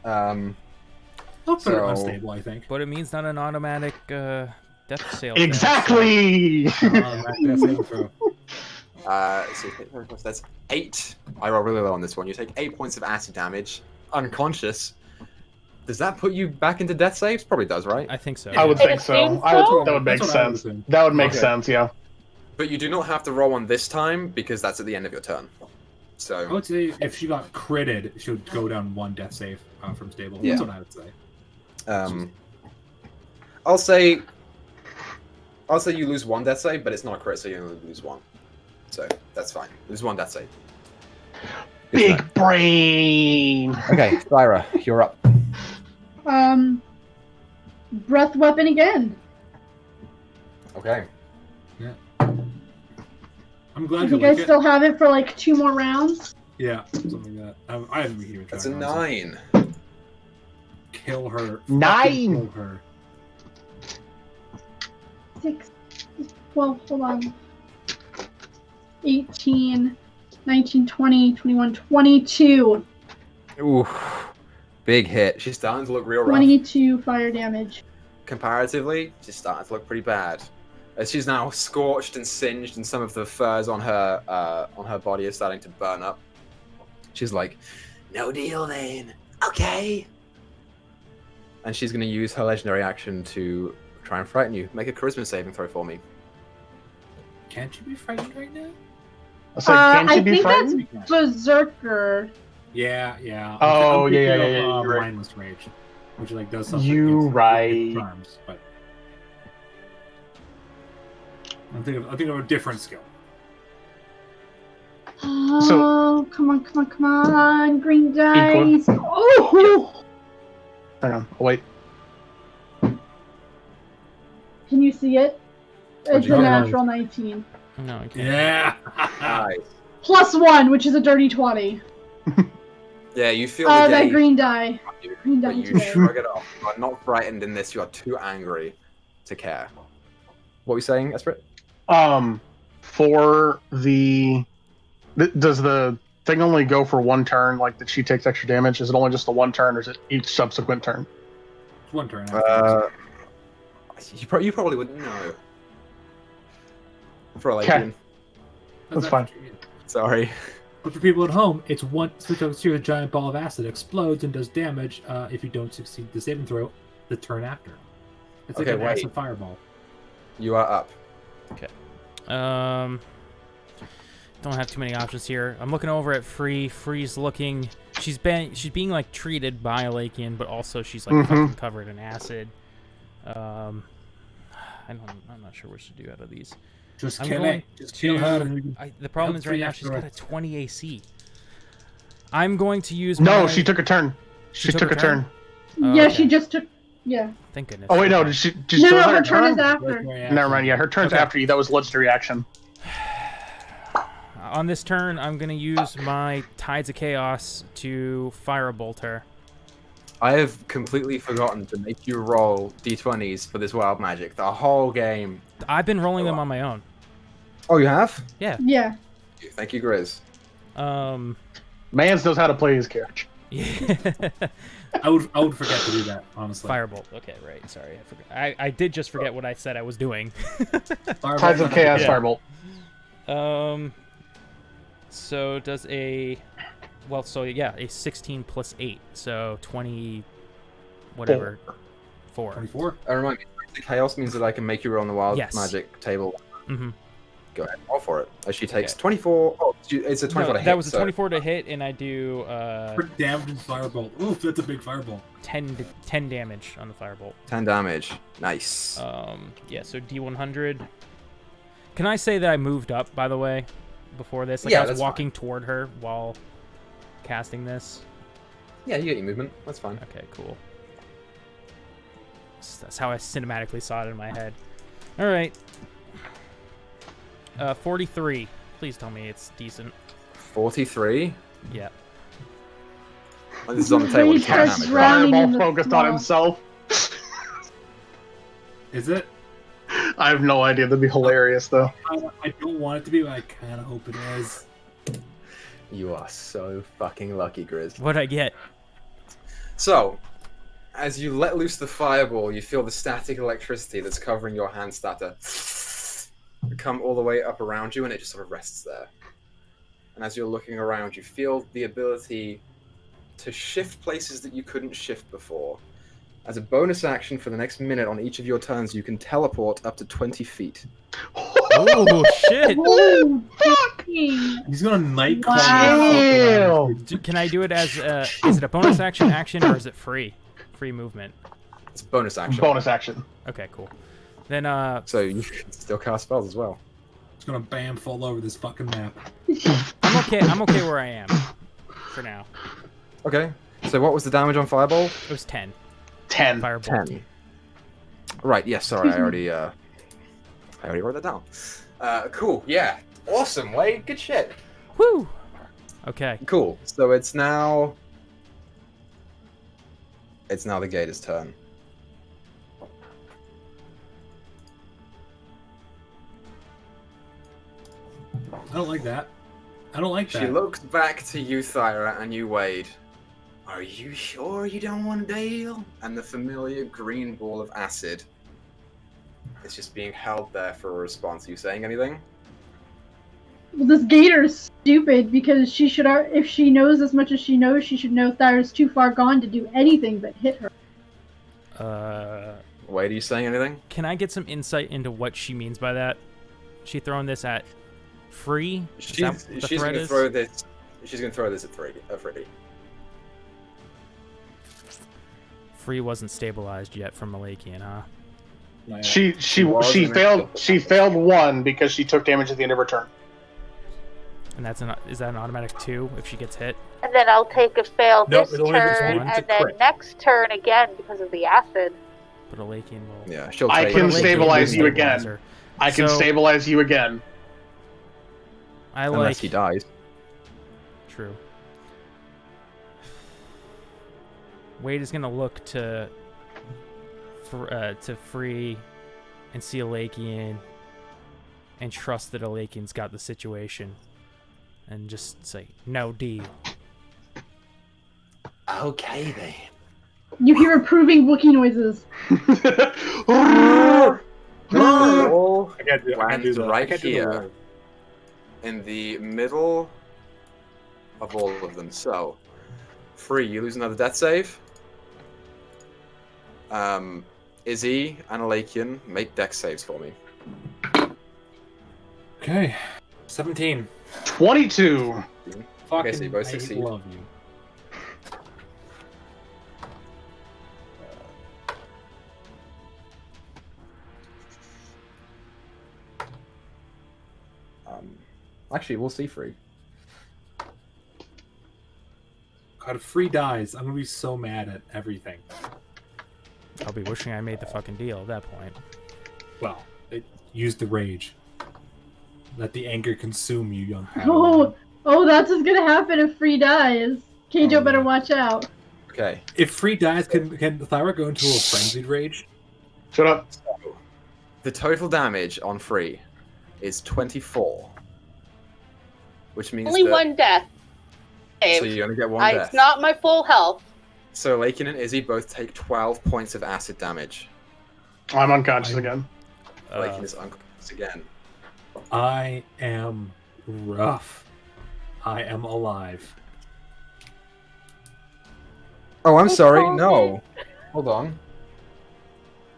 I'll put her So- unstable, I think. But it means not an automatic death sale. Exactly! That's saving throw. So that's 8. I roll really low on this one. You take 8 points of acid damage, unconscious. Does that put you back into death saves? Probably does, right? I think so. I would I think so. assume I would so. that would make That's what I would sense. assume. That would make Okay. sense, yeah. But you do not have to roll one this time because that's at the end of your turn. I So would say if she got critted, she would go down 1 death save from stable. Yeah. That's what I would say. I'll say you lose 1 death save, but it's not a crit, so you only lose 1. So that's fine. Lose 1 death save. Good to know. Big brain! Okay, Thyra, you're up. Breath weapon again. Okay. I'm I glad you think like I it. still have it for like 2 more rounds. Yeah, something like that. I haven't even That's a tried. honestly. 9. Kill her. 9. Fucking Kill her. 6, 12, hold on. 18, 19, 20, 21, 22. Ooh, big hit. She's starting to look real rough. 22 fire damage. Comparatively, she's starting to look pretty bad. As she's now scorched and singed, and some of the furs on her body are starting to burn up. She's like, "No deal, then. Okay." And she's going to use her legendary action to try and frighten you. Make a charisma saving throw for me. Can't you be frightened right now? I was like, can't I you be think frightened? that's Berserker. Yeah, yeah. Oh, I'm yeah, thinking yeah, of, you're right. Mindless Rage, which like does something. You against right. Charms, but I think of a different skill. Oh, come on, green dice. Oh! Hang on, oh, wait. Can you see it? What'd It's you a get? natural 19. No, I can't. Yeah. Nice. Plus 1, which is a dirty 20. Yeah, you feel That the gauge. green die. Green die But you today. shrug it off. You are not frightened in this. You are too angry to care. What were you saying, Esprit? For the... Does the thing only go for 1 turn, like that she takes extra damage? Is it only just the 1 turn, or is it each subsequent turn? It's 1 turn. You probably wouldn't know. For like, Okay. That's fine. sorry. But for people at home, it's one switch over to a giant ball of acid explodes and does damage if you don't succeed the saving throw the turn after. It's like Okay, an wait. acid fireball. You are up. Don't have too many options here. I'm looking over at Free. Free's looking. She's being like treated by a Lakian, but also she's like fucking covered in acid. I'm not sure what to do out of these. Just I'm kill going it. Just kill her. The problem Help is right Free now after she's got her. a 20 AC. I'm going to use. No, she took a turn. She took took her a turn. Oh, Yeah, okay. she just took. Yeah. Thank goodness. Oh wait, no, Okay. did she? No, was that her turn is after. Legendary action. Never mind. Yeah, her turn's Okay. after you. That was legendary action. On this turn, I'm going to use my Tides of Chaos to Firebolt her. I have completely forgotten to make you roll d20s for this wild magic. The whole game. I've been rolling them on my own. Oh, you have? Yeah. Yeah. Thank you, Griz. Mans knows how to play his character. Yeah. I would forget to do that, honestly. Firebolt. Okay, right. Sorry, I forgot. I did just forget what I said I was doing. Firebolt. Tides of Chaos, Yeah. Firebolt. So does a, well, so yeah, a 16 plus 8, so 20, whatever, 4. 24. Remind me, the chaos means that I can make you roll on the wild Yes. magic table. Mm-hmm. Go ahead, roll for it. As she takes Okay. 24. Oh, it's a 24 to hit. That was a so 24 to hit, and I do For damage and firebolt. Oof, that's a big firebolt. 10 damage on the firebolt. 10 damage. Nice. Yeah, so D100. Can I say that I moved up, by the way, before this? Like Yeah, I was that's walking toward her while casting this. Yeah, you get your movement. That's fine. Okay, cool. That's how I cinematically saw it in my head. All right. 43. Please tell me it's decent. 43. Yeah. Oh, this is on the table. He 10 starts damage, right? drowning. Fireball in the focused on swamp. himself. Is it? I have no idea. That'd be hilarious, though. I don't want it to be, but I kind of hope it is. You are so fucking lucky, Griz. What'd I get? So, as you let loose the fireball, you feel the static electricity that's covering your hand start to come all the way up around you, and it just sort of rests there. And as you're looking around, you feel the ability to shift places that you couldn't shift before. As a bonus action for the next minute on each of your turns, you can teleport up to 20 feet. Oh, shit! Oh, fuck! He's gonna night call Wow. me. Can I do it as is it a bonus action, or is it free? Free movement. It's bonus action. Bonus action. Okay, cool. Then, So you can still cast spells as well. He's gonna bam fall over this fucking map. I'm okay where I am for now. Okay. So what was the damage on fireball? It was 10. 10. Firebolt. 10. Right, yes, sorry, I already wrote that down. Cool, yeah. Awesome, Wade, good shit. Woo! Okay. Cool, so it's now the Gator's turn. I don't like that. I don't like that. She looks back to you, Thyra, and you, Wade. Are you sure you don't want to deal? And the familiar green ball of acid is just being held there for a response. Are you saying anything? Well, this gator is stupid because she should. If she knows as much as she knows, she should know Thyra's too far gone to do anything but hit her. Wade, are you saying anything? Can I get some insight into what she means by that? She throwing this at free? Is that what the She's threat going to is? throw this. She's going to throw this at Freddy. Free wasn't stabilized yet from Malakian, huh? Not yet. She was gonna failed. kill. She failed one because she took damage at the end of her turn. And is that an automatic 2 if she gets hit? And then I'll take a fail Nope, this it only takes turn, one to and then crit. next turn again because of the acid. But Alakian will. Yeah, she'll I take can it. Alakian stabilize will you stabilize again. her. I can So- stabilize you again. I Unless like. he dies. True. Wade is gonna look to free and see Alakian and trust that Alakian's got the situation and just say no deal. Okay, then. You hear approving Wookiee noises. All I can't do lands that. I right can't do the here word. in the middle of all of them. So, Free, you lose another death save. Izzy and Alakian, make dex saves for me. Okay. 17. 22. Fucking so you both I succeed. love you. Actually, we'll see Free. God, if Free dies, I'm gonna be so mad at everything. I'll be wishing I made the fucking deal at that point. Well, use the rage. Let the anger consume you, young Padawan. Oh, that's what's gonna happen if Free dies. Keijo Oh, better yeah. watch out. Okay. If Free dies, can Thyra go into a frenzied rage? Shut up. So, the total damage on Free is 24. Which means Only that, one death. so you only get one death. It's not my full health. So Lakin and Izzy both take 12 points of acid damage. I'm unconscious again. Lakin is unconscious again. I am rough. I am alive. Oh, I'm It's sorry. all No. Hold on.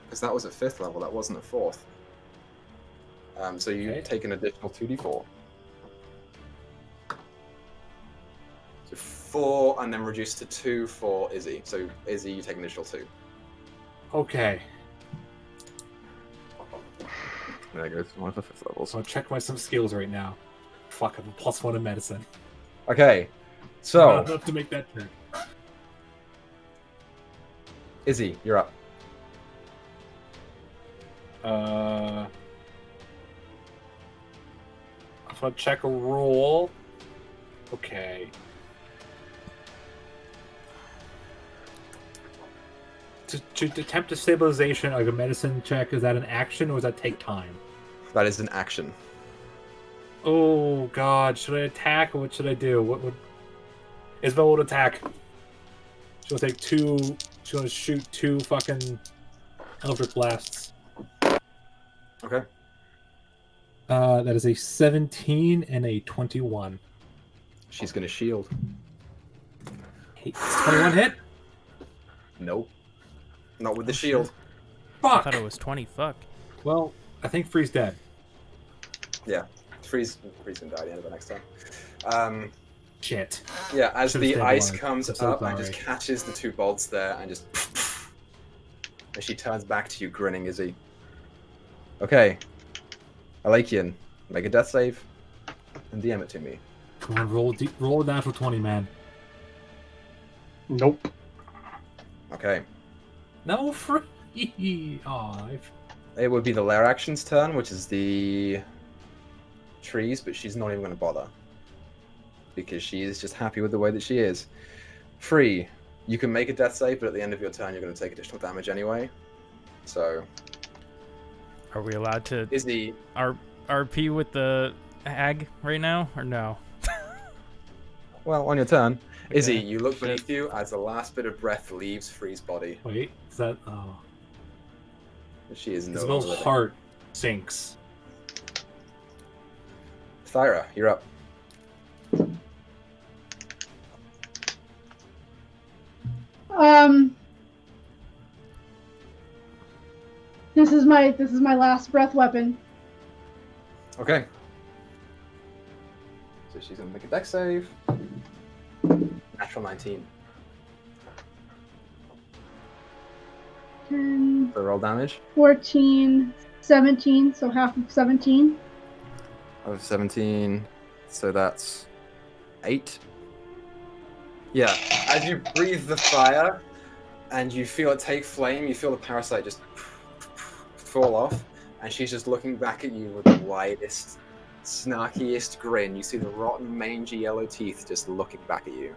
Because that was at 5th level. That wasn't at 4th. So you Okay. take an additional 2d4. So 4 and then reduce to 2 for Izzy. So Izzy, you take an additional 2. Okay. There goes one of the 5th levels. So I'll check some skills right now. Fuck, I have a +1 in medicine. Okay. Not So, enough to make that check. Izzy, you're up. I'm gonna check a roll. Okay. To attempt a stabilization, like a medicine check, is that an action or does that take time? That is an action. Oh god, should I attack or what should I do? What would Isabel would attack? She'll take 2. She's gonna shoot 2 fucking Eldritch Blasts. Okay. That is a 17 and a 21. She's going to shield. Hey, is 21 hit? Nope. Not with the shield. I Fuck! thought it was 20. Fuck. Well, I think Free's dead. Yeah. Freeze can die at the end of the next time. Shit. Yeah, as Should've the ice stabilized. comes I'm so up and just sorry. catches the 2 bolts there and just... As she turns back to you, grinning, Izzy. Okay. Alakian, make a death save and DM it to me. Come on, roll a natural 20, man. Nope. Okay. No, Free! Aw, It would be the lair action's turn, which is the trees, but she's not even going to bother. Because she is just happy with the way that she is. Free, you can make a death save, but at the end of your turn, you're going to take additional damage anyway. So, Are we allowed to Izzy, RP with the hag right now, or no? well, on your turn, Okay. Izzy, you look Shit. beneath you as the last bit of breath leaves Free's body. wait, is that... Oh. She is no Isabel's longer living. heart sinks. Thyra, you're up. This is my last breath weapon. Okay. So she's gonna make a dex save. Natural 19. 10, So roll damage 14, 17, so half of 17. of 17. So that's 8. Yeah. As you breathe the fire and you feel it take flame, you feel the parasite just fall off, and she's just looking back at you with the widest, snarkiest grin. You see the rotten, mangy yellow teeth just looking back at you.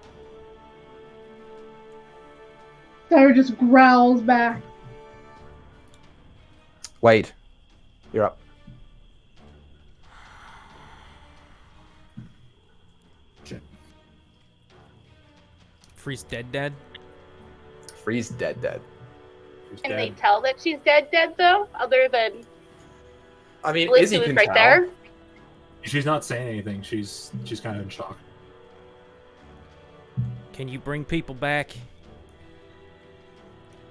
Tyra just growls back. Wade, you're up. Freeze dead. Free's dead. She's Can dead. they tell that she's dead though? Other than I mean, Liz, Izzy who was can right tell. there? She's not saying anything. She's kind of in shock. Can you bring people back?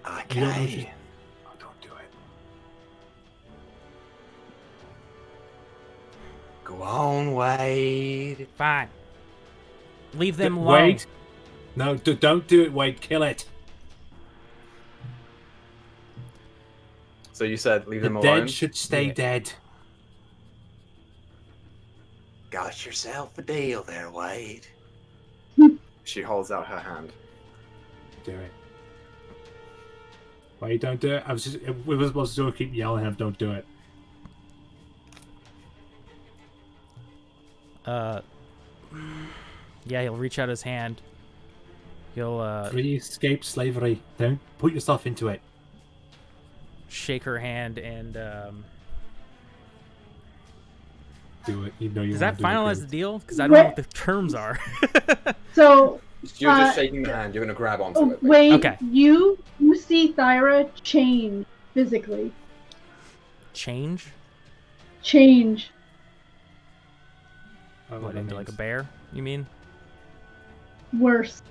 You don't know she's... Oh, don't do it. Go on, Wade. Fine. Leave them alone. Wait. No, don't do it, Wade. Kill it. So you said leave The them dead alone? should stay Yeah. dead. Got yourself a deal there, Wade. She holds out her hand. Do it. Why you don't do it? We were supposed to keep yelling at him, don't do it. Yeah, he'll reach out his hand. He'll Free escape slavery. Don't put yourself into it. shake her hand and Do it. You know you does wanna that do it, finalize Griz. the deal? Because I don't know what the terms are. So You're just shaking the hand. You're going to grab onto it. wait, Okay. you see Thyra change physically. Change? Change. I don't know What, that into like a means. bear, you mean? Worse.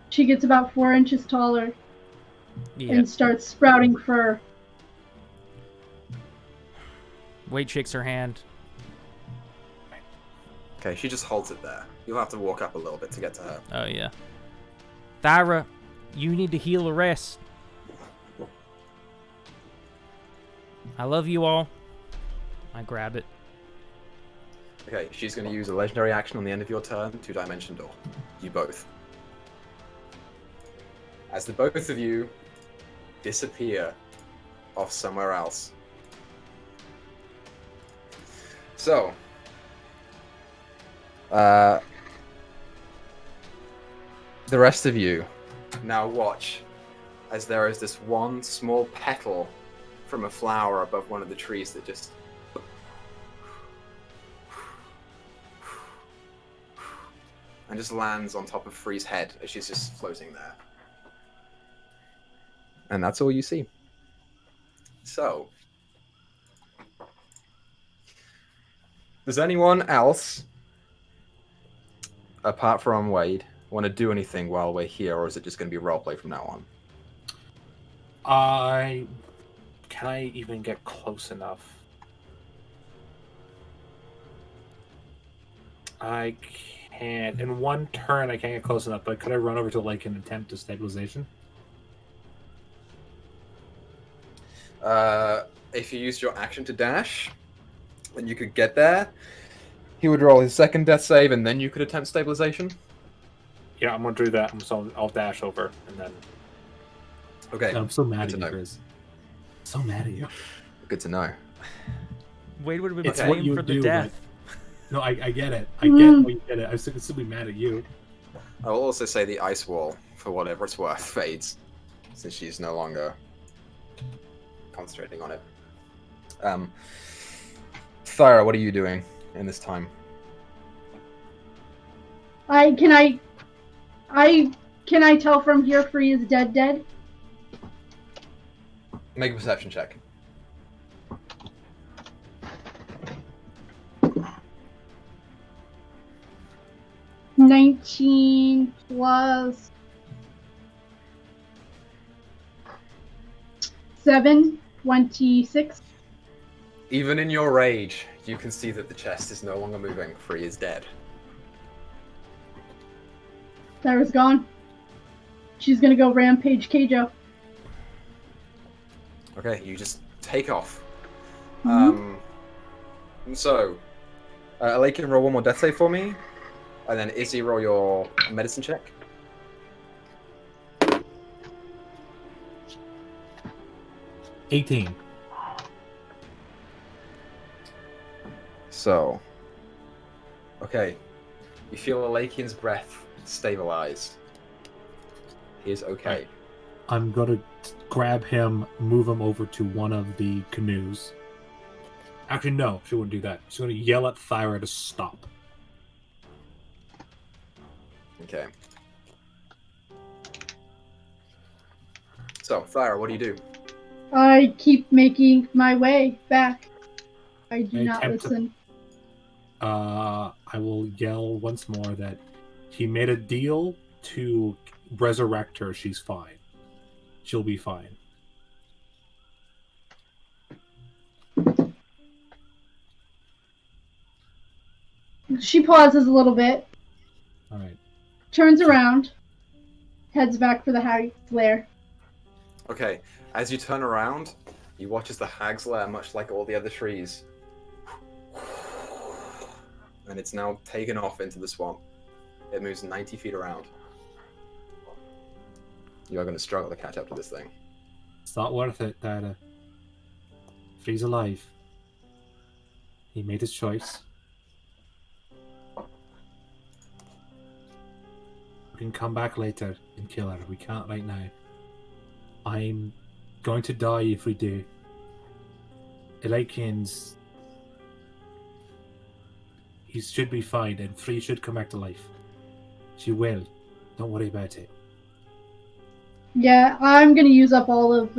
She gets about 4 inches taller Yeah. and starts sprouting fur. Wade shakes her hand. Okay, she just holds it there. You'll have to walk up a little bit to get to her. Oh, yeah. Thyra, you need to heal the rest. I love you all. I grab it. Okay, she's going to use a legendary action on the end of your turn, 2-dimension door. You both. As the both of you disappear off somewhere else. So, the rest of you now watch as there is this one small petal from a flower above one of the trees that just and just lands on top of Free's head as she's just floating there. And that's all you see. So, does anyone else, apart from Wade, want to do anything while we're here, or is it just going to be roleplay from now on? Can I even get close enough? I can't. In one turn, I can't get close enough, but could I run over to Lake and attempt a stabilization? If you used your action to dash, then you could get there. He would roll his second death save, and then you could attempt stabilization. Yeah, I'm gonna do that. So I'll dash over, and then. Okay. I'm so mad Good at to you, know. Griz. So mad at you. Good to know. Wade would have been It's what paying you for the do, death. No, I get it. I get why you get it. I was still be mad at you. I will also say the ice wall, for whatever it's worth, fades, since she's no longer concentrating on it. Thyra, what are you doing in this time? Can I tell from here Free is dead? Make a perception check. $19 plus 7, 26. Even in your rage, you can see that the chest is no longer moving. Free is dead. Thyra's gone. She's gonna go rampage Keijo. Okay, you just take off. Mhm. So, Alay can roll one more death save for me, and then Izzy, roll your medicine check. $18. So, okay, you feel Alakian's breath stabilize. He is okay. I'm gonna grab him, move him over to one of the canoes. Actually, no, she wouldn't do that. She's gonna yell at Thyra to stop. Okay. So, Thyra, what do you do? I keep making my way back. I do I not attempt to- listen. I will yell once more that he made a deal to resurrect her. She's fine. She'll be fine. She pauses a little bit, All right. turns around, heads back for the hag's lair. Okay, as you turn around, you watch as the hag's lair, much like all the other trees, and it's now taken off into the swamp. It moves 90 feet around. You are going to struggle to catch up to this thing. It's not worth it, Dyto. Free's alive. He made his choice. We can come back later and kill her. We can't right now. I'm going to die if we do. Elakian's... He should be fine, and Free should come back to life. She will. Don't worry about it. Yeah, I'm gonna use up all of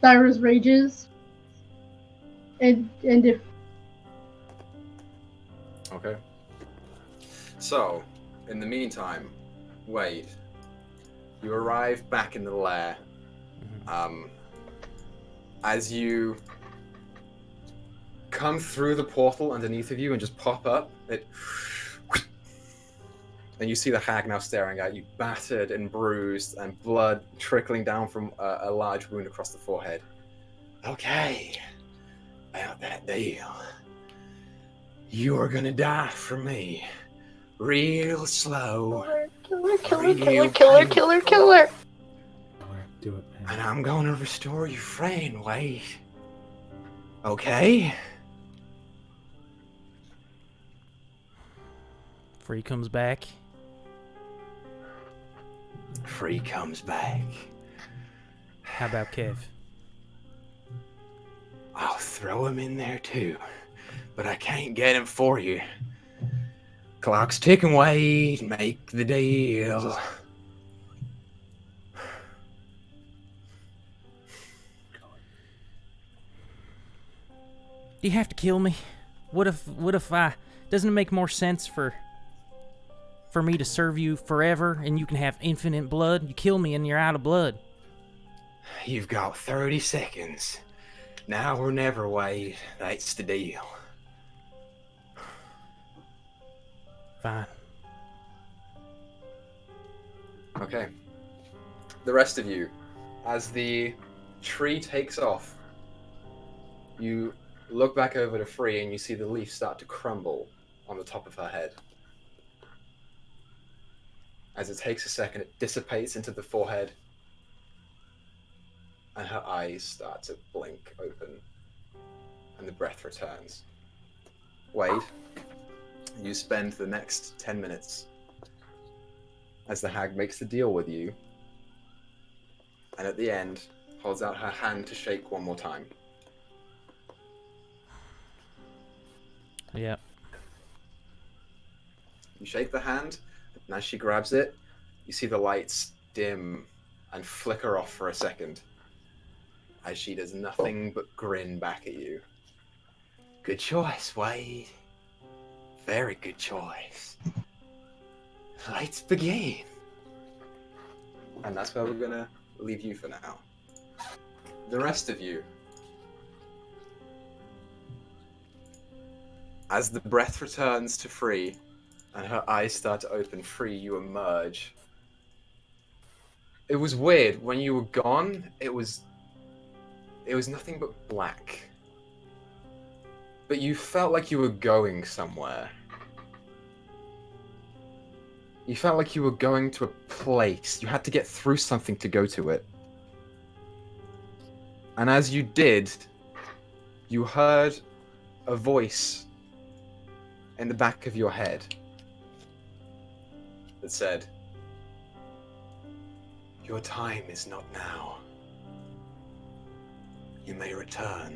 Thyra's rages. And if Okay. So, in the meantime, Wade, you arrive back in the lair. As you come through the portal underneath of you and just pop up, and you see the hag now staring at you, battered and bruised, and blood trickling down from a large wound across the forehead. Okay, about that deal. You are gonna die for me. Real slow. Killer. Do it, man. And I'm gonna restore your friend, Wade. Okay? Free comes back. Free comes back. How about Kev? I'll throw him in there too. But I can't get him for you. Clock's ticking, Wade. Make the deal. Do you have to kill me? What if I... Doesn't it make more sense for me to serve you forever and you can have infinite blood? You kill me and you're out of blood. You've got 30 seconds. Now or never, Wade. That's the deal. Fine. Okay. The rest of you, as the tree takes off, you look back over to Free and you see the leaf start to crumble on the top of her head. As it takes a second, it dissipates into the forehead, and her eyes start to blink open, and the breath returns. Wade, you spend the next 10 minutes as the hag makes the deal with you, and at the end, holds out her hand to shake one more time. Yep. You shake the hand, and as she grabs it, you see the lights dim and flicker off for a second, as she does nothing but grin back at you. Good choice, Wade. Very good choice. Let's begin. And that's where we're gonna leave you for now. The rest of you, as the breath returns to Free and her eyes start to open, Free, you emerge. It was weird. When you were gone, it was nothing but black. But you felt like you were going somewhere. You felt like you were going to a place. You had to get through something to go to it. And as you did, you heard a voice in the back of your head that said, "Your time is not now. You may return."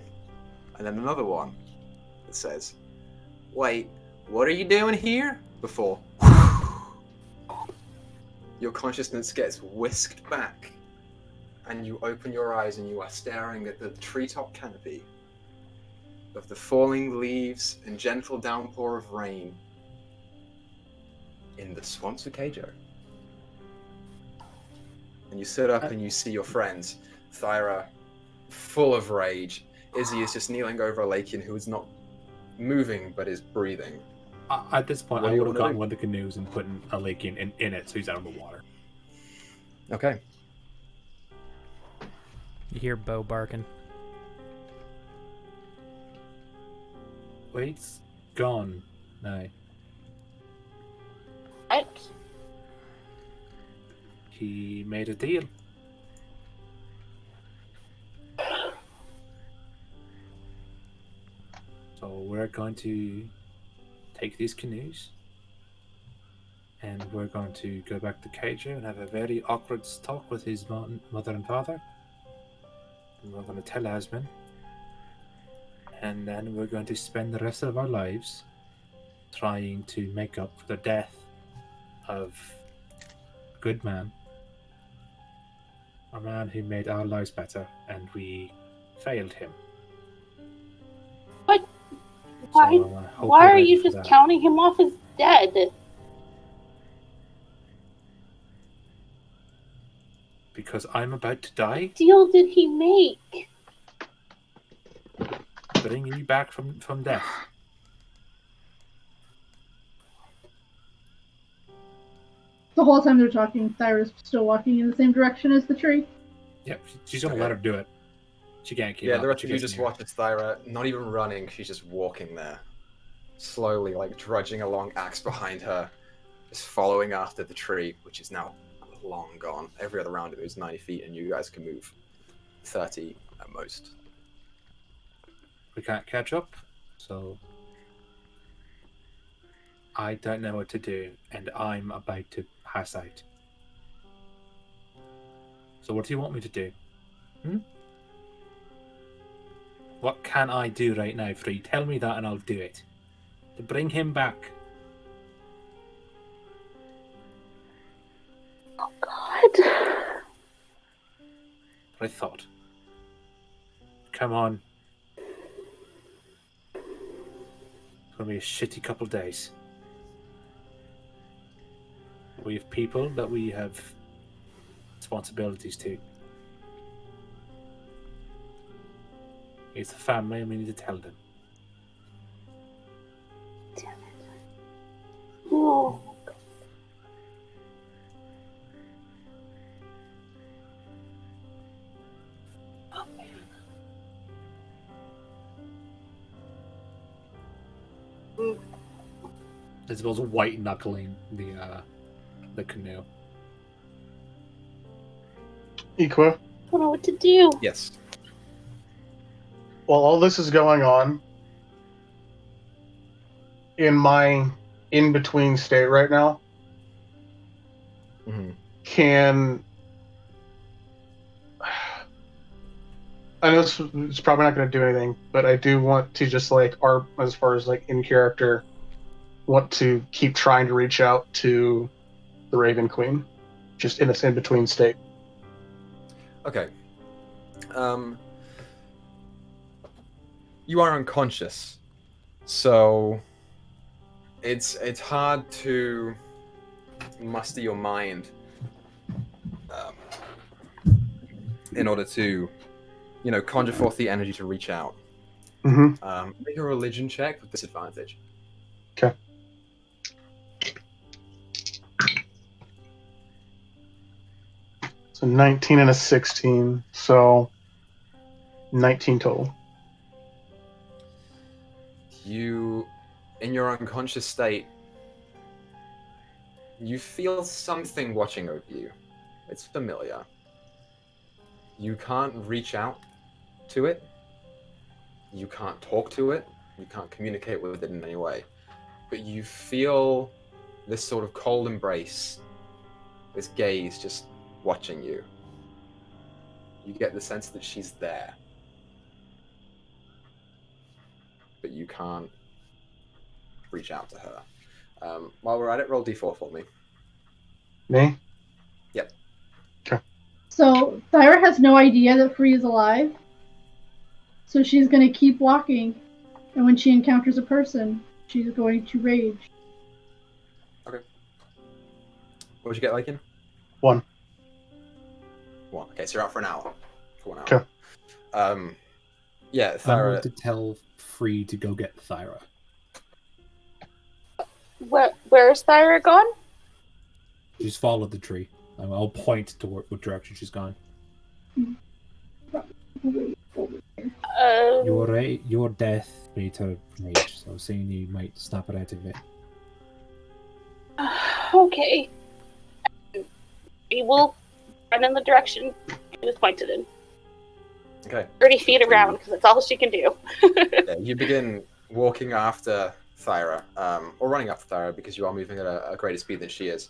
And then another one that says, "Wait, what are you doing here?" Before your consciousness gets whisked back and you open your eyes and you are staring at the treetop canopy of the falling leaves and gentle downpour of rain in the swamps of Keijo. And you sit up and you see your friends, Thyra, full of rage. Izzy is just kneeling over Elakian, who is not moving but is breathing. At this point, What I do you would have wanna gotten do? one of the canoes and put Elakian in it so he's out of the water. Okay. You hear Bo barking. Wade's gone now. What? He made a deal. So we're going to take these canoes and we're going to go back to Keijo and have a very awkward talk with his mother and father. And we're going to tell Asmin. And then we're going to spend the rest of our lives trying to make up for the death of a good man. A man who made our lives better, and we failed him. But So, why are you just counting him off as dead? Because I'm about to die. What deal did he make? Bringing you back from death. The whole time they're talking, Thyra's still walking in the same direction as the tree. Yep, she's gonna let her do it. She can't keep up. Yeah, the rest She of you gets just near. watch as Thyra, not even running, she's just walking there. Slowly, like drudging along, axe behind her, just following after the tree, which is now long gone. Every other round it moves 90 feet, and you guys can move 30 at most. We can't catch up, so I don't know what to do, and I'm about to pass out. So what do you want me to do? What can I do right now, Free? Tell me that and I'll do it. To bring him back. Oh, God. I thought. Come on. It's gonna be a shitty couple days. We have people that we have responsibilities to. It's a family and we need to tell them. Damn it. Oh. Isabel's white knuckling the canoe. Equa, I don't know what to do. Yes. while all this is going on, in my in-between state right now, can... I know it's probably not going to do anything, but I do want to just, like, as far as, like, in character, want to keep trying to reach out to the Raven Queen, just in this in-between state. Okay. You are unconscious, so it's hard to muster your mind in order to, conjure forth the energy to reach out. Mm-hmm. Make a religion check with disadvantage. Okay. So 19 and a 16, so 19 total. You, in your unconscious state, you feel something watching over you. It's familiar. You can't reach out to it. You can't talk to it. You can't communicate with it in any way. But you feel this sort of cold embrace, this gaze just watching you. You get the sense that she's there. But you can't reach out to her. While we're at it, roll d4 for me. Me? Yep. Okay. So Thyra has no idea that Free is alive. So she's going to keep walking. And when she encounters a person, she's going to rage. Okay. What did you get, Lakin? 1. 1. Okay, so you're out for an hour. For 1 hour. Okay. Yeah, I'm Thyra. going to tell Free to go get Thyra. Where's Thyra gone? She's followed the tree. I'll point toward what direction she's gone. Your death made her rage, so I was saying you might snap it out of it. Okay. We will run in the direction she was pointed in. Okay. 30 feet around, because that's all she can do. Yeah, you begin walking after Thyra, or running after Thyra, because you are moving at a greater speed than she is.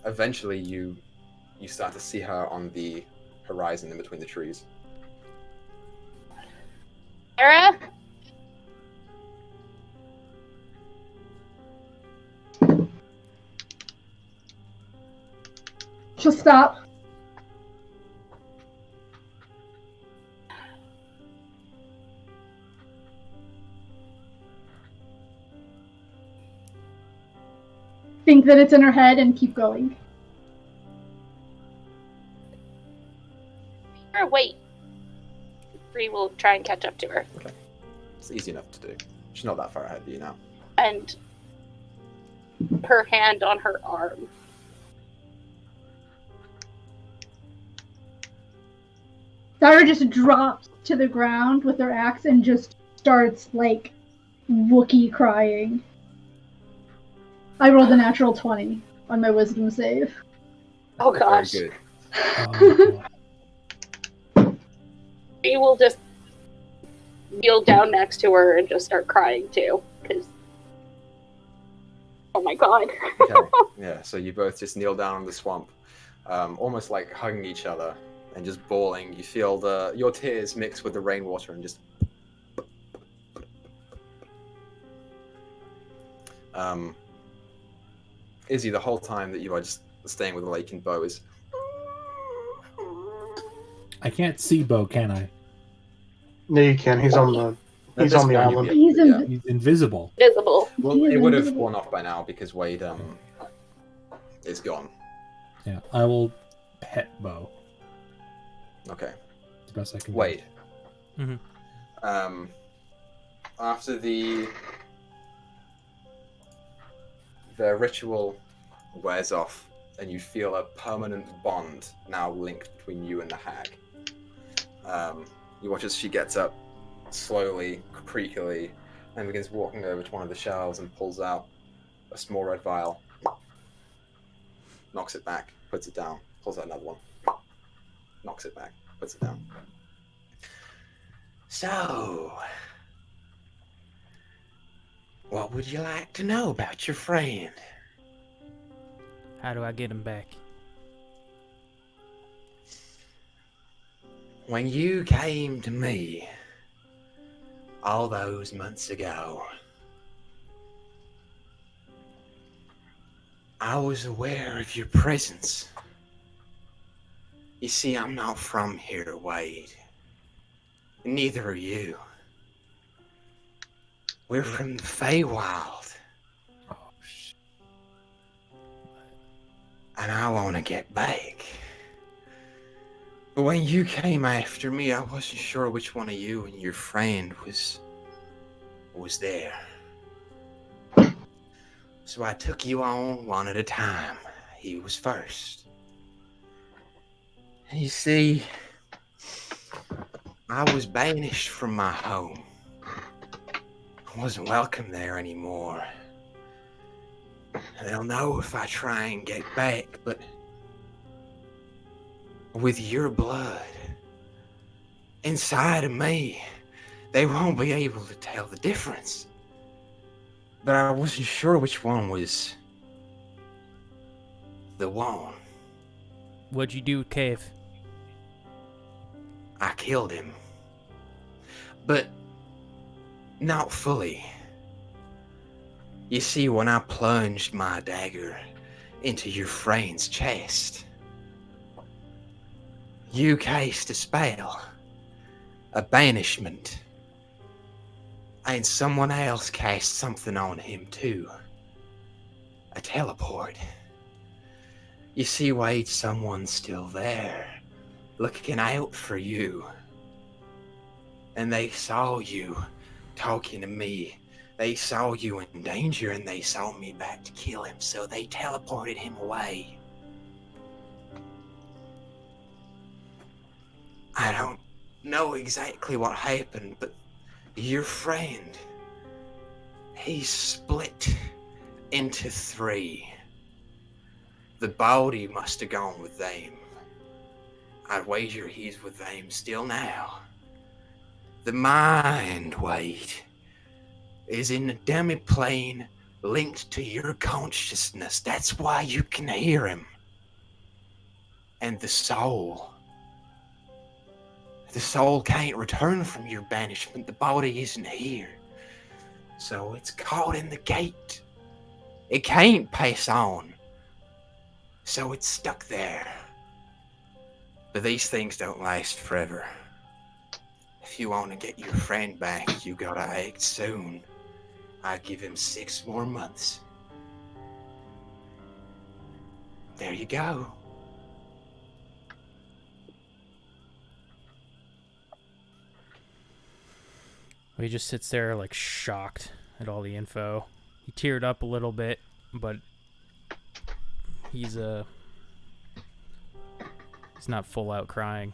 Eventually, you start to see her on the horizon in between the trees. Sarah? She'll stop. Think that it's in her head and keep going. Sarah, wait. Bree will try and catch up to her. Okay. It's easy enough to do. She's not that far ahead of you now. And her hand on her arm. Thyra just drops to the ground with her axe and just starts, like, Wookiee crying. I rolled a natural 20 on my wisdom save. Oh gosh. Very good. Bree will just kneel down next to her and just start crying too. Because, oh my god. Okay. Yeah, so you both just kneel down in the swamp, almost like hugging each other and just bawling. You feel your tears mix with the rainwater and just... Izzy, the whole time that you are just staying with the lake and Bo is... I can't see Bo, can I? No, you can. He's on the island. He's Yeah. He's invisible. Visible. Well, He is it would have invisible. worn off by now because Wade is gone. Yeah, I will pet Bo. Okay. It's the best I can Wade. Mhm. After the ritual wears off and you feel a permanent bond now linked between you and the hag. You watch as she gets up slowly, creakily, and begins walking over to one of the shelves and pulls out a small red vial. Knocks it back, puts it down, pulls out another one. Knocks it back, puts it down. So, what would you like to know about your friend? How do I get him back? When you came to me all those months ago, I was aware of your presence. You see, I'm not from here, Wade. Neither are you. We're from the Feywild. Oh, shit. And I want to get back. But when you came after me, I wasn't sure which one of you and your friend was there. So I took you on one at a time. He was first. And you see, I was banished from my home. I wasn't welcome there anymore. And they'll know if I try and get back, but with your blood inside of me, they won't be able to tell the difference. But I wasn't sure which one was the one. What'd you do, Cave? I killed him. But not fully. You see, when I plunged my dagger into your friend's chest, you cast a spell, a banishment, and someone else cast something on him too, a teleport. You see, Wade, someone's still there, looking out for you. And they saw you talking to me. They saw you in danger and they saw me back to kill him, so they teleported him away. I don't know exactly what happened, but your friend, he split into 3. The body must have gone with them. I'd wager he's with them still now. The mind, Wade, is in the demi-plane linked to your consciousness. That's why you can hear him. And the soul can't return from your banishment. The body isn't here. So it's caught in the gate. It can't pass on. So it's stuck there. But these things don't last forever. If you want to get your friend back, you gotta act soon. I give him 6 more months. There you go. He just sits there like shocked at all the info. He teared up a little bit, but he's not full out crying.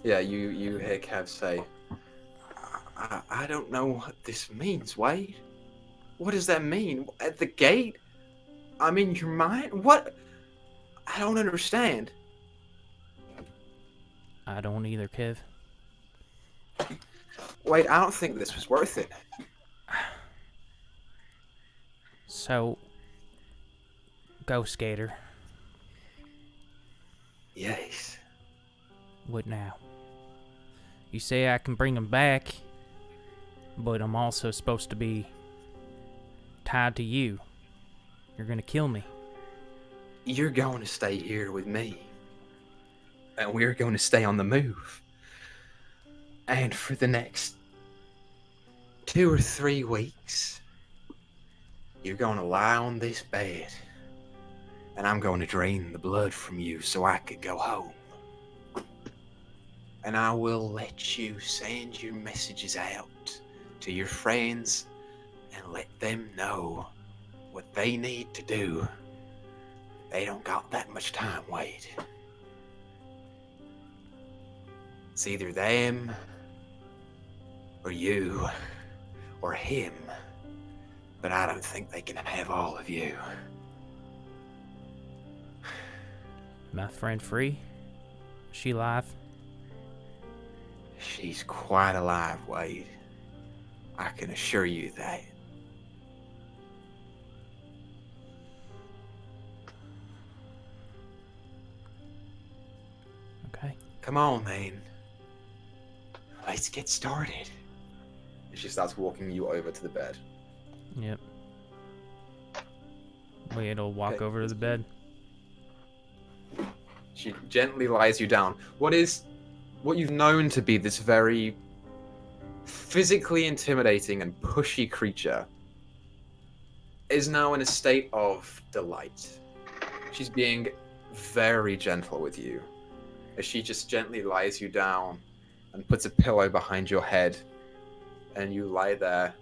Yeah, you hear Kev say, I don't know what this means, Wade. What does that mean? At the gate? I'm in your mind? What? I don't understand. I don't either, Kev. Wade, I don't think this was worth it. So, go, Skater. Yes. What now? You say I can bring him back, but I'm also supposed to be tied to you. You're gonna kill me. You're going to stay here with me. And we're going to stay on the move. And for the next 2 or 3 weeks, you're going to lie on this bed. And I'm going to drain the blood from you so I could go home. And I will let you send your messages out to your friends and let them know what they need to do. They don't got that much time, Wade. It's either them, or you, or him. But I don't think they can have all of you. My friend Free? Is she alive? She's quite alive, Wade. I can assure you that. Okay. Come on, man. Let's get started. and she starts walking you over to the bed. Yep. Wade'll walk Okay. over to the bed. She gently lies you down. What you've known to be this very physically intimidating and pushy creature is now in a state of delight. She's being very gentle with you as she just gently lies you down and puts a pillow behind your head, and you lie there,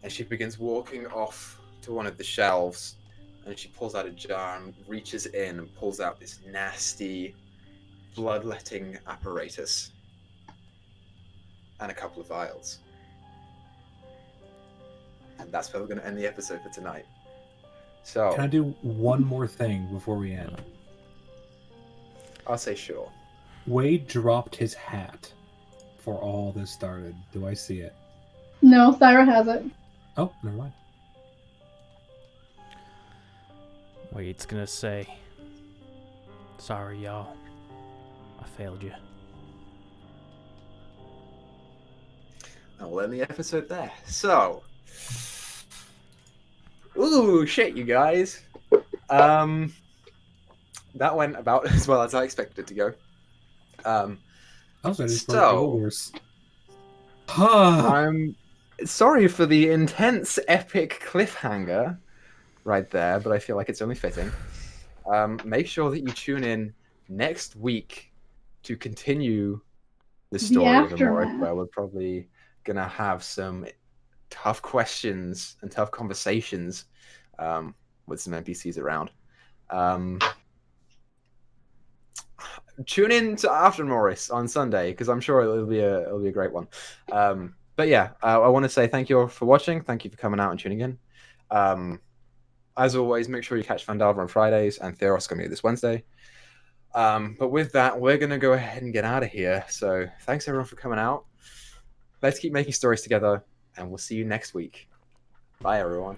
and she begins walking off to one of the shelves, and she pulls out a jar and reaches in and pulls out this nasty bloodletting apparatus and a couple of vials. And that's where we're going to end the episode for tonight. So Can I do one more thing before we end? I'll say sure. Wade dropped his hat before all this started. Do I see it? No, Thyra has it. Oh, never mind. Wade's gonna say, "Sorry, y'all. I failed you." And we'll end the episode there. So, ooh, shit, you guys. That went about as well as I expected it to go. I was ready for So- worse. Huh. I'm sorry for the intense, epic cliffhanger right there, but I feel like it's only fitting. Make sure that you tune in next week to continue the story of Emoris, aftermath. where we're probably going to have some tough questions and tough conversations with some NPCs around. Tune in to After Emoris on Sunday, because I'm sure it'll be a great one. But yeah, I want to say thank you all for watching. Thank you for coming out and tuning in. As always, make sure you catch Vandalva on Fridays, and Theros going to be this Wednesday. But with that, we're going to go ahead and get out of here. So thanks everyone for coming out. Let's keep making stories together, and we'll see you next week. Bye, everyone.